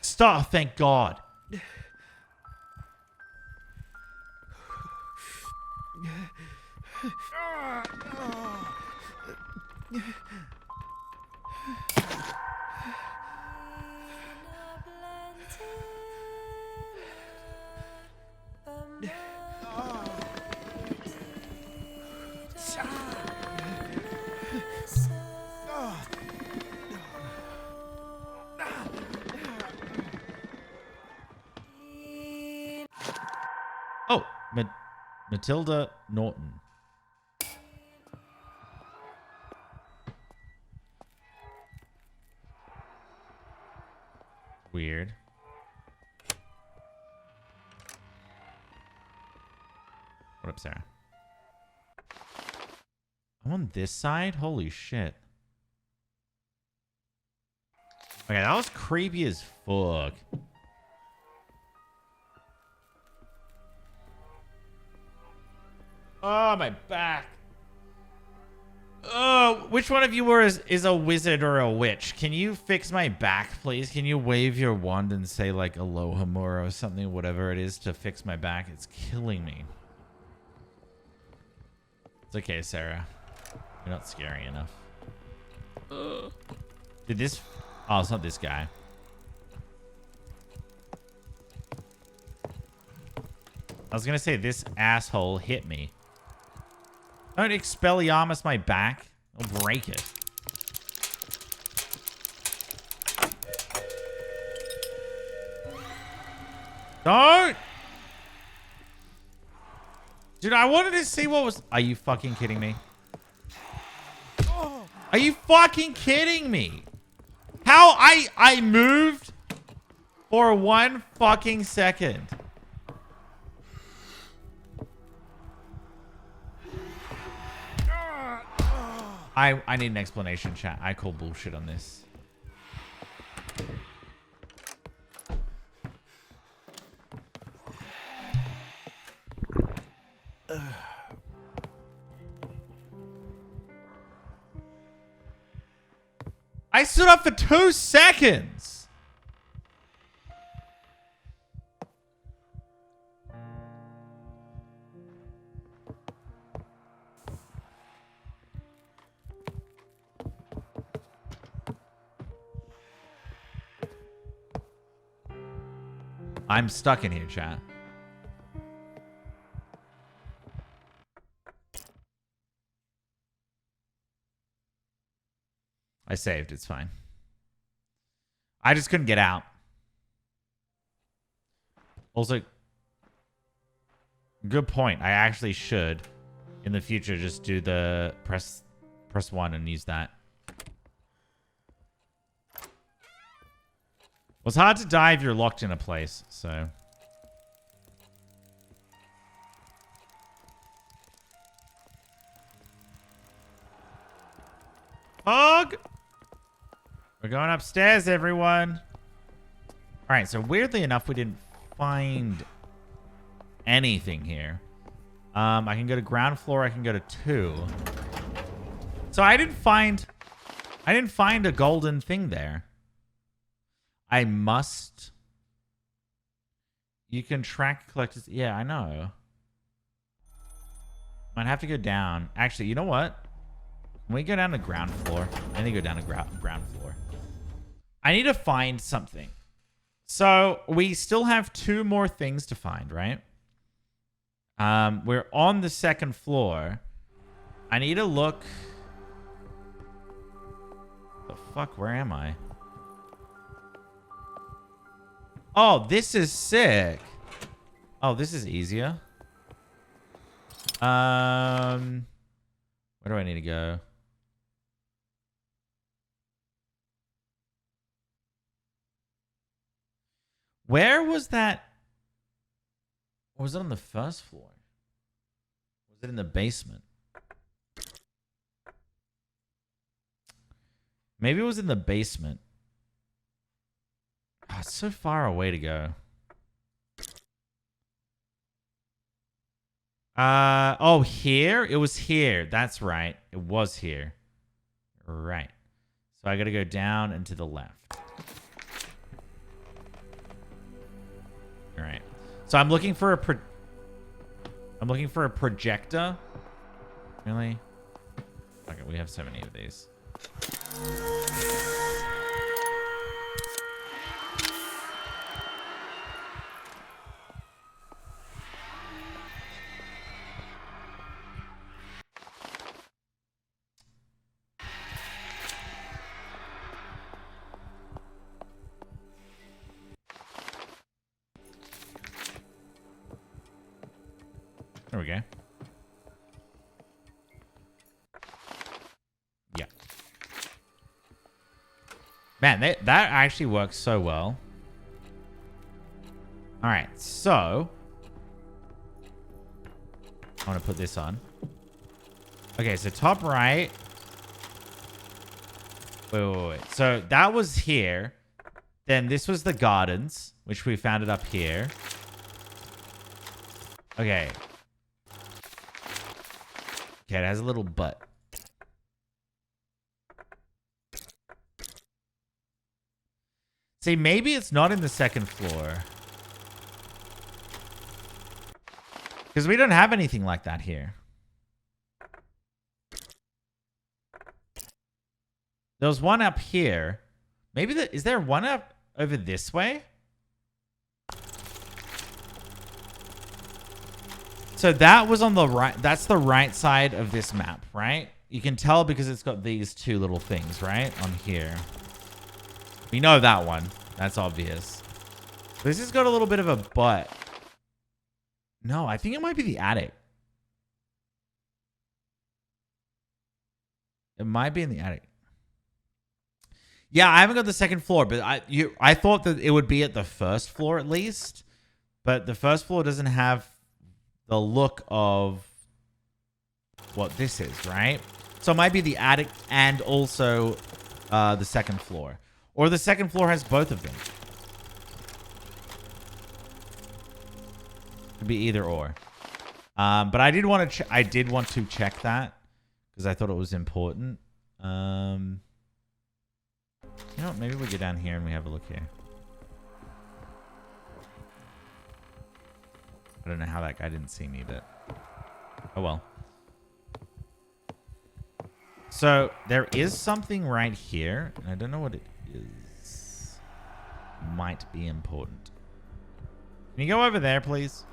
Stop. Thank God. Matilda Norton. Weird. What up, Sarah? I'm on this side? Holy shit. Okay, that was creepy as fuck. Oh, my back. Oh, which one of you is a wizard or a witch? Can you fix my back, please? Can you wave your wand and say, like, Aloha Mora or something, whatever it is, to fix my back? It's killing me. It's okay, Sarah. You're not scary enough. Did this... Oh, it's not this guy. I was going to say, this asshole hit me. Don't Expelliarmus my back. I'll break it. Don't! Dude, I wanted to see what was... Are you fucking kidding me? Are you fucking kidding me? How I moved for 1 fucking second. I need an explanation, chat. I call bullshit on this. I stood up for 2 seconds. I'm stuck in here, chat. I saved. It's fine. I just couldn't get out. Also, good point. I actually should, in the future, just do the press 1 and use that. Well, it's hard to die if you're locked in a place, so... Fog! We're going upstairs, everyone. Alright, so weirdly enough, we didn't find anything here. I can go to ground floor, I can go to 2. So I didn't find a golden thing there. I must. You can track collectors. Yeah, I know. Might have to go down. Actually, you know what? Can we go down to ground floor? I need to go down to ground floor. I need to find something. So we still have 2 more things to find, right? We're on the 2nd floor. I need to look. The fuck? Where am I? Oh, this is sick. Oh, this is easier. Where do I need to go? Where was that? Or was it on the 1st floor? Was it in the basement? Maybe it was in the basement. Oh, it's so far away to go. Oh, here? It was here. That's right. It was here. Right. So I gotta go down and to the left. All right. So I'm looking for a projector. Really? Okay, we have so many of these. There we go. Yeah. Man, that actually works so well. All right, so I want to put this on. Okay, so top right. Wait. So that was here. Then this was the gardens, which we found it up here. Okay. Okay, it has a little butt. See, maybe it's not in the second floor. Because we don't have anything like that here. There was one up here. Maybe is there one up over this way? So that was on the right. That's the right side of this map, right? You can tell because it's got these two little things, right? On here. We know that one. That's obvious. This has got a little bit of a butt. No, I think it might be the attic. It might be in the attic. Yeah, I haven't got the second floor, but I thought that it would be at the first floor at least. But the first floor doesn't have the look of what this is, right? So it might be the attic and also the second floor. Or the second floor has both of them. Could be either or. But I did want to check that because I thought it was important. You know what? Maybe we go down here and we have a look here. I don't know how that guy didn't see me, but oh well. So there is something right here, and I don't know what it is. Might be important. Can you go over there, please?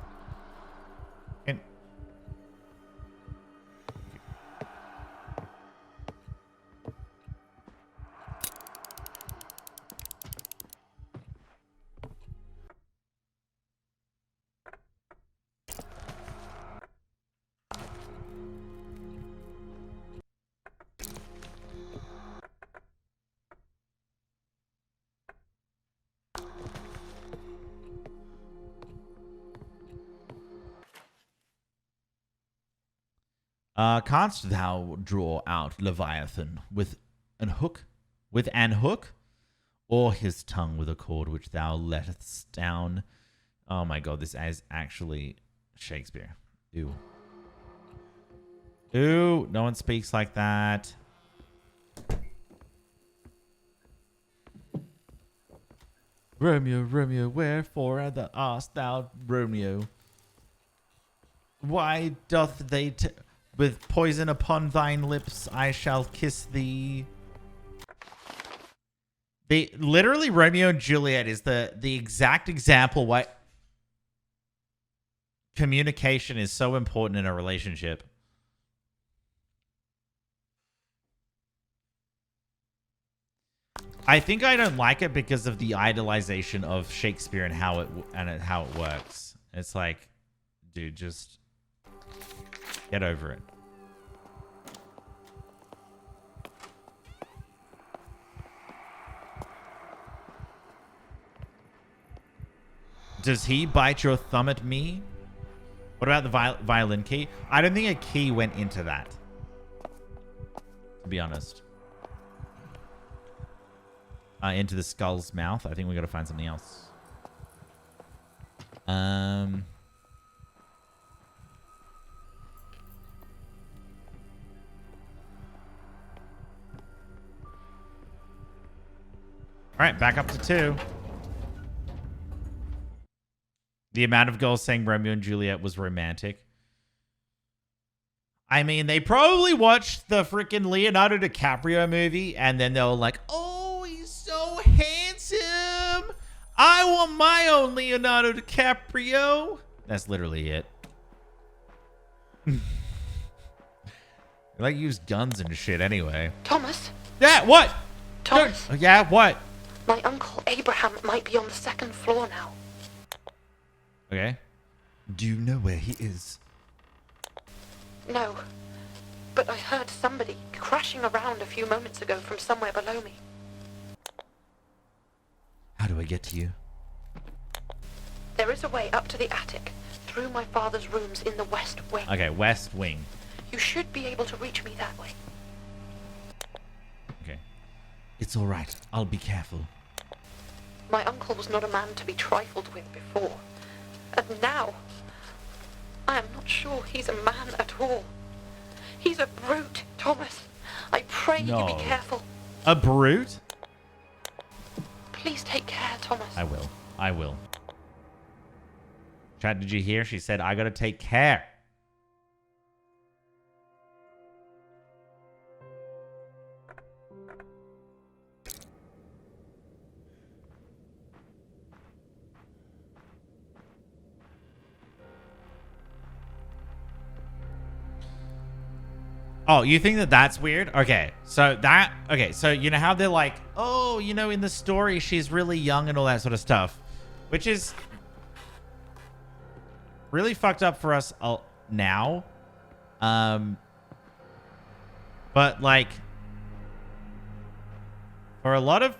Canst thou draw out Leviathan with an hook, or his tongue with a cord which thou lettest down? Oh my god, this is actually Shakespeare. Ew. Ew, no one speaks like that. Romeo, Romeo, wherefore art thou Romeo? Why doth they... with poison upon thine lips, I shall kiss thee. Literally, Romeo and Juliet is the exact example why communication is so important in a relationship. I think I don't like it because of the idolization of Shakespeare and how it works. It's like, dude, just get over it. Does he bite your thumb at me? What about the violin key? I don't think a key went into that, to be honest. Into the skull's mouth. I think we got to find something else. All right, back up to 2. The amount of girls saying Romeo and Juliet was romantic. I mean, they probably watched the freaking Leonardo DiCaprio movie and then they were like, oh, he's so handsome. I want my own Leonardo DiCaprio. That's literally it. They like use guns and shit anyway. Thomas? Yeah, what? Thomas? Yeah, what? My uncle Abraham might be on the second floor now. Okay. Do you know where he is? No. But I heard somebody crashing around a few moments ago from somewhere below me. How do I get to you? There is a way up to the attic, through my father's rooms in the west wing. Okay, West Wing. You should be able to reach me that way. Okay. It's all right. I'll be careful. My uncle was not a man to be trifled with before. And now, I am not sure he's a man at all. He's a brute, Thomas. I pray you No. be careful. A brute? Please take care, Thomas. I will. I will. Chat, did you hear? She said, I gotta take care. Oh, you think that that's weird? Okay, so you know how they're like, oh, you know, in the story, she's really young and all that sort of stuff, which is really fucked up for us now. But like, for a lot of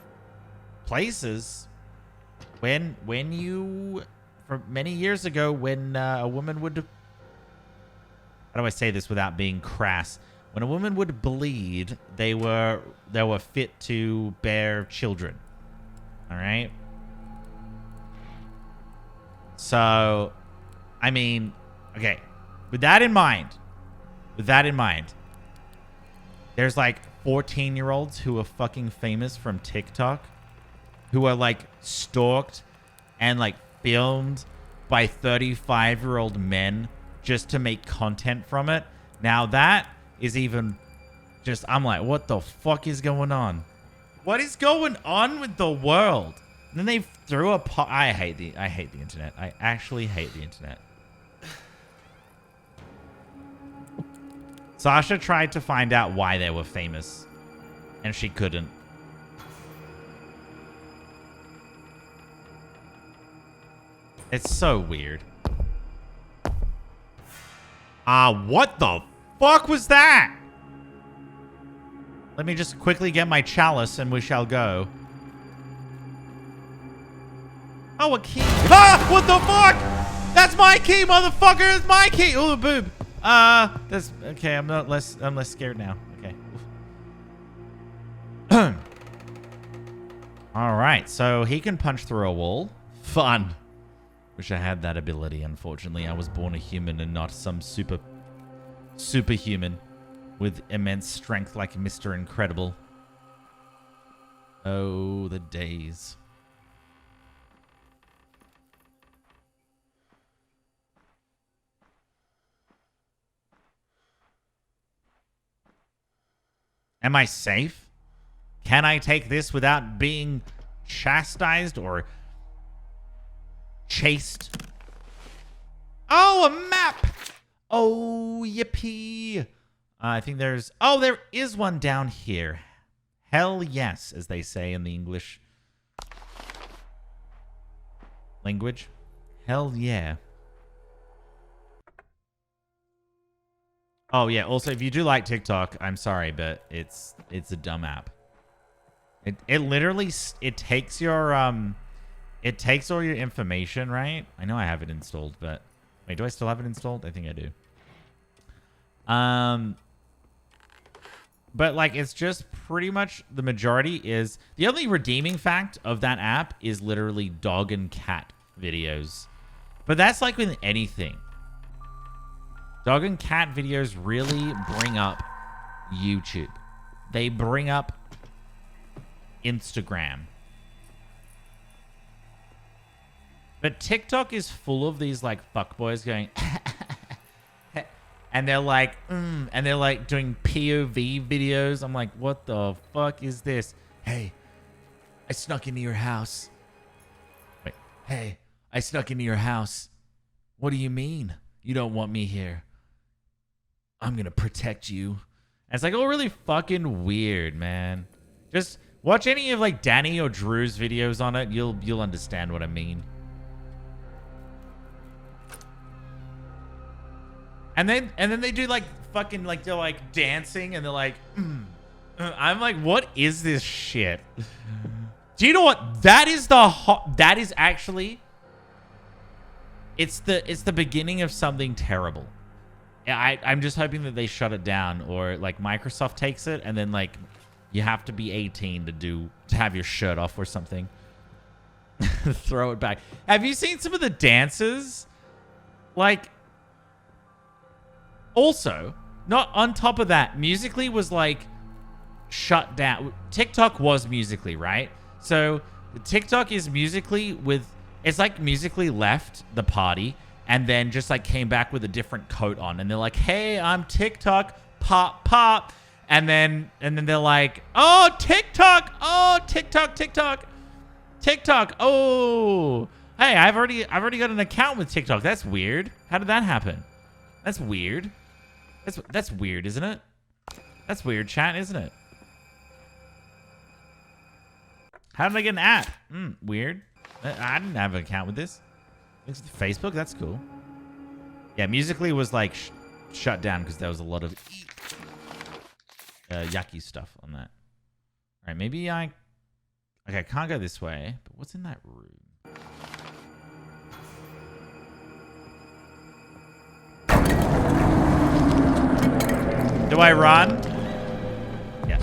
places, when you, for many years ago, when a woman would, how do I say this without being crass? When a woman would bleed, they were fit to bear children. All right. So, I mean, okay. With that in mind, there's like 14-year-olds who are fucking famous from TikTok, who are like stalked and like filmed by 35-year-old men just to make content from it. Now that is even just, I'm like, what the fuck is going on? What is going on with the world? And then they threw a I hate the internet. I actually hate the internet. Sasha tried to find out why they were famous, and she couldn't. It's so weird. What the fuck was that? Let me just quickly get my chalice and we shall go. Oh, a key. Ah! What the fuck? That's my key, motherfucker! It's my key! Oh, boob. That's okay. I'm less scared now. Okay. All right. So he can punch through a wall. Fun. Wish I had that ability. Unfortunately, I was born a human and not some superhuman with immense strength like Mr. Incredible. Oh, the days. Am I safe? Can I take this without being chastised or chased? Oh, a map! Oh, yippee. I think there's... Oh, there is one down here. Hell yes, as they say in the English language. Hell yeah. Oh, yeah. Also, if you do like TikTok, I'm sorry, but it's a dumb app. It literally... It takes your... It takes all your information, right? I know I have it installed, but... Wait, do I still have it installed? I think I do. But, like, it's just pretty much... The majority is... The only redeeming fact of that app is literally dog and cat videos. But that's like with anything. Dog and cat videos really bring up YouTube. They bring up Instagram. But TikTok is full of these like fuckboys going and they're like and they're like doing POV videos. I'm like, what the fuck is this? Hey, I snuck into your house. Wait, hey, I snuck into your house. What do you mean? You don't want me here. I'm gonna protect you. And it's like, oh, really fucking weird, man. Just watch any of like Danny or Drew's videos on it. You'll understand what I mean. And then they do like fucking like they're like dancing and they're like I'm like, what is this shit? Do you know what? That is that is actually it's the beginning of something terrible. I'm just hoping that they shut it down, or like Microsoft takes it and then like you have to be 18 to have your shirt off or something. Throw it back. Have you seen some of the dances? Like, also, not on top of that, Musical.ly was like shut down. TikTok was Musical.ly, right? So TikTok is Musical.ly with, it's like Musical.ly left the party and then just like came back with a different coat on, and they're like, hey, I'm TikTok, pop pop, and then they're like, oh, TikTok, oh, hey, I've already got an account with TikTok. That's weird. How did that happen? That's weird. That's weird, isn't it? That's weird, chat, isn't it? How did I get an app? Weird. I didn't have an account with this. It's Facebook. That's cool. Yeah, Musical.ly was like shut down because there was a lot of yucky stuff on that. All right, maybe okay, I can't go this way. But what's in that room? Do I run? Yes.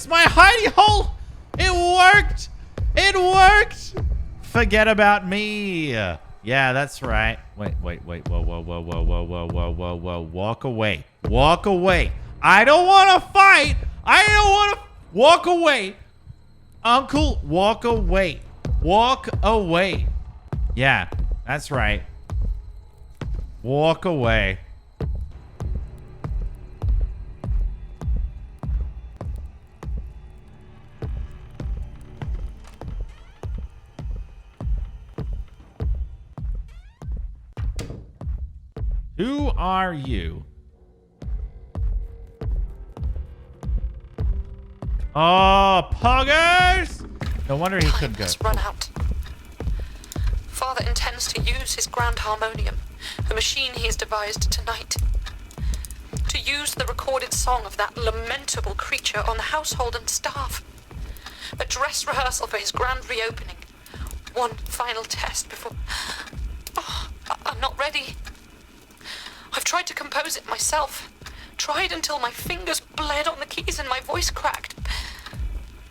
My hidey hole! It worked! It worked! Forget about me. Yeah, that's right. Wait. Whoa. Walk away. Walk away. I don't want to fight. I don't want to... Walk away. Uncle, walk away. Walk away. Yeah, that's right. Walk away. Who are you? Oh, poggers! No wonder he couldn't go. Time has run out. Father intends to use his grand harmonium, the machine he has devised tonight, to use the recorded song of that lamentable creature on the household and staff. A dress rehearsal for his grand reopening. One final test before... Oh, I'm not ready. I've tried to compose it myself. Tried until my fingers bled on the keys and my voice cracked.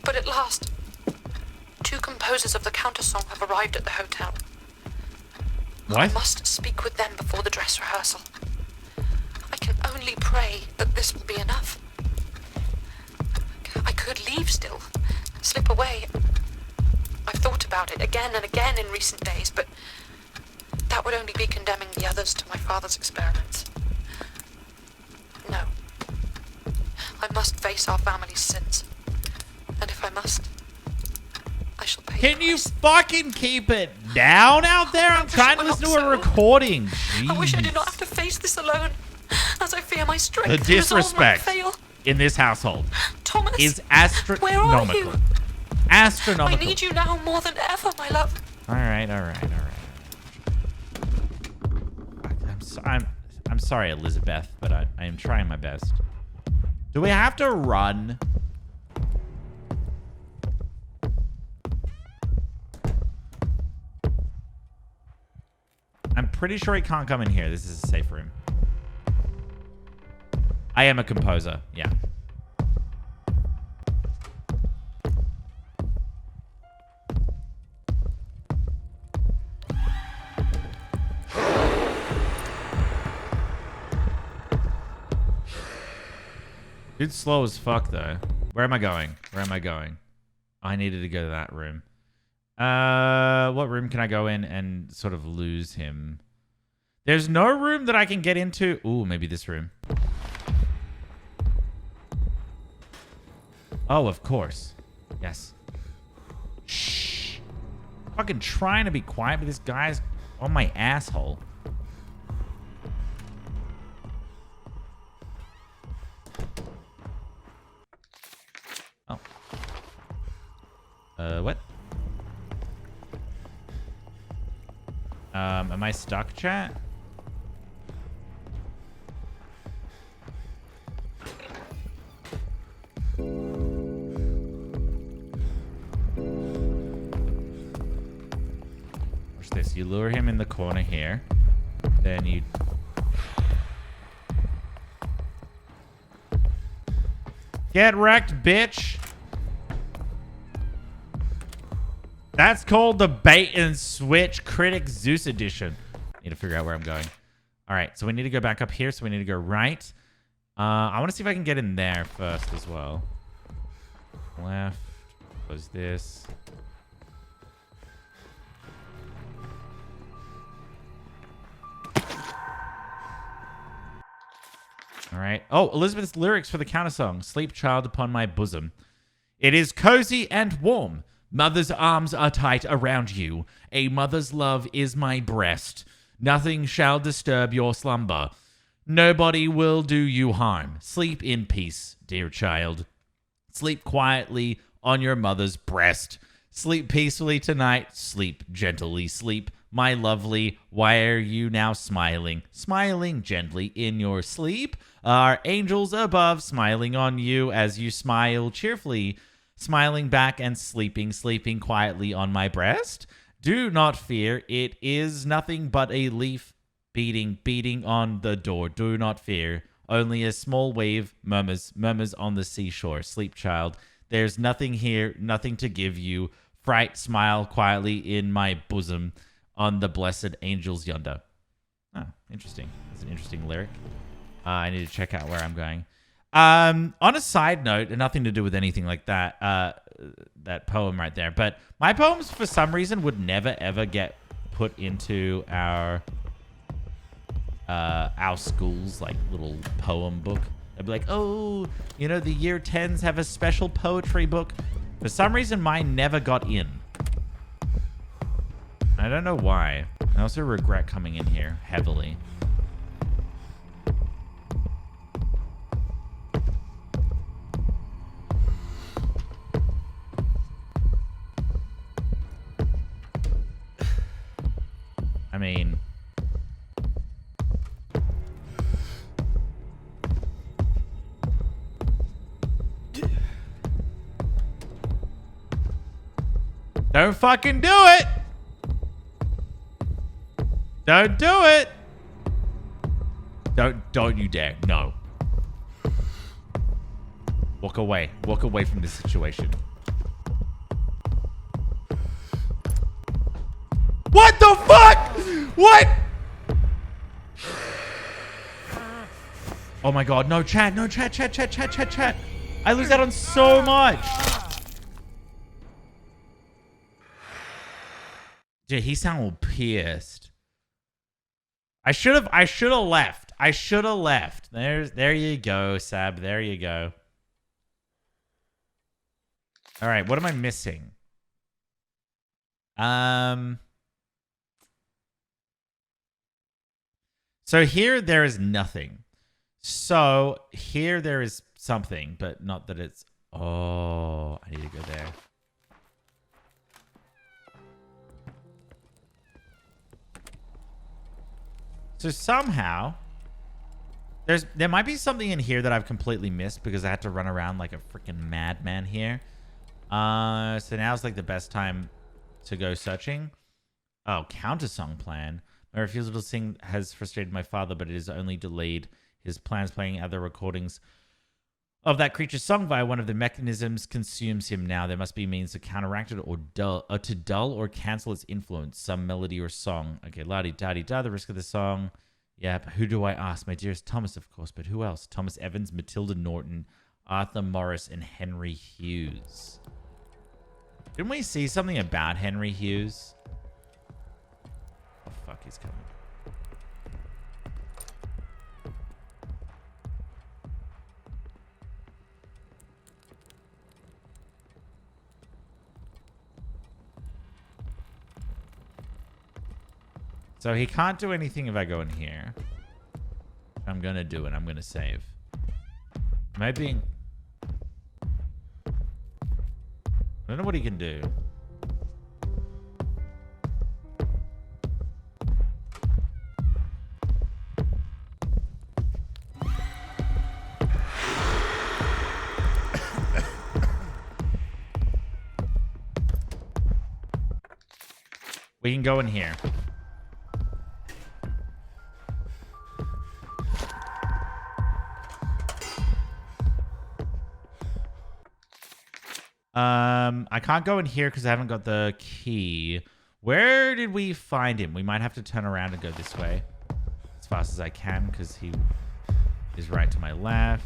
But at last, 2 composers of the countersong have arrived at the hotel. What? I must speak with them before the dress rehearsal. I can only pray that this will be enough. I could leave still, slip away. I've thought about it again and again in recent days, but that would only be condemning the others to my father's experiments. No. I must face our family's sins. And if I must, I shall pay. Can you fucking keep it down out there? I'm trying to listen to a recording. Jeez. I wish I did not have to face this alone, as I fear my strength The and resolve might disrespect fail. in this household Thomas, is where are you? astronomical. Astronomical. I need you now more than ever, my love. All right. I'm sorry, Elizabeth, but I am trying my best. Do we have to run? I'm pretty sure he can't come in here. This is a safe room. I am a composer. Yeah. Dude's slow as fuck, though. Where am I going? Where am I going? I needed to go to that room. What room can I go in and sort of lose him? There's no room that I can get into. Ooh, maybe this room. Oh, of course. Yes. Shh. Fucking trying to be quiet, but this guy's on my asshole. Oh. What? Am I stuck, chat? Watch this. You lure him in the corner here. Then you... Get wrecked, bitch! That's called the bait and switch critic Zeus edition. Need to figure out where I'm going. All right, so we need to go back up here. So we need to go right. I want to see if I can get in there first as well. Left. Close this. All right. Oh, Elizabeth's lyrics for the counter song. Sleep, child, upon my bosom. It is cozy and warm. Mother's arms are tight around you. A mother's love is my breast. Nothing shall disturb your slumber. Nobody will do you harm. Sleep in peace, dear child. Sleep quietly on your mother's breast. Sleep peacefully tonight. Sleep gently. Sleep, my lovely. Why are you now smiling? Smiling gently in your sleep. Are angels above smiling on you as you smile cheerfully? Smiling back and sleeping, sleeping quietly on my breast. Do not fear, it is nothing but a leaf beating, beating on the door. Do not fear, only a small wave murmurs, murmurs on the seashore. Sleep, child, there's nothing here, nothing to give you. Fright, smile quietly in my bosom on the blessed angels yonder. Oh, interesting. That's an interesting lyric. I need to check out where I'm going. On a side note, and nothing to do with anything like that, that poem right there, but my poems for some reason would never ever get put into our school's like little poem book. They'd be like, oh, you know, the year 10s have a special poetry book. For some reason, mine never got in. I don't know why. I also regret coming in here heavily. I mean, don't fucking do it. Don't do it. Don't you dare. No. Walk away. Walk away from this situation. What the fuck? What? Oh my god, no chat, no chat, chat. I lose out on so much. Dude, he sounded pissed. I should have left. I should have left. There you go, Sab. There you go. All right, what am I missing? So here there is nothing. So here there is something, but not that it's... Oh, I need to go there. So somehow there might be something in here that I've completely missed because I had to run around like a freaking madman here. So now's like the best time to go searching. Oh, counter-song plan. My refusal to sing has frustrated my father, but it has only delayed his plans. Playing other recordings of that creature's song via one of the mechanisms consumes him now. There must be means to counteract it or to dull or cancel its influence. Some melody or song. Okay, la-di-da-di-da, the risk of the song. Yep, who do I ask? My dearest Thomas, of course, but who else? Thomas Evans, Matilda Norton. Arthur Morris and Henry Hughes. Didn't we see something about Henry Hughes? Oh, fuck, he's coming. So he can't do anything if I go in here. I'm going to do it. I'm going to save. Am I being... I don't know what he can do. We can go in here. I can't go in here because I haven't got the key. Where did we find him? We might have to turn around and go this way as fast as I can because he is right to my left.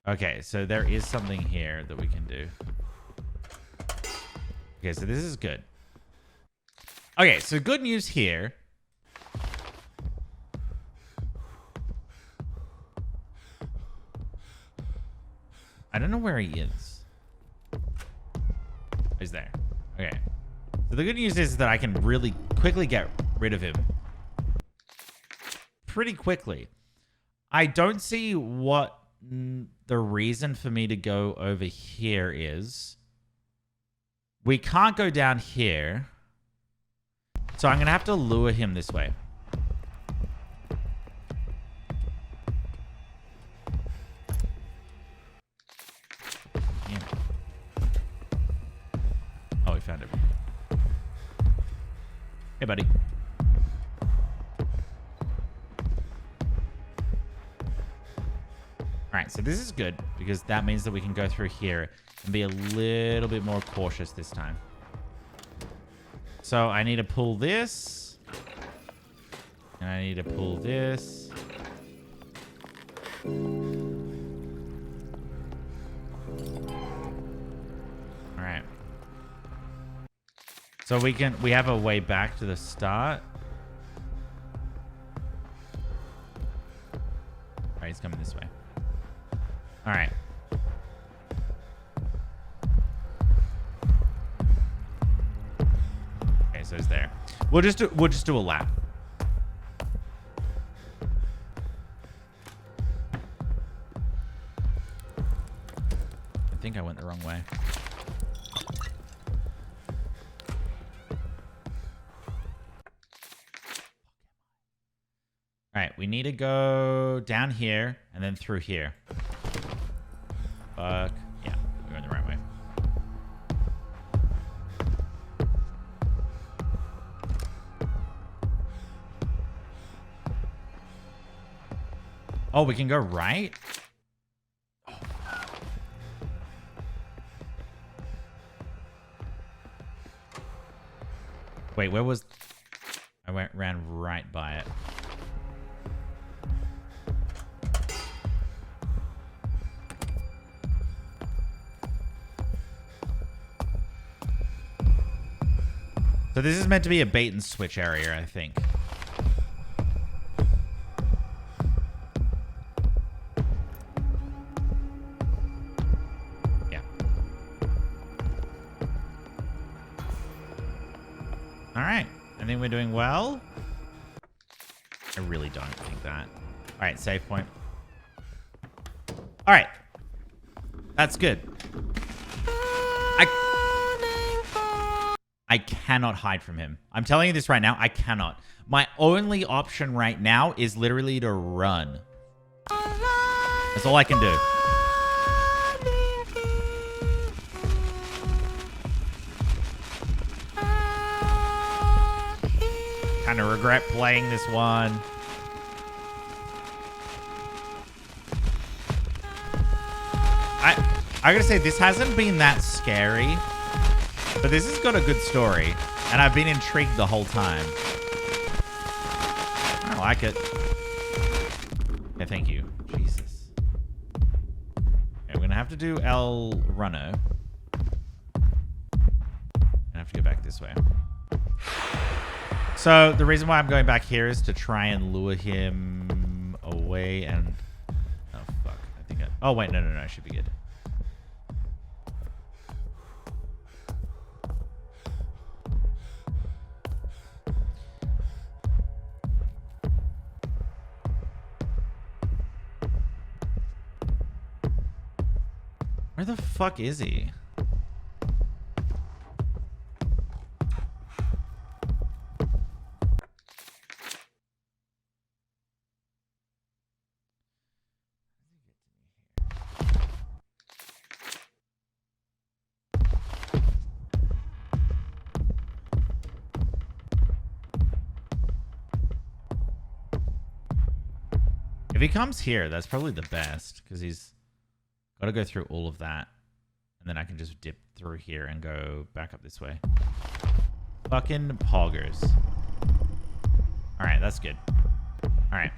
Okay, so there is something here that we can do. Okay, so this is good. Okay, so good news here. I don't know where he is. He's there. Okay. So the good news is that I can really quickly get rid of him. Pretty quickly. I don't see what the reason for me to go over here is. We can't go down here. So I'm going to have to lure him this way. Oh, we found it. Hey, buddy. Alright, so this is good because that means that we can go through here and be a little bit more cautious this time. So I need to pull this. And I need to pull this. Alright. So we have a way back to the start. Alright, he's coming this way. Alright. Okay, so it's there. We'll just do a lap. I think I went the wrong way. Alright, we need to go down here and then through here. Fuck. Yeah, we're going the right way. Oh, we can go right? Oh. Wait, where was... I ran right by it. So this is meant to be a bait and switch area, I think. Yeah. All right. I think we're doing well. I really don't think that. All right, save point. All right. That's good. I cannot hide from him. I'm telling you this right now. I cannot. My only option right now is literally to run. That's all I can do. Kind of regret playing this one. I gotta say, this hasn't been that scary. But this has got a good story, and I've been intrigued the whole time. I like it. Yeah, thank you. Jeez. have to do El Runo. I have to go back this way. So the reason why I'm going back here is to try and lure him away and... Oh, fuck. I think I... Oh, wait. No. I should be good. Where the fuck is he? If he comes here, that's probably the best because he's got to go through all of that. And then I can just dip through here and go back up this way. Fucking poggers. All right, that's good. All right.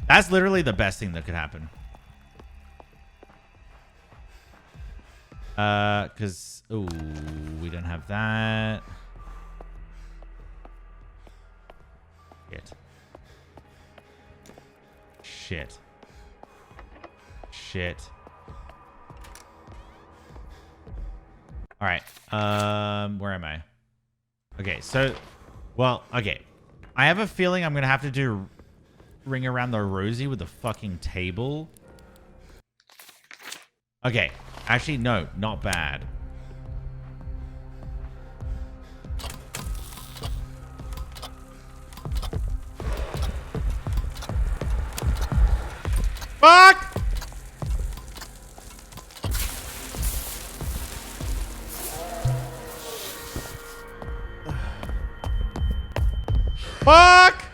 That's literally the best thing that could happen. Because... Ooh, we don't have that. Shit. All right. Where am I? Okay, so... Well, okay. I have a feeling I'm going to have to do Ring Around the Rosie with the fucking table. Okay. Actually, no. Not bad. Fuck! Fuck!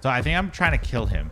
So I think I'm trying to kill him.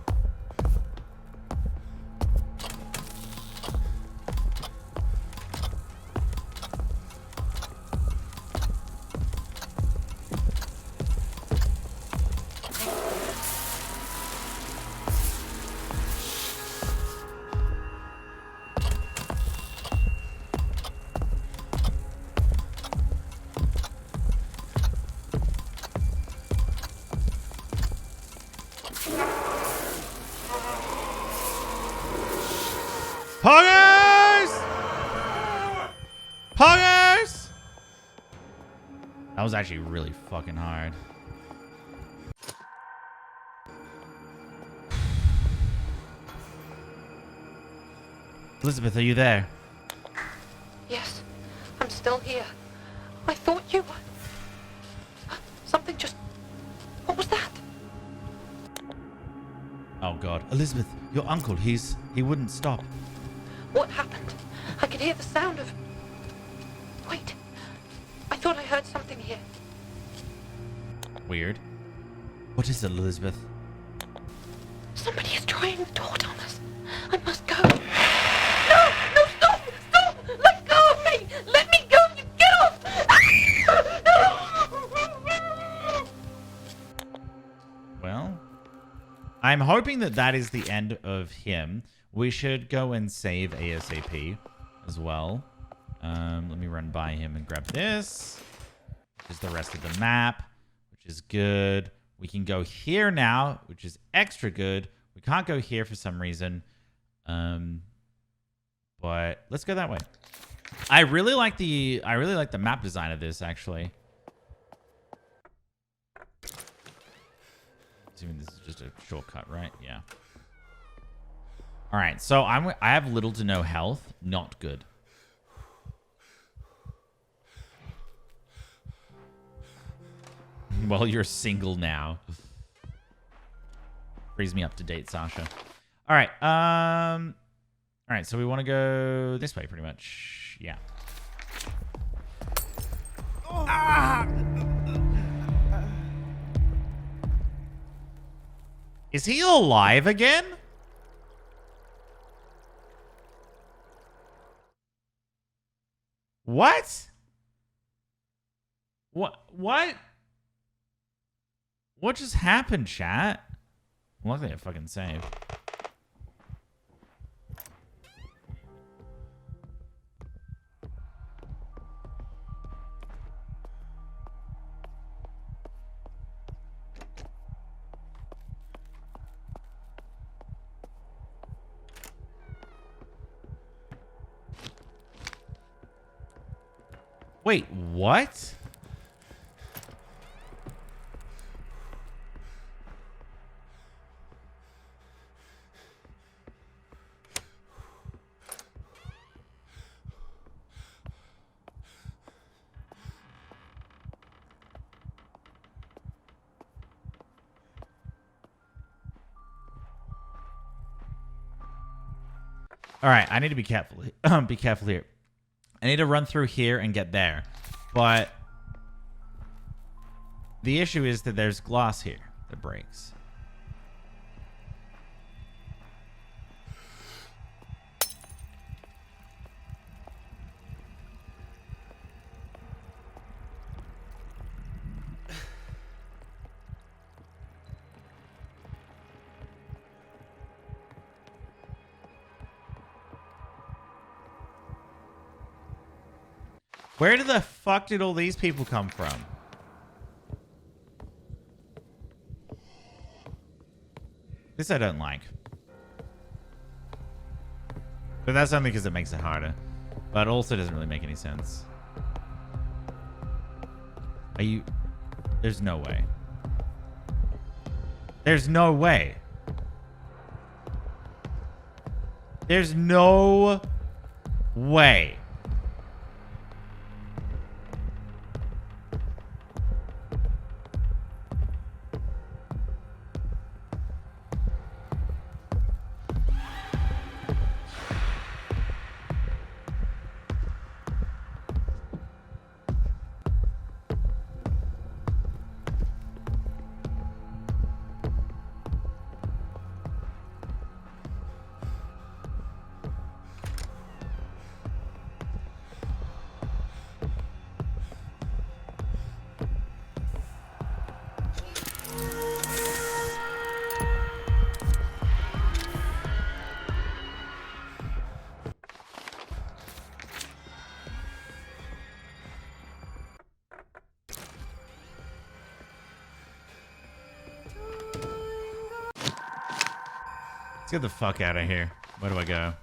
That was actually really fucking hard. Elizabeth, are you there? Yes, I'm still here. I thought you were... Something just... What was that? Oh god. Elizabeth, your uncle, he wouldn't stop. What happened? I could hear the sound of... Wait. I thought I heard something here. Weird. What is it, Elizabeth? Somebody is trying the door, Thomas. I must go. No! No, stop! Stop! Let go of me! Let me go! You get off! Well, I'm hoping that is the end of him. We should go and save ASAP as well. Let me run by him and grab this, which is the rest of the map, which is good. We can go here now, which is extra good. We can't go here for some reason. But let's go that way. I really like the map design of this, actually. Assuming this is just a shortcut, right? Yeah. All right, so I have little to no health. Not good. Well, you're single now. Brings me up to date, Sasha. All right. All right, so we want to go this way, pretty much. Yeah. Ah! Is he alive again? What? What? What just happened, chat? Luckily I fucking saved. Wait, what? All right, I need to be careful. Be careful here. I need to run through here and get there. But the issue is that there's glass here that breaks. Where the fuck did all these people come from? This I don't like. But that's only because it makes it harder. But also doesn't really make any sense. Are you... There's no way. There's no way. There's no way. Let's get the fuck out of here. Where do I go?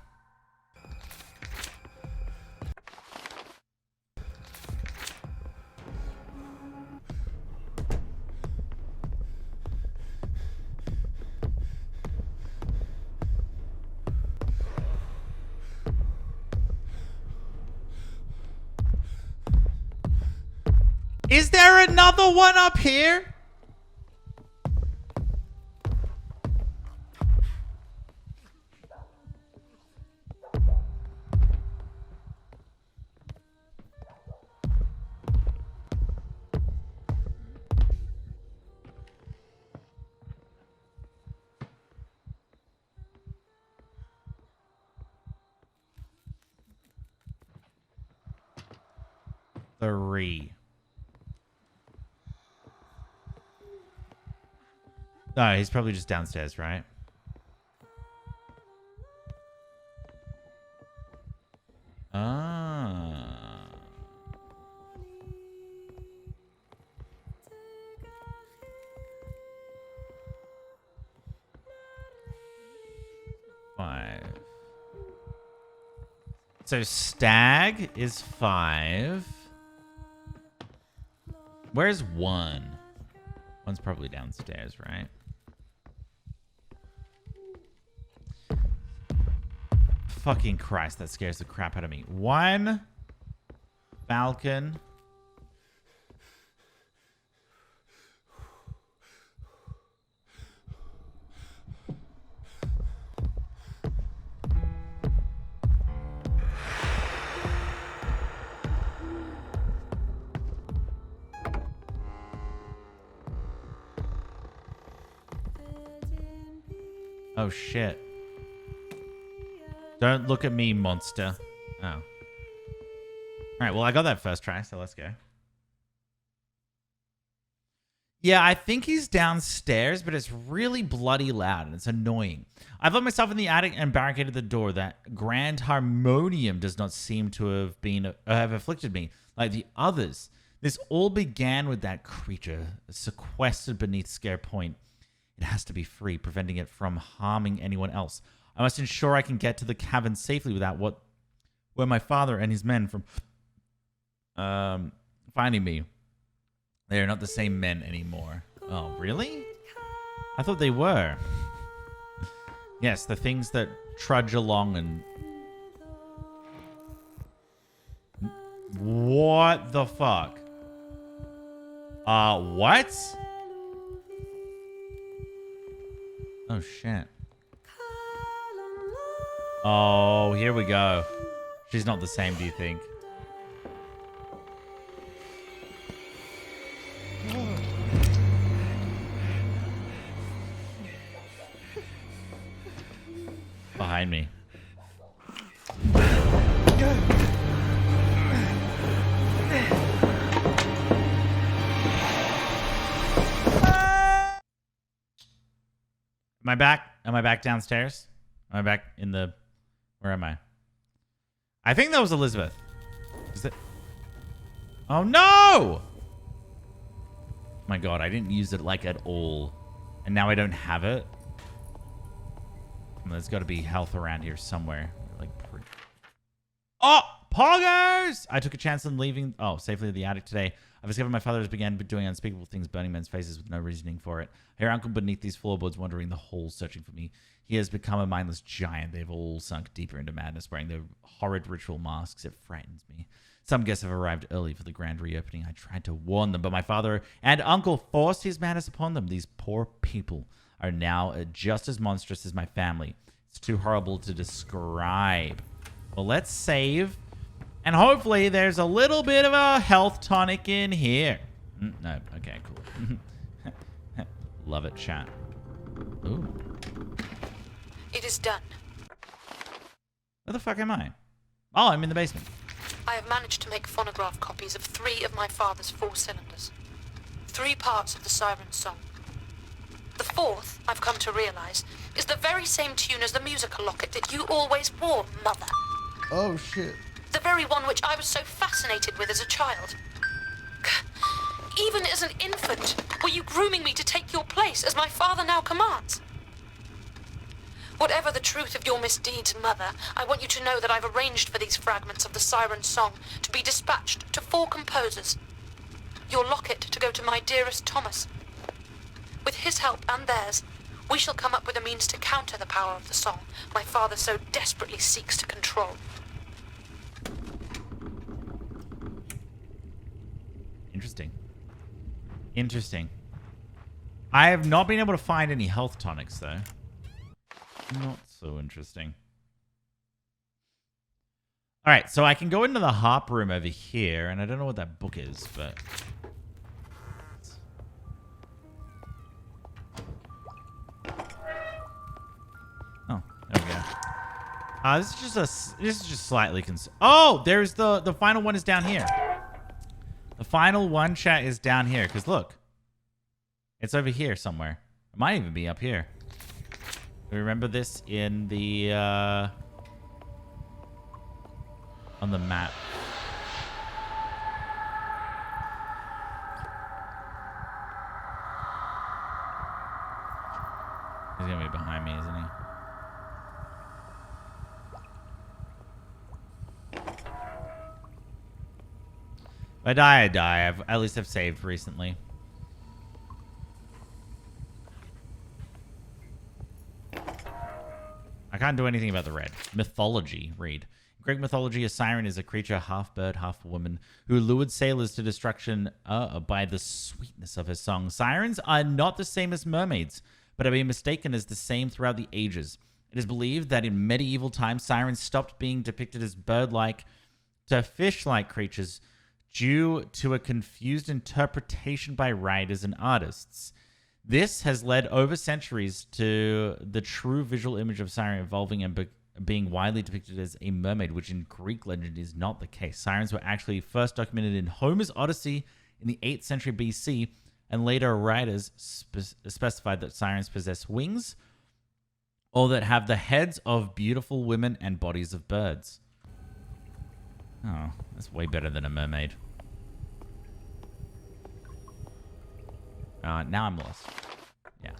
Is there another one up here? Three. Oh, he's probably just downstairs, right? Ah. Five. So stag is 5. Where's 1? One's probably downstairs, right? Fucking Christ, that scares the crap out of me. 1 falcon. Oh shit. Don't look at me, monster. Oh. right, well, I got that first try, so let's go. Yeah, I think he's downstairs, but it's really bloody loud and it's annoying. I've let myself in the attic and barricaded the door. That grand harmonium does not seem to have afflicted me like the others. This all began with that creature sequestered beneath Scare Point. It has to be free, preventing it from harming anyone else. I must ensure I can get to the cavern safely without where my father and his men from finding me. They are not the same men anymore. Oh, really? I thought they were. Yes, the things that trudge along and... What the fuck? What? Oh, shit. Oh, here we go. She's not the same, do you think? Behind me. Am I back? Am I back downstairs? Am I back in the... Where am I? I think that was Elizabeth. Is it? Oh, no! My God, I didn't use it like at all. And now I don't have it. There's got to be health around here somewhere. Like, oh, poggers! I took a chance on leaving. Oh, safely to the attic today. I've discovered my father has began doing unspeakable things, burning men's faces with no reasoning for it. I hear Uncle beneath these floorboards wandering the hole, searching for me. He has become a mindless giant. They've all sunk deeper into madness, wearing their horrid ritual masks. It frightens me. Some guests have arrived early for the grand reopening. I tried to warn them, but my father and uncle forced his madness upon them. These poor people are now just as monstrous as my family. It's too horrible to describe. Well, let's save. And hopefully there's a little bit of a health tonic in here. No. Okay, cool. Love it, chat. Ooh. It is done. Where the fuck am I? Oh, I'm in the basement. I have managed to make phonograph copies of 3 of my father's 4 cylinders. 3 parts of the siren song. The 4th, I've come to realize, is the very same tune as the musical locket that you always wore, Mother. Oh, shit. The very one which I was so fascinated with as a child. Even as an infant, were you grooming me to take your place, as my father now commands? Whatever the truth of your misdeeds, Mother, I want you to know that I've arranged for these fragments of the siren song to be dispatched to 4 composers. Your locket to go to my dearest Thomas. With his help and theirs, we shall come up with a means to counter the power of the song my father so desperately seeks to control. Interesting. Interesting. I have not been able to find any health tonics, though. Not so interesting. All right, so I can go into the harp room over here, and I don't know what that book is, but... Oh, there we go. This is just slightly oh, there's the final one is down here. The final one, chat, is down here, because look. It's over here somewhere. It might even be up here. Remember this in the on the map. He's gonna be behind me, isn't he? If I die, I die. At least I've saved recently. I can't do anything about the red. Mythology, read. In Greek mythology, a siren is a creature half bird, half woman, who lured sailors to destruction by the sweetness of her song. Sirens are not the same as mermaids, but have been mistaken as the same throughout the ages. It is believed that in medieval times, sirens stopped being depicted as bird-like to fish-like creatures due to a confused interpretation by writers and artists. This has led over centuries to the true visual image of siren evolving and being widely depicted as a mermaid, which in Greek legend is not the case. Sirens were actually first documented in Homer's Odyssey in the 8th century BC, and later writers specified that sirens possess wings or that have the heads of beautiful women and bodies of birds. Oh, that's way better than a mermaid. Now I'm lost. Yeah.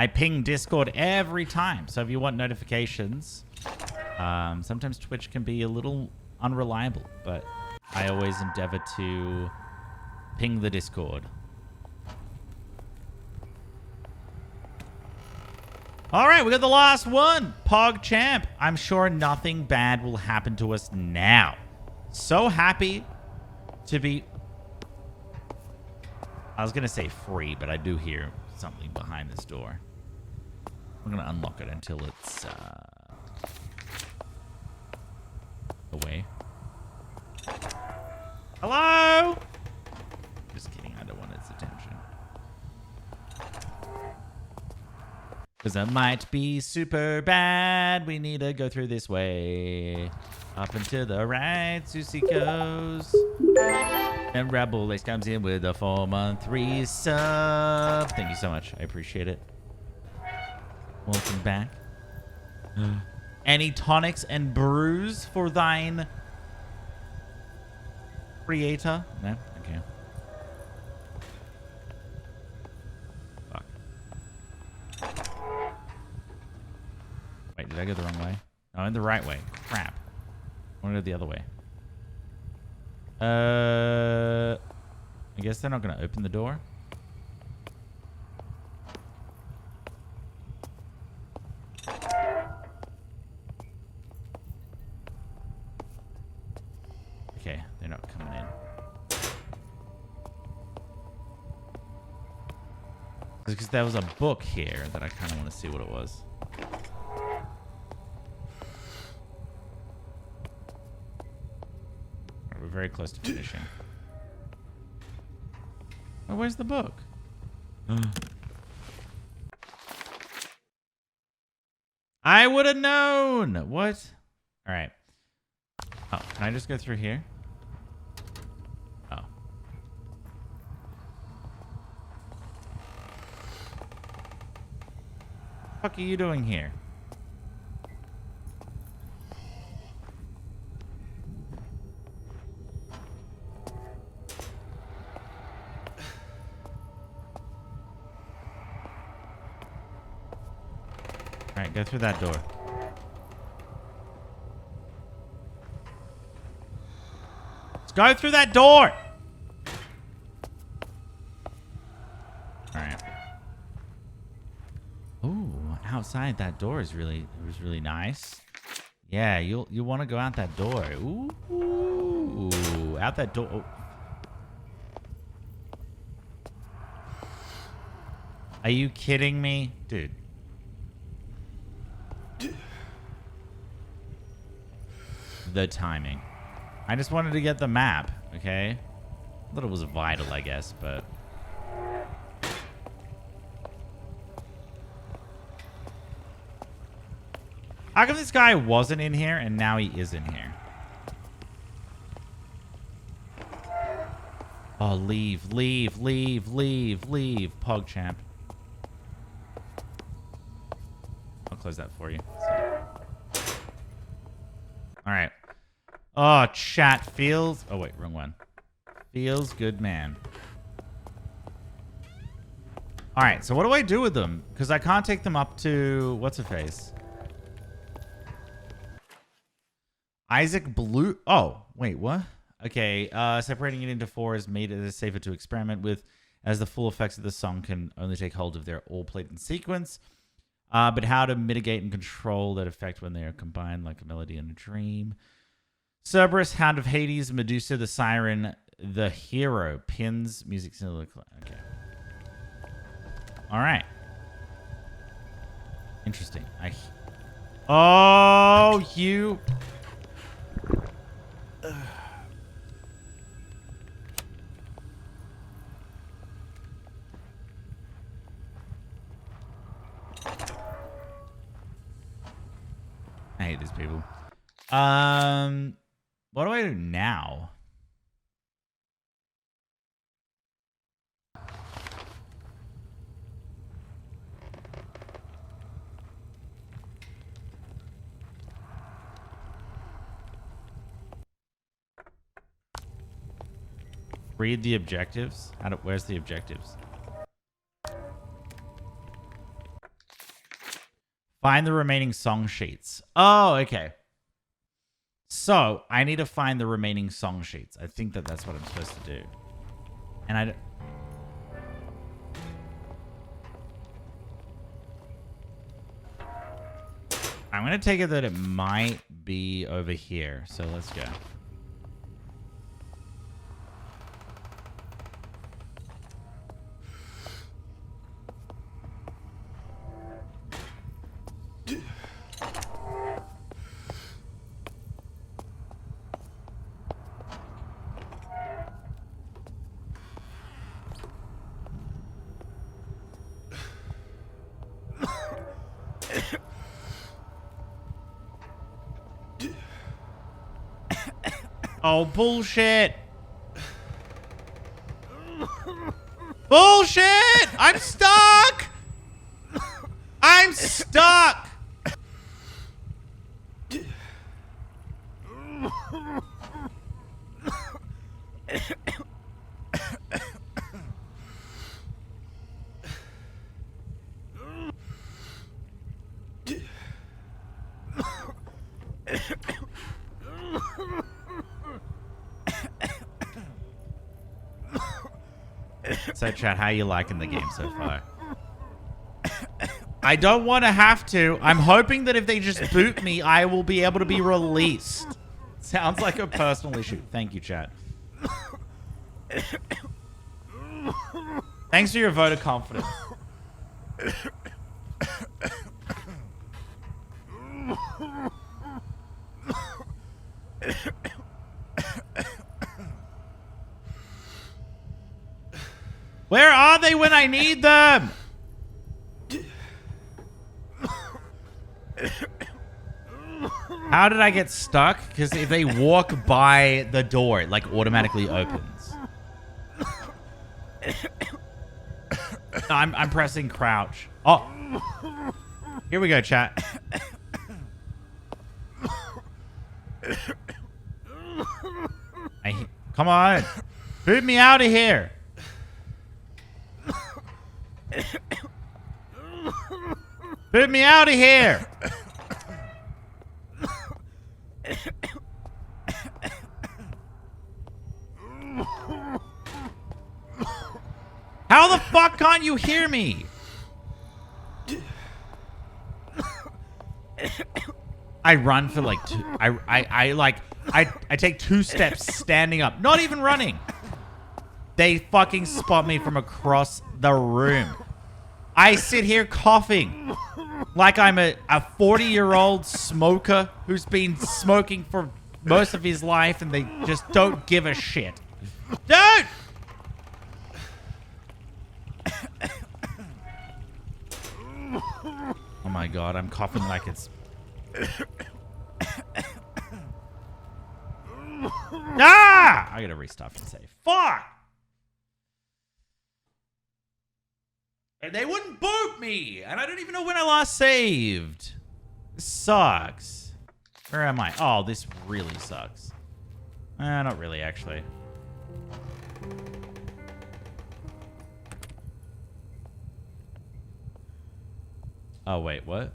I ping Discord every time, so if you want notifications, sometimes Twitch can be a little unreliable, but I always endeavor to ping the Discord. All right, we got the last one. Pog Champ. I'm sure nothing bad will happen to us now. So happy to be... I was going to say free, but I do hear something behind this door. I'm going to unlock it until it's away. Hello? Just kidding. I don't want its attention. Because it might be super bad. We need to go through this way. Up and to the right, Susie goes. And Rebel Ace comes in with a 4-month resub. Thank you so much. I appreciate it. Welcome back. Any tonics and brews for thine creator? No? Okay. Fuck. Wait, did I go the wrong way? No, in the right way. Crap. I want to go the other way. I guess they're not going to open the door. Okay, they're not coming in. Because there was a book here that I kind of want to see what it was. We're very close to finishing. Oh, where's the book? I would have known. What? All right. Oh, can I just go through here? Oh. What the fuck are you doing here? All right, go through that door. Let's go through that door. All right. Ooh, outside that door is really nice. Yeah, you want to go out that door. Ooh, out that door. Oh. Are you kidding me, dude? The timing. I just wanted to get the map, okay? I thought it was vital, I guess, but... How come this guy wasn't in here and now he is in here? Oh, leave, PogChamp. I'll close that for you. All right. Oh, chat feels... Oh, wait, wrong one. Feels good, man. All right, so what do I do with them? Because I can't take them up to... What's-her-face? Isaac Blue... Oh, wait, what? Okay, separating it into 4 is made it safer to experiment with, as the full effects of the song can only take hold if they're all played in sequence. But how to mitigate and control that effect when they are combined like a melody and a dream. Cerberus, Hound of Hades, Medusa, the Siren, the hero pins music. Okay. All right. Interesting. Oh, you. I hate these people. What do I do now? Read the objectives. Where's the objectives? Find the remaining song sheets. Oh, okay. So, I need to find the remaining song sheets. I think that's what I'm supposed to do. And I'm going to take it that it might be over here. So, let's go. Oh, bullshit. Bullshit! I'm stuck! I'm stuck! So, chat, how you liking the game so far? I don't want to have to. I'm hoping that if they just boot me, I will be able to be released. Sounds like a personal issue. Thank you, chat. Thanks for your vote of confidence. Where are they when I need them? How did I get stuck? Because if they walk by the door, it like automatically opens. No, I'm pressing crouch. Oh. Here we go, chat. Come on. Boot me out of here. Boot me out of here. How the fuck can't you hear me? I run for like two. I take 2 steps standing up, not even running. They fucking spot me from across the room. I sit here coughing like I'm a 40-year-old smoker who's been smoking for most of his life and they just don't give a shit. Don't! Oh my god, I'm coughing like it's... Ah! I gotta restart and save. Fuck! And they wouldn't boot me! And I don't even know when I last saved. This sucks. Where am I? Oh, this really sucks. Not really, actually. Oh, wait, what?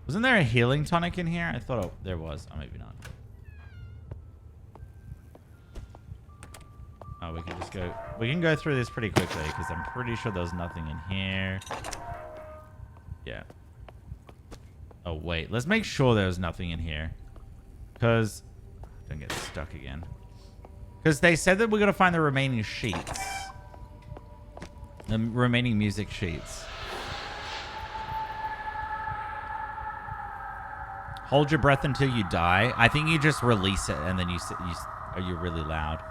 Wasn't there a healing tonic in here? I thought there was. Oh, maybe not. Oh, we can just go... We can go through this pretty quickly, because I'm pretty sure there's nothing in here. Yeah. Oh, wait. Let's make sure there's nothing in here. Because Don't get stuck again. Because they said that we're going to find the remaining sheets. The remaining music sheets. Hold your breath until you die. I think you just release it and then you're really loud.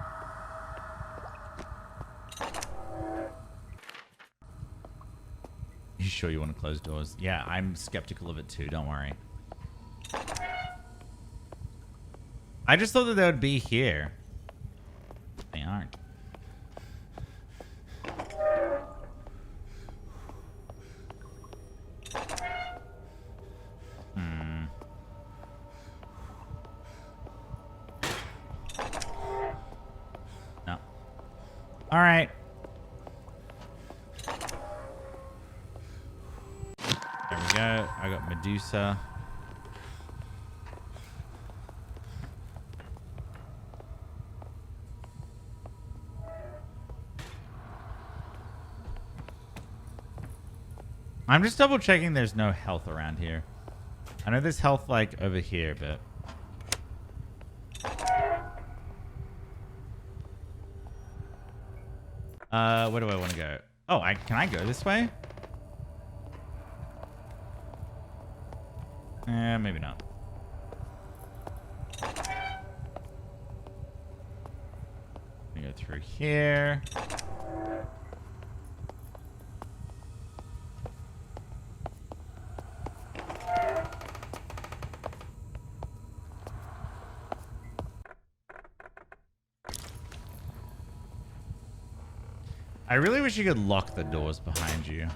You sure you want to close doors? Yeah, I'm skeptical of it too. Don't worry. I just thought that they would be here. They aren't. No. All right. There we go. I got Medusa. I'm just double checking there's no health around here. I know there's health like over here, but... where do I want to go? Oh, can I go this way? Maybe not. Let me go through here. I really wish you could lock the doors behind you.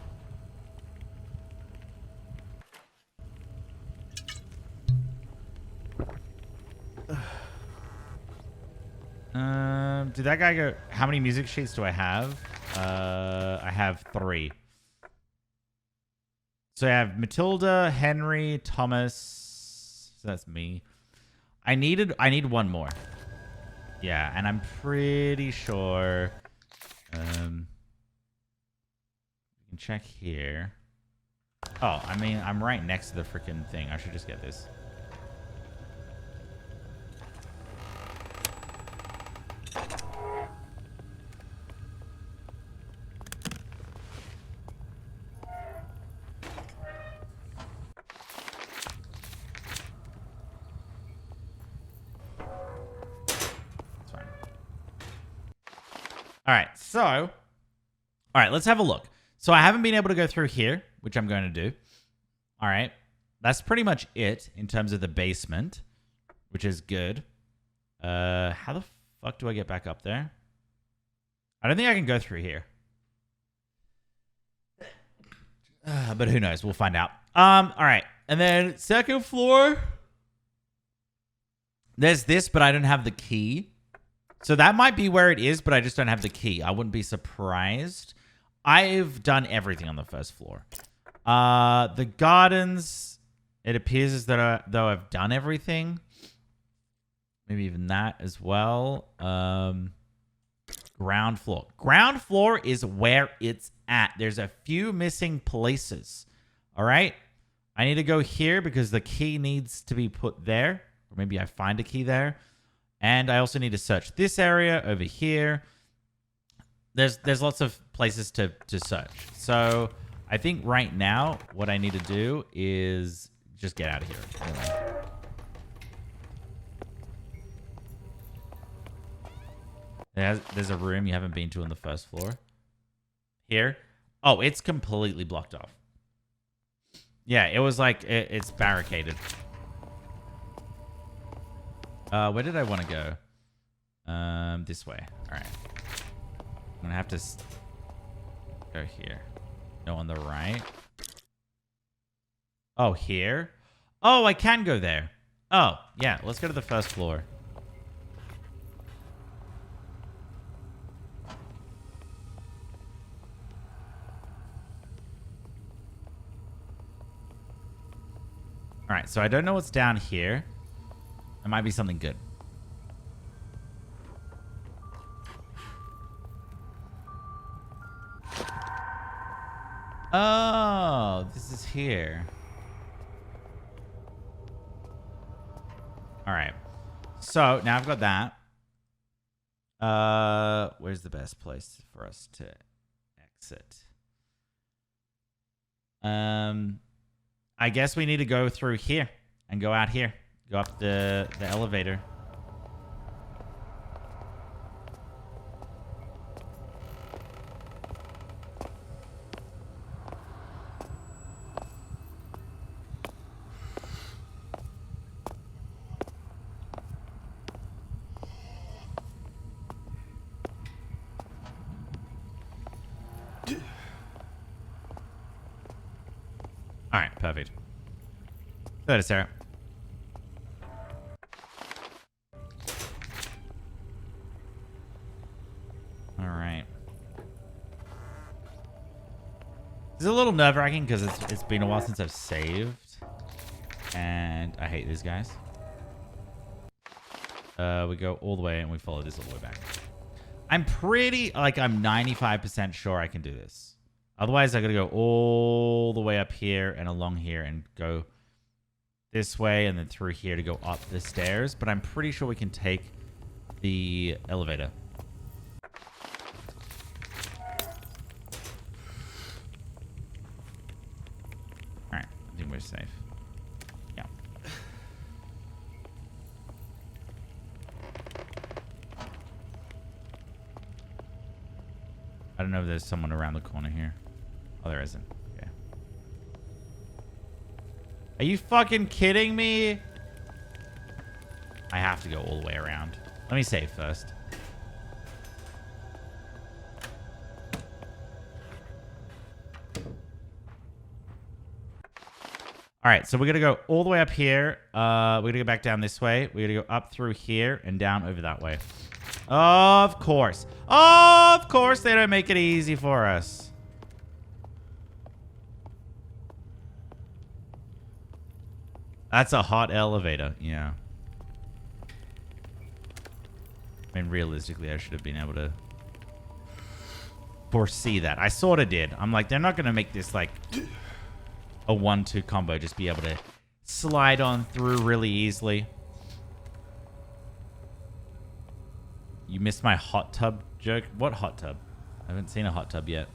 Did that guy go? How many music sheets do I have? I have 3. So I have Matilda, Henry, Thomas. So that's me. I need 1 more. Yeah, and I'm pretty sure. You can check here. Oh, I mean, I'm right next to the freaking thing. I should just get this. All right, let's have a look. So I haven't been able to go through here, which I'm going to do. All right. That's pretty much it in terms of the basement, which is good. How the fuck do I get back up there? I don't think I can go through here. But who knows? We'll find out. All right. And then second floor. There's this, but I don't have the key. So that might be where it is, but I just don't have the key. I wouldn't be surprised. I've done everything on the first floor. The gardens, it appears as though I've done everything. Maybe even that as well. Ground floor. Ground floor is where it's at. There's a few missing places. All right. I need to go here because the key needs to be put there. Or maybe I find a key there. And I also need to search this area over here. There's lots of places to search. So I think right now what I need to do is just get out of here. Anyway. There's a room you haven't been to on the first floor. Here. Oh, it's completely blocked off. Yeah, it was like it's barricaded. Where did I want to go? This way. All right. I'm gonna have to go here. No, on the right. Oh, here? Oh, I can go there. Oh, yeah. Let's go to the first floor. All right, so I don't know what's down here. It might be something good. Oh, this is here. All right. So now I've got that. Where's the best place for us to exit? I guess we need to go through here and go out here. Go up the elevator. All right, perfect. Go to Sarah. All right. It's a little nerve-wracking because it's been a while since I've saved, and I hate these guys. We go all the way and we follow this all the way back. I'm pretty, like, I'm 95% sure I can do this. Otherwise, I gotta go all the way up here and along here and go this way and then through here to go up the stairs. But I'm pretty sure we can take the elevator. Alright, I think we're safe. Yeah. I don't know if there's someone around the corner here. Oh, there isn't. Okay. Are you fucking kidding me? I have to go all the way around. Let me save first. All right, so we're going to go all the way up here. We're going to go back down this way. We're going to go up through here and down over that way. Of course. Of course they don't make it easy for us. That's a hot elevator. Yeah. I mean, realistically, I should have been able to foresee that. I sort of did. I'm like, they're not going to make this like a 1-2 combo. Just be able to slide on through really easily. You missed my hot tub joke? What hot tub? I haven't seen a hot tub yet.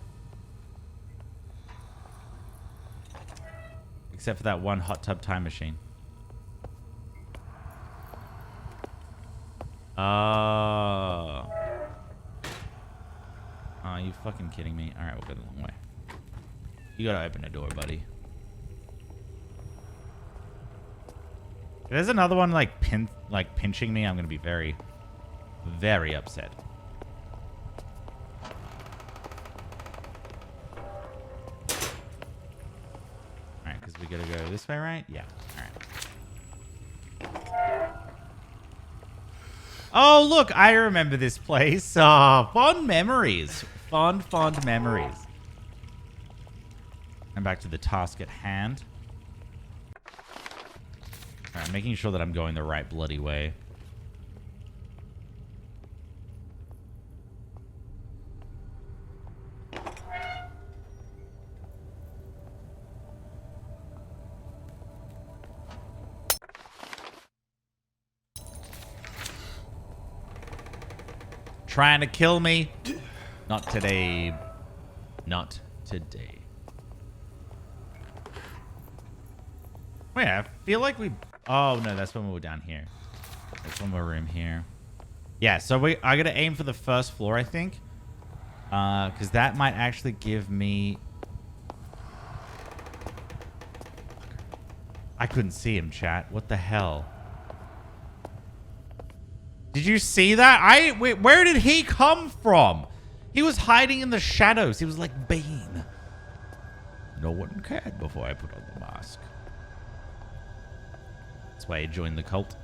Except for that one hot tub time machine. Oh. Oh, you fucking kidding me? Alright, we'll go the long way. You gotta open the door, buddy. If there's another one like pinching me, I'm gonna be very, very upset. Alright, because we gotta go this way, right? Yeah. Alright. Oh, look, I remember this place. Oh, fond memories. Fond memories. And back to the task at hand. Alright, making sure that I'm going the right bloody way. Trying to kill me? Not today. Not today. Wait, I feel like we... Oh, no, that's when we were down here. That's when we were in here. Yeah, so I gotta aim for the first floor, I think. Because that might actually give me... I couldn't see him, chat. What the hell? Did you see that? Wait, where did he come from? He was hiding in the shadows. He was like Bane. No one cared before I put on the mask. That's why I joined the cult.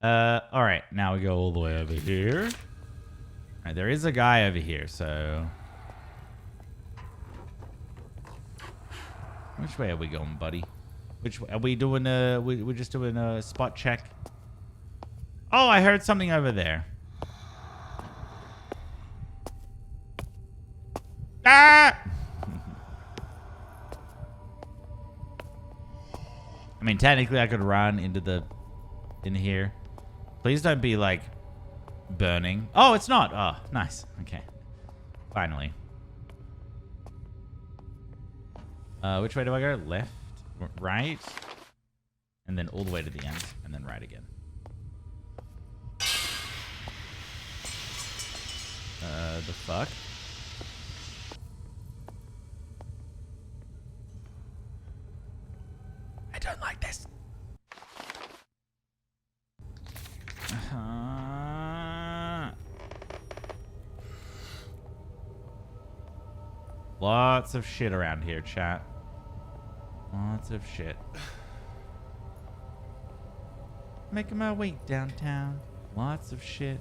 Alright, now we go all the way over here. Alright, there is a guy over here, so... Which way are we going, buddy? Which way? Are we doing we're just doing a spot check? Oh, I heard something over there. Ah! I mean, technically I could run in here. Please don't be, like, burning. Oh, it's not. Oh, nice. Okay. Finally. Which way do I go? Left? Right? And then all the way to the end. And then right again. The fuck? I don't like this. Lots of shit around here, chat. Lots of shit. Making my way downtown. Lots of shit.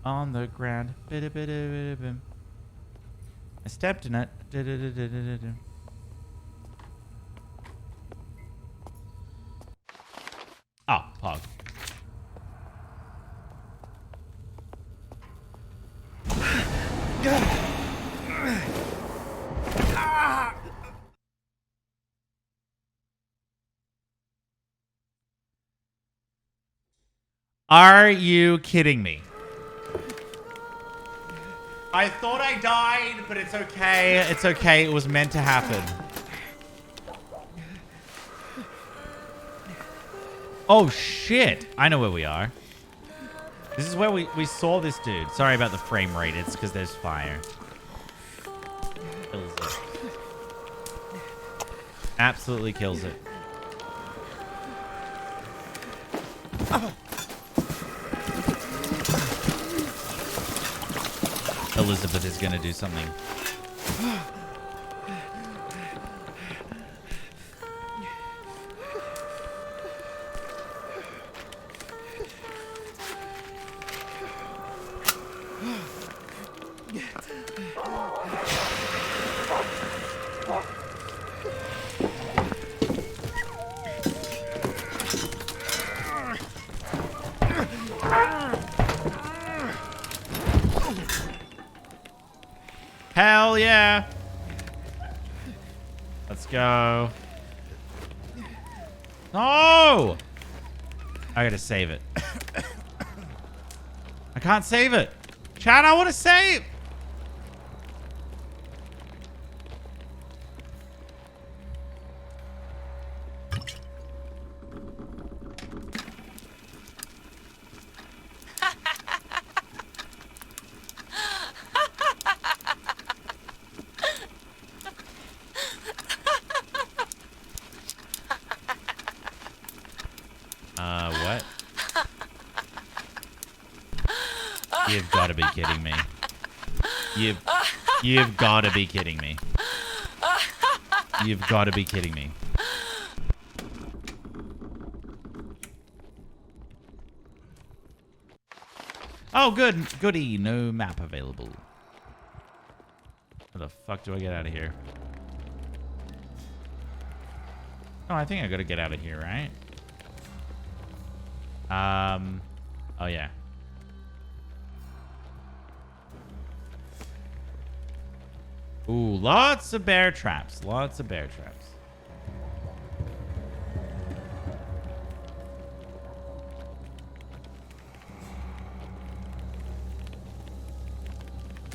On the ground. I stepped in it. Oh, pog. Are you kidding me? I thought I died, but it's okay. It's okay. It was meant to happen. Oh, shit. I know where we are. This is where we saw this dude. Sorry about the frame rate. It's because there's fire. Kills it. Absolutely kills it. Elizabeth is going to do something. Hell yeah. Let's go. No! I gotta save it. I can't save it. Chad, I want to save. What? You've got to be kidding me. You've got to be kidding me. You've got to be kidding me. Oh, good. Goody. No map available. How the fuck do I get out of here? Oh, I think I gotta get out of here, right? Oh yeah. Ooh, lots of bear traps. Lots of bear traps.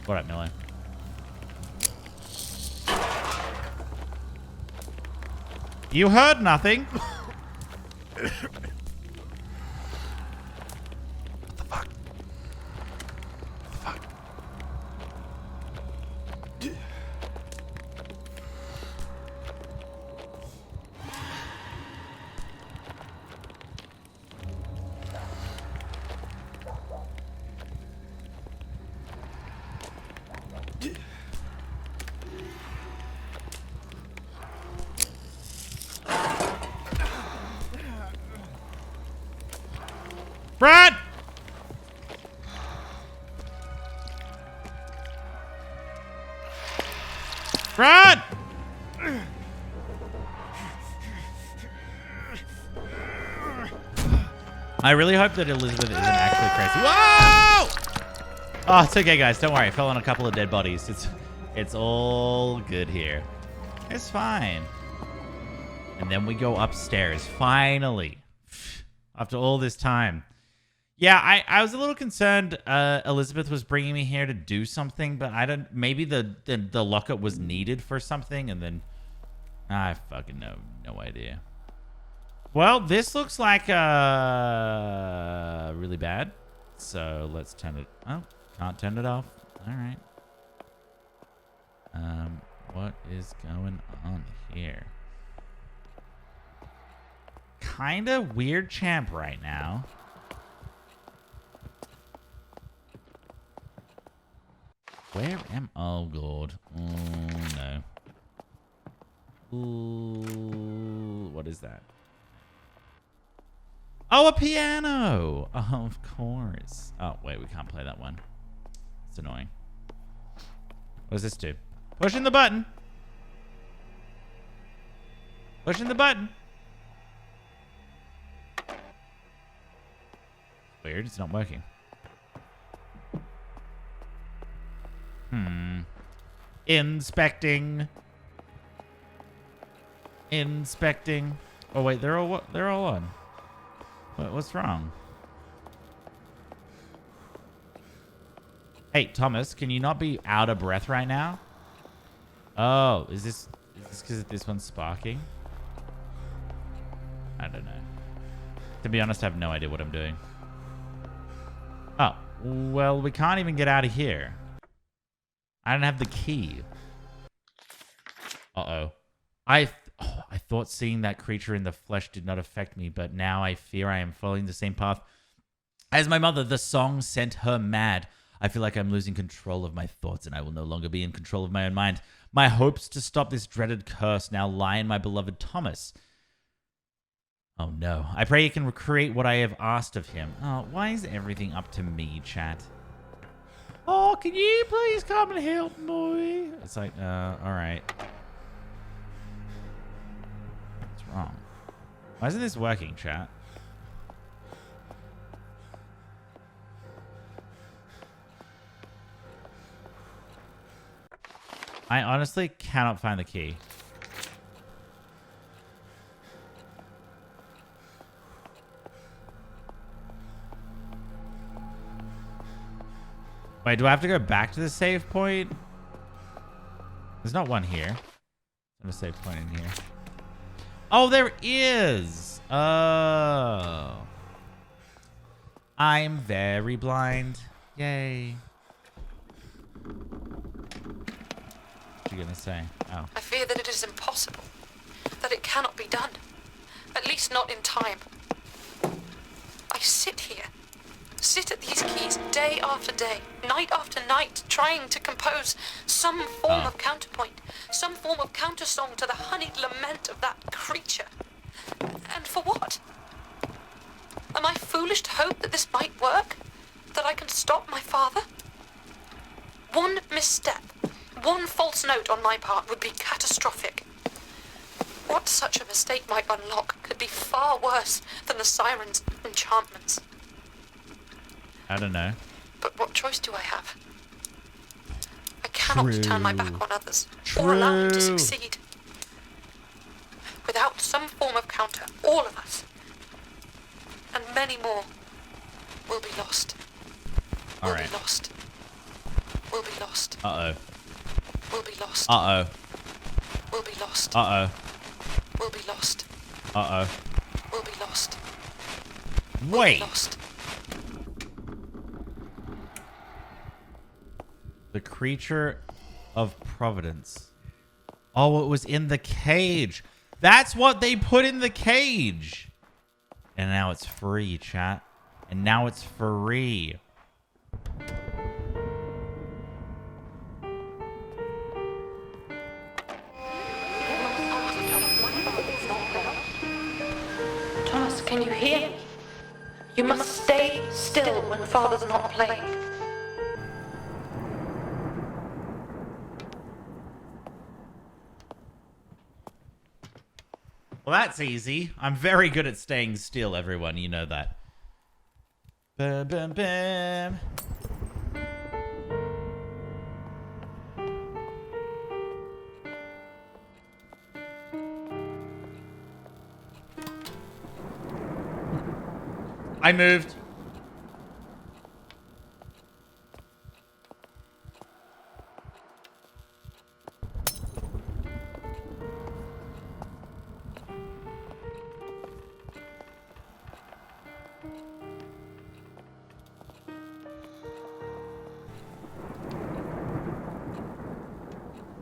What up, Miller? You heard nothing. Brad! Brad! I really hope that Elizabeth isn't actually crazy. Whoa! Oh, it's okay, guys. Don't worry. I fell on a couple of dead bodies. It's all good here. It's fine. And then we go upstairs. Finally. After all this time. Yeah, I was a little concerned Elizabeth was bringing me here to do something, but I don't... Maybe the lockup was needed for something, and then... I fucking no idea. Well, this looks like really bad. So let's turn it... Oh, can't turn it off. All right. What is going on here? Kinda weird champ right now. Where am... Oh, God. Oh, no. Ooh, what is that? Oh, a piano! Oh, of course. Oh, wait, we can't play that one. It's annoying. What does this do? Pushing the button. Pushing the button. Weird, it's not working. Inspecting. Oh wait, they're all on. What's wrong? Hey, Thomas, can you not be out of breath right now? Oh, is this because this one's sparking? I don't know. To be honest, I have no idea what I'm doing. Oh, well, we can't even get out of here. I don't have the key. Uh-oh. I thought seeing that creature in the flesh did not affect me, but now I fear I am following the same path as my mother. The song sent her mad. I feel like I'm losing control of my thoughts, and I will no longer be in control of my own mind. My hopes to stop this dreaded curse now lie in my beloved Thomas. Oh no. I pray he can recreate what I have asked of him. Oh, why is everything up to me, chat? Oh, can you please come and help me? It's like, alright. What's wrong? Why isn't this working, chat? I honestly cannot find the key. Wait, do I have to go back to the save point? There's not one here. There's a save point in here. Oh, there is. Oh. I'm very blind. Yay. What are you gonna say? Oh. I fear that it is impossible, that it cannot be done, at least not in time. I sit at these keys day after day, night after night, trying to compose some form of counterpoint, some form of countersong to the honeyed lament of that creature. And for what? Am I foolish to hope that this might work? That I can stop my father? One misstep, one false note on my part would be catastrophic. What such a mistake might unlock could be far worse than the siren's enchantments. I don't know. But what choice do I have? I cannot turn my back on others True. or allow them to succeed. Without some form of counter, all of us, and many more, will be lost. All Will right. be lost. Will be lost. Uh-oh. Will be lost. Uh-oh. Will be lost. Uh-oh. Will be lost. Uh-oh. Will be lost. Will be Wait. lost. The creature of Providence. Oh, it was in the cage. That's what they put in the cage. And now it's free, chat. And now it's free. Thomas, can you hear me? You must stay still when Father's not playing. Well, that's easy. I'm very good at staying still, everyone. You know that. Bam, bam, bam. I moved.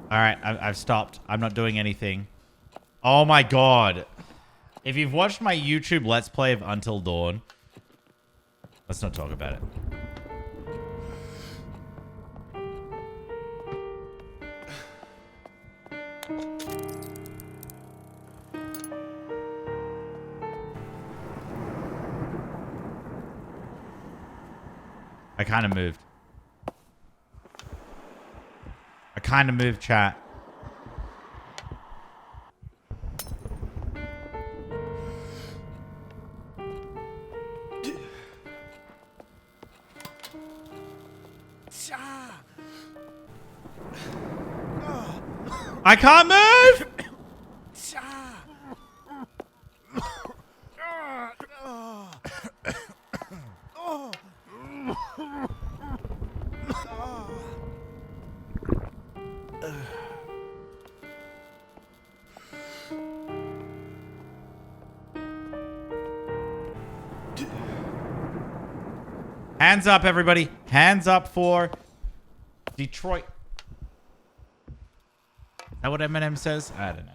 All right, I've stopped. I'm not doing anything. Oh my god. If you've watched my YouTube Let's Play of Until Dawn, let's not talk about it. I kind of moved. I kind of moved, chat. I can't move! Hands up, everybody. Hands up for Detroit. Is that what Eminem says? I don't know.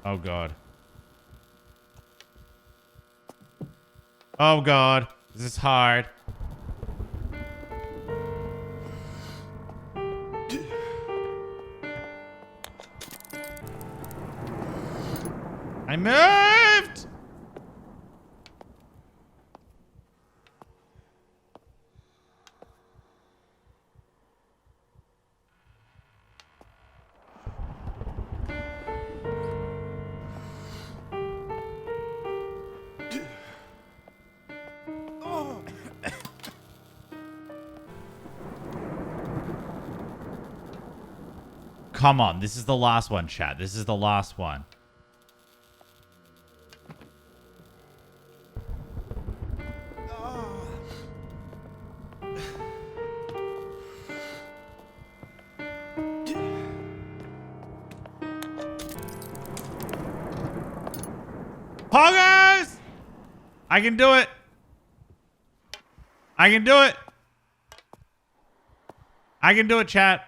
Oh, God. Oh, God. This is hard. I moved! Come on, this is the last one, chat. This is the last one. Poggers! I can do it. I can do it. I can do it, chat.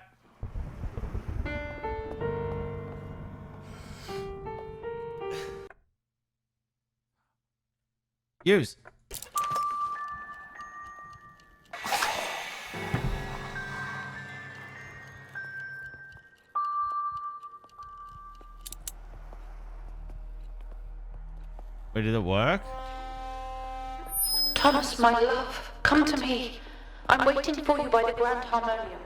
Use. Wait, did it work? Thomas, my love, come to me. I'm waiting for you by the grand harmonium.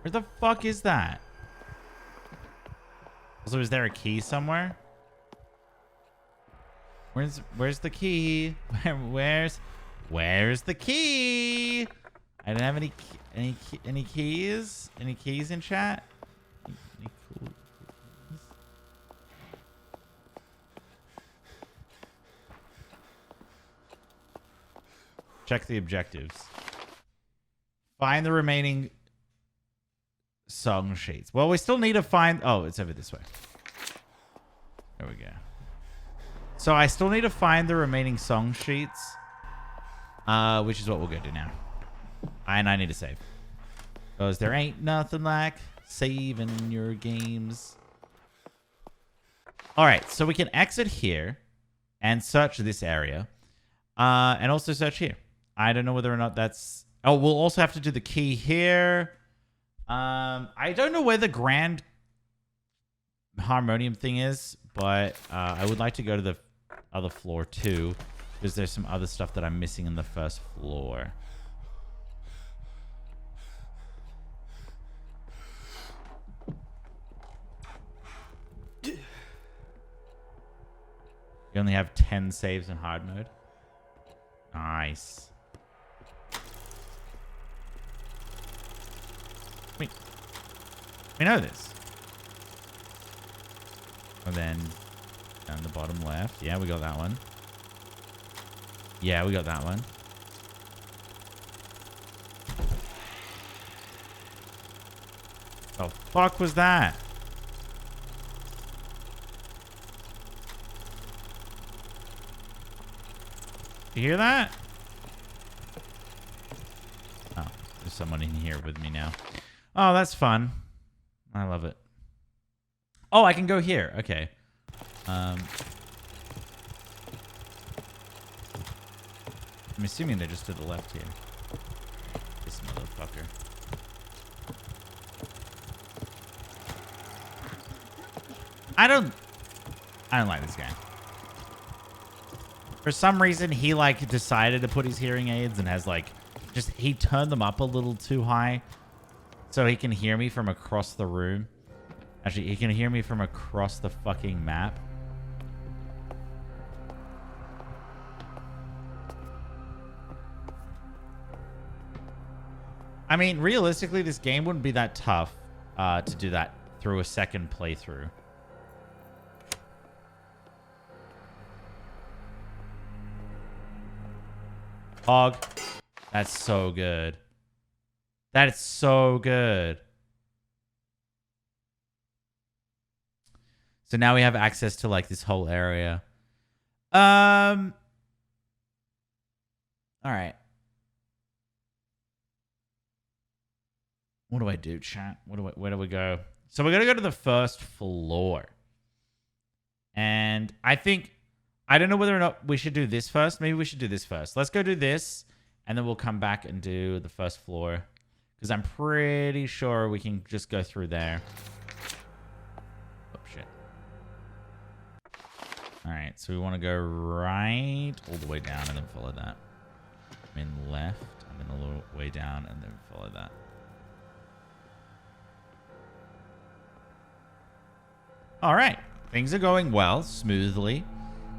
Where the fuck is that? Also, is there a key somewhere? Where's the key? Where's the key? I don't have any keys. Any keys in chat? Any cool keys? Check the objectives. Find the remaining song sheets. Well, we still need to find... Oh, it's over this way. There we go. So I still need to find the remaining song sheets, which is what we'll go do now. And I need to save. Because there ain't nothing like saving your games. All right, so we can exit here and search this area. And also search here. I don't know whether or not that's... Oh, we'll also have to do the key here. I don't know where the grand harmonium thing is, but I would like to go to the other floor too, because there's some other stuff that I'm missing in the first floor. We only have 10 saves in hard mode. Nice. We know this. And then down the bottom left. Yeah, we got that one. Yeah, we got that one. The fuck was that? You hear that? Oh, there's someone in here with me now. Oh, that's fun. I love it. Oh, I can go here. Okay. I'm assuming they're just to the left here. This motherfucker. I don't like this guy. For some reason, he like decided to put his hearing aids and has like he turned them up a little too high so he can hear me from across the room. Actually, he can hear me from across the fucking map. I mean, realistically, this game wouldn't be that tough to do that through a second playthrough. Hog. That's so good. That is so good. So now we have access to like this whole area. All right. What do I do, chat? Where do we go? So we're going to go to the first floor. And I don't know whether or not we should do this first. Maybe we should do this first. Let's go do this, and then we'll come back and do the first floor. Because I'm pretty sure we can just go through there. Oh, shit. All right, so we want to go right all the way down and then follow that. I mean left, and then a little way down, and then follow that. All right. Things are going well, smoothly.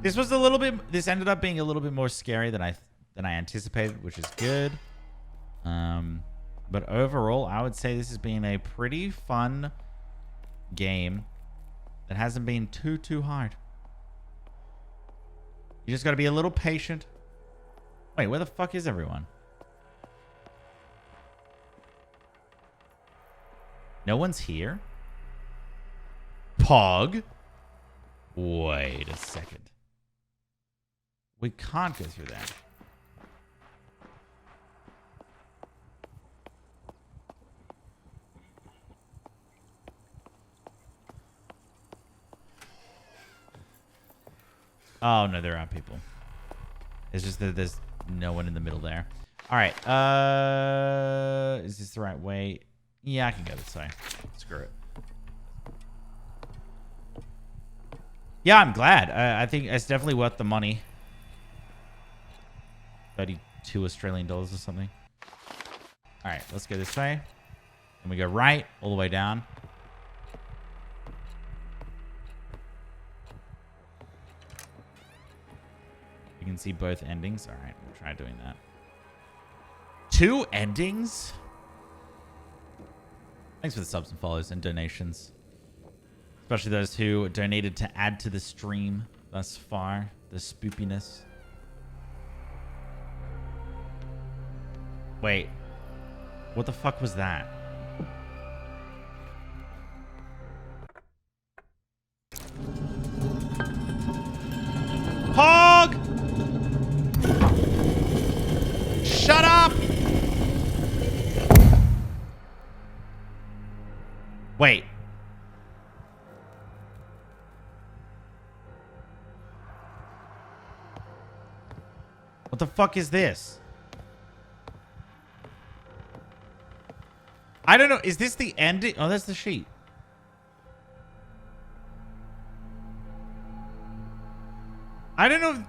This was a little bit... This ended up being a little bit more scary than I anticipated, which is good. But overall, I would say this has been a pretty fun game that hasn't been too hard. You just got to be a little patient. Wait, where the fuck is everyone? No one's here? Pog? Wait a second. We can't go through that. Oh, no, there are people. It's just that there's no one in the middle there. All right. Is this the right way? Yeah, I can go this way. Screw it. Yeah, I'm glad. I think it's definitely worth the money. 32 Australian dollars or something. All right, let's go this way. And we go right all the way down. You can see both endings. All right, we'll try doing that. 2 endings? Thanks for the subs and follows and donations. Especially those who donated to add to the stream thus far. The spoopiness. Wait. What the fuck was that? Hog! Shut up! Wait. What the fuck is this? I don't know. Is this the ending? Oh, that's the sheet. I don't know.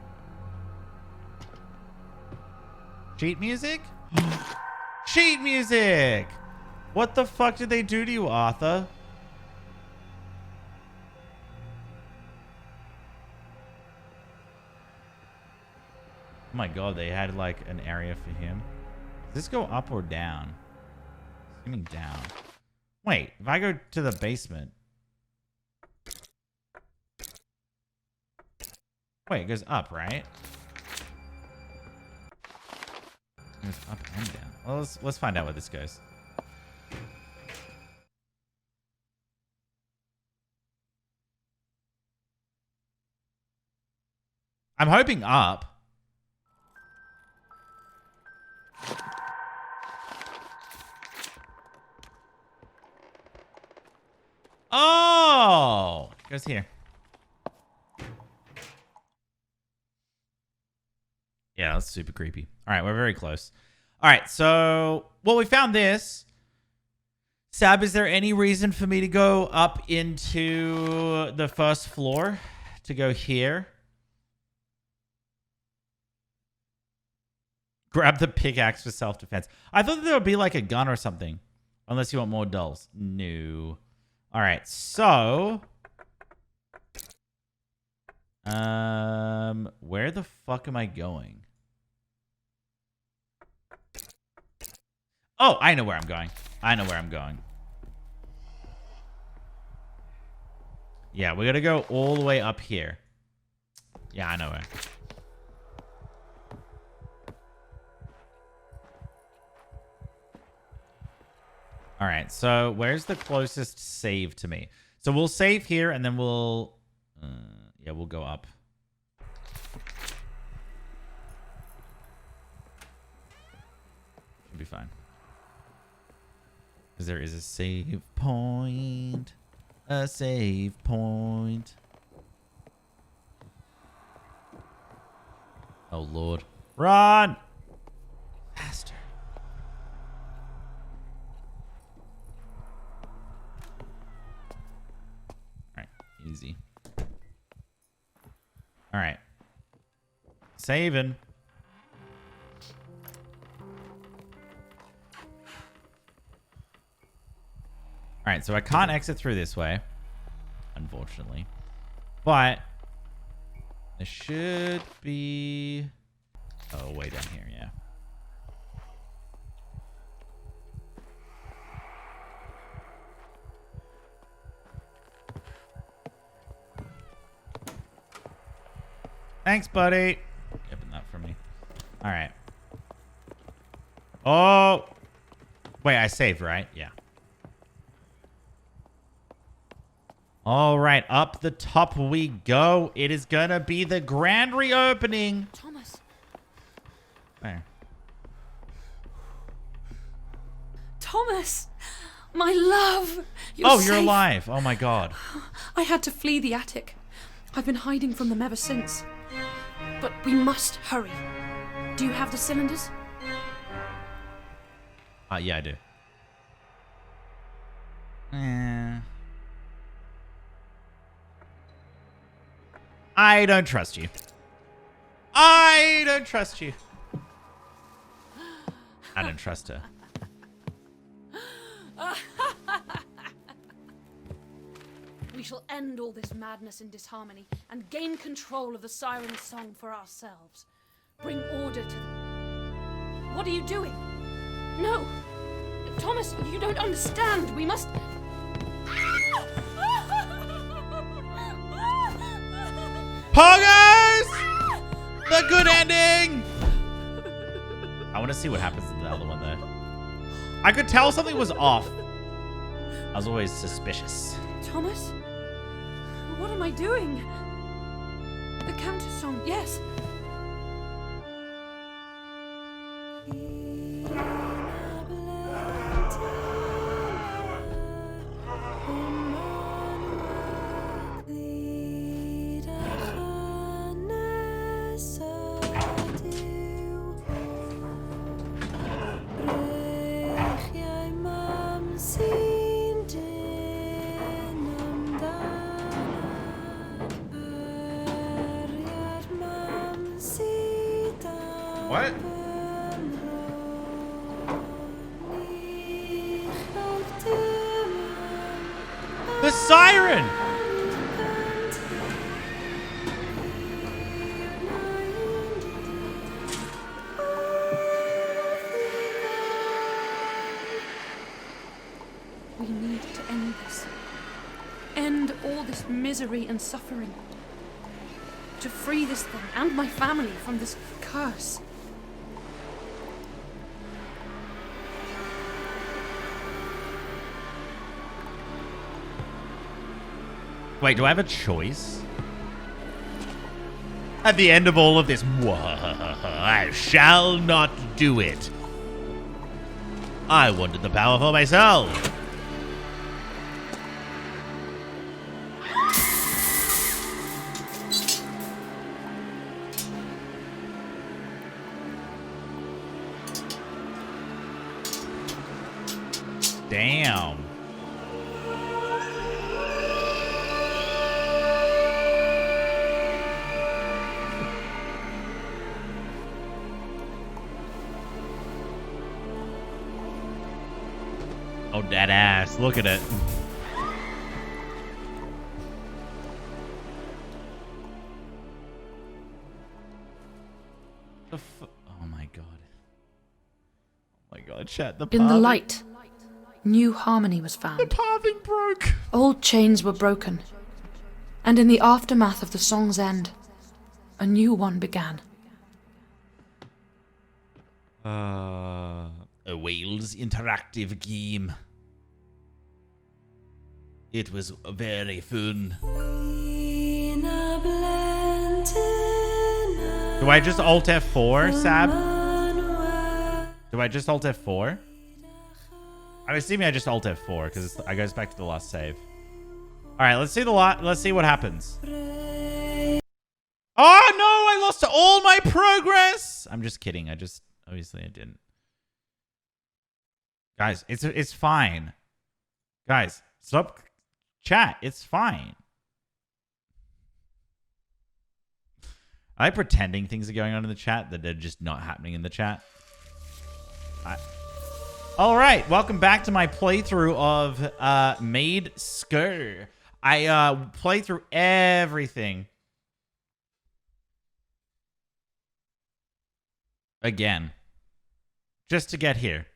Sheet music? Sheet music! What the fuck did they do to you, Arthur? Oh my god, they had like an area for him. Does this go up or down? Assuming down. Wait, if I go to the basement. Wait, it goes up, right? It goes up and down. Well, let's find out where this goes. I'm hoping up. Oh! It goes here. Yeah, that's super creepy. All right, we're very close. All right, so... Well, we found this. Sab, is there any reason for me to go up into the first floor? To go here? Grab the pickaxe for self-defense. I thought there would be like a gun or something. Unless you want more dolls. No. All right, so... where the fuck am I going? Oh, I know where I'm going. I know where I'm going. Yeah, we gotta go all the way up here. Yeah, I know where. All right, so where's the closest save to me? So we'll save here, and then we'll... yeah, we'll go up. Should be fine. Because there is a save point. A save point. Oh, Lord. Run! Faster. Alright, easy. Alright. Saving. Alright, so I can't exit through this way. Unfortunately. But there should be... Oh, way down here, yeah. Thanks, buddy. Open that for me. All right. Oh. Wait, I saved, right? Yeah. All right, up the top we go. It is gonna be the grand reopening. Thomas. Where? Thomas! My love! Oh, You're you're safe. alive. Oh, my God. I had to flee the attic. I've been hiding from them ever since. But we must hurry. Do you have the cylinders? Yeah, I do. I don't trust you. I don't trust you. I don't trust her. We shall end all this madness and disharmony and gain control of the siren's song for ourselves. Bring order to them. What are you doing? No! Thomas, you don't understand. We must... Poggers! The good ending! I want to see what happens to the other one, though. I could tell something was off. I was always suspicious. Thomas? What am I doing? The counter song, yes. What? The siren! misery and suffering. To free this thing and my family from this curse. Wait, do I have a choice? At the end of all of this, I shall not do it. I wanted the power for myself. Damn. Oh, that ass. Look at it. Oh my god. Oh my god, chat. In the light, new harmony was found. The pathing broke. Old chains were broken. And in the aftermath of the song's end, a new one began. A Wales interactive game. It was very fun. Do I just Alt F4, Sab? Do I just Alt F4? I'm assuming I just Alt F4 because it goes back to the last save. All right, let's see let's see what happens. Oh no, I lost all my progress. I'm just kidding. Obviously I didn't. Guys, it's fine. Guys, stop chat. It's fine. Am I pretending things are going on in the chat that they're just not happening in the chat? All right, welcome back to my playthrough of Maid of Sker. I played through everything again just to get here.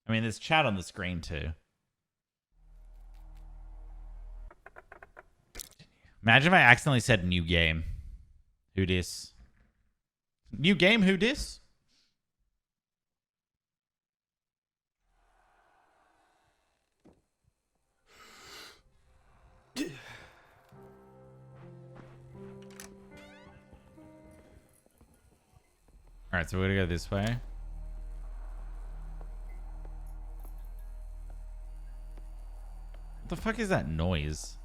I mean, there's chat on the screen too. Imagine if I accidentally said new game. Who dis? New game, who dis? Alright, so we're gonna go this way. What the fuck is that noise?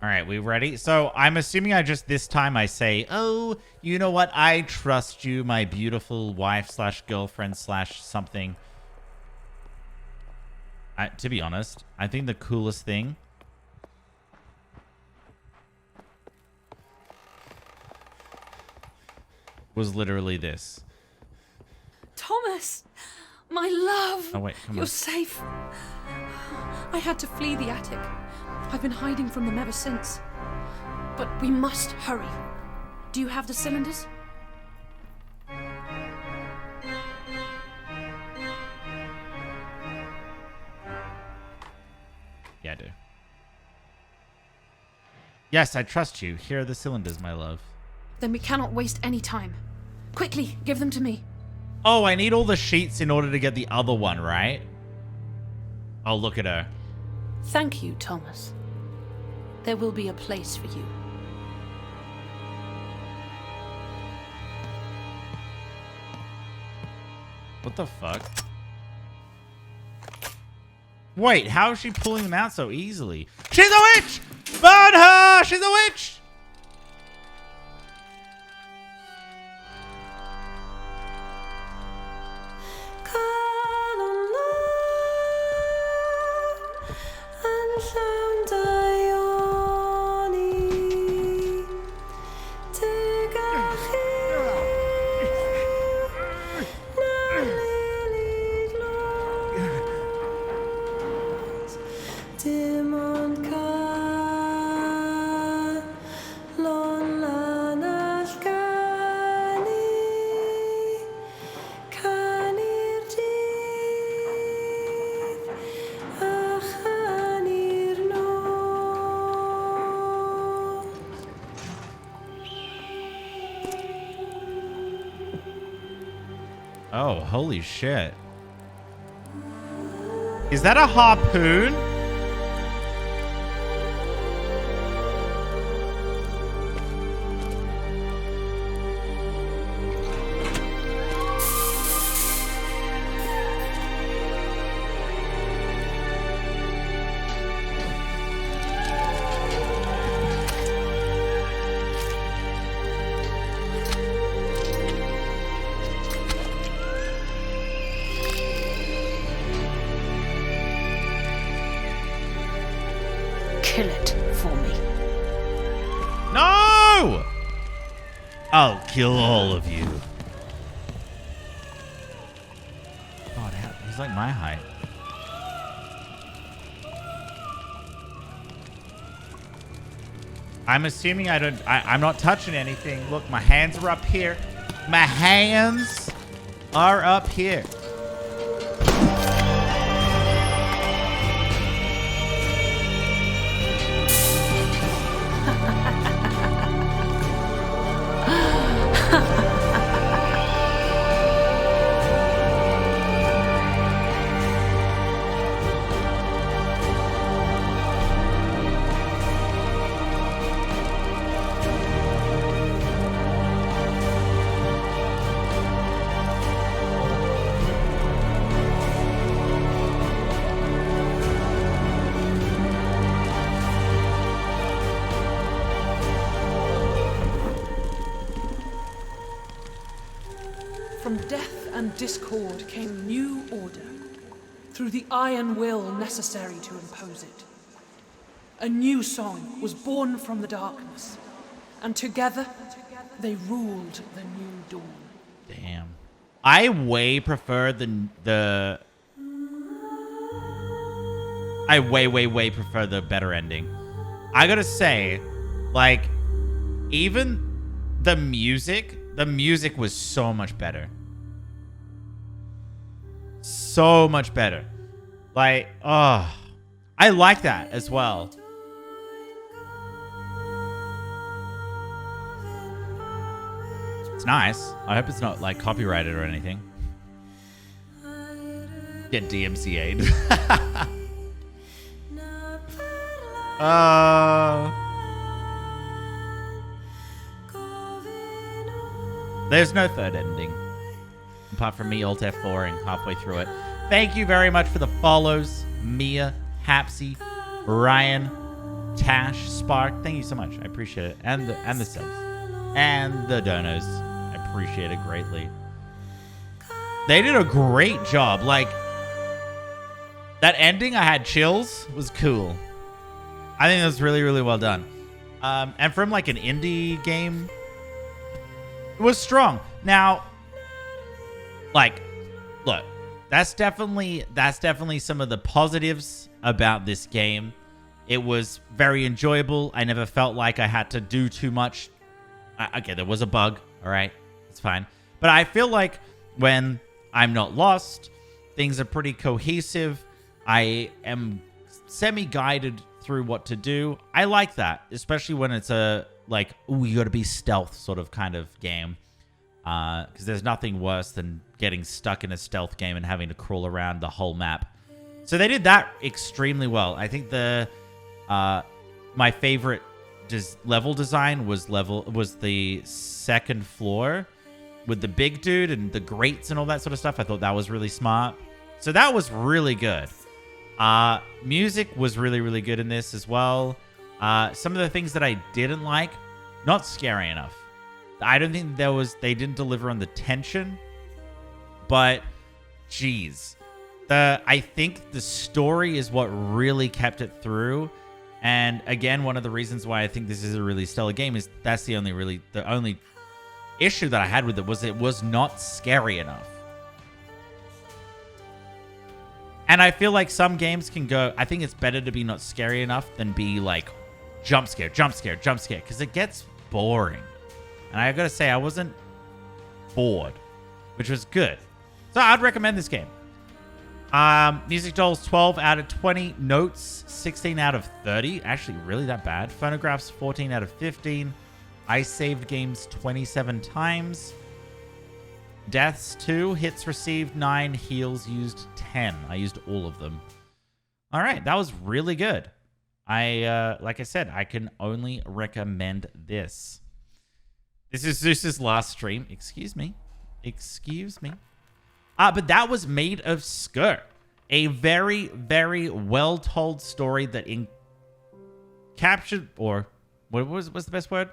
Alright, we ready? So I'm assuming this time I say, oh, you know what? I trust you, my beautiful wife slash girlfriend slash something. To be honest, I think the coolest thing was literally this. Thomas! My love! Oh, wait, come on. You're safe. I had to flee the attic. I've been hiding from them ever since. But we must hurry. Do you have the cylinders? Yeah, I do. Yes, I trust you. Here are the cylinders, my love. Then we cannot waste any time. Quickly, give them to me. Oh, I need all the sheets in order to get the other one, right? Oh, look at her. Thank you, Thomas. There will be a place for you. What the fuck? Wait, how is she pulling them out so easily? She's a witch! Burn her! She's a witch! Oh, holy shit. Is that a harpoon? Kill it for me. No! I'll kill all of you. God, he's like my height. I'm assuming I'm not touching anything. Look, my hands are up here. My hands are up here. From death and discord came new order, through the iron will necessary to impose it. A new song was born from the darkness, and together they ruled the new dawn. Damn. I way prefer the I way prefer the better ending. I gotta say, like, even the music was so much better. So much better. Like, oh, I like that as well. It's nice. I hope it's not like copyrighted or anything. Get DMCA'd. There's no third ending. Apart from me Alt F4ing halfway through it. Thank you very much for the follows. Mia, Hapsy, Ryan, Tash, Spark. Thank you so much. I appreciate it. And the subs. And the donos. I appreciate it greatly. They did a great job. Like, that ending, I had chills, was cool. I think it was really, really well done. And from like an indie game, it was strong. Now, like, look, that's definitely some of the positives about this game. It was very enjoyable. I never felt like I had to do too much. Okay, there was a bug. All right, it's fine. But I feel like when I'm not lost, things are pretty cohesive. I am semi-guided through what to do. I like that, especially when it's a, like, ooh, you gotta be stealth sort of kind of game. Because there's nothing worse than getting stuck in a stealth game and having to crawl around the whole map. So they did that extremely well. I think my favorite level design was the second floor with the big dude and the grates and all that sort of stuff. I thought that was really smart. So that was really good. Music was really, really good in this as well. Some of the things that I didn't like, not scary enough. I don't think they didn't deliver on the tension, but geez, I think the story is what really kept it through. And again, one of the reasons why I think this is a really stellar game is that's the only issue that I had with it was not scary enough. And I feel like some games can go, I think it's better to be not scary enough than be like jump scare, because it gets boring. And I gotta say, I wasn't bored, which was good. So I'd recommend this game. Music Dolls 12 out of 20. Notes 16 out of 30. Actually, really that bad. Phonographs 14 out of 15. I saved games 27 times. Deaths 2, hits received 9, heals used 10. I used all of them. All right, that was really good. Like I said, I can only recommend this. This is Zeus's last stream. Excuse me. But that was Maid of Sker. A very, very well-told story that captured, or what was the best word?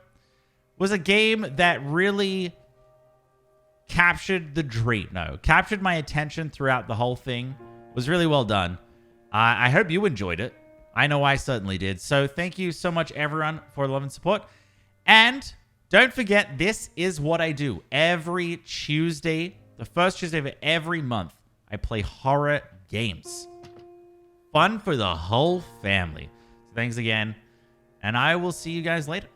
Was a game that really captured the dream. No, captured my attention throughout the whole thing. Was really well done. I hope you enjoyed it. I know I certainly did. So thank you so much, everyone, for love and support. And don't forget, this is what I do. Every Tuesday, the first Tuesday of every month, I play horror games. Fun for the whole family. So thanks again, and I will see you guys later.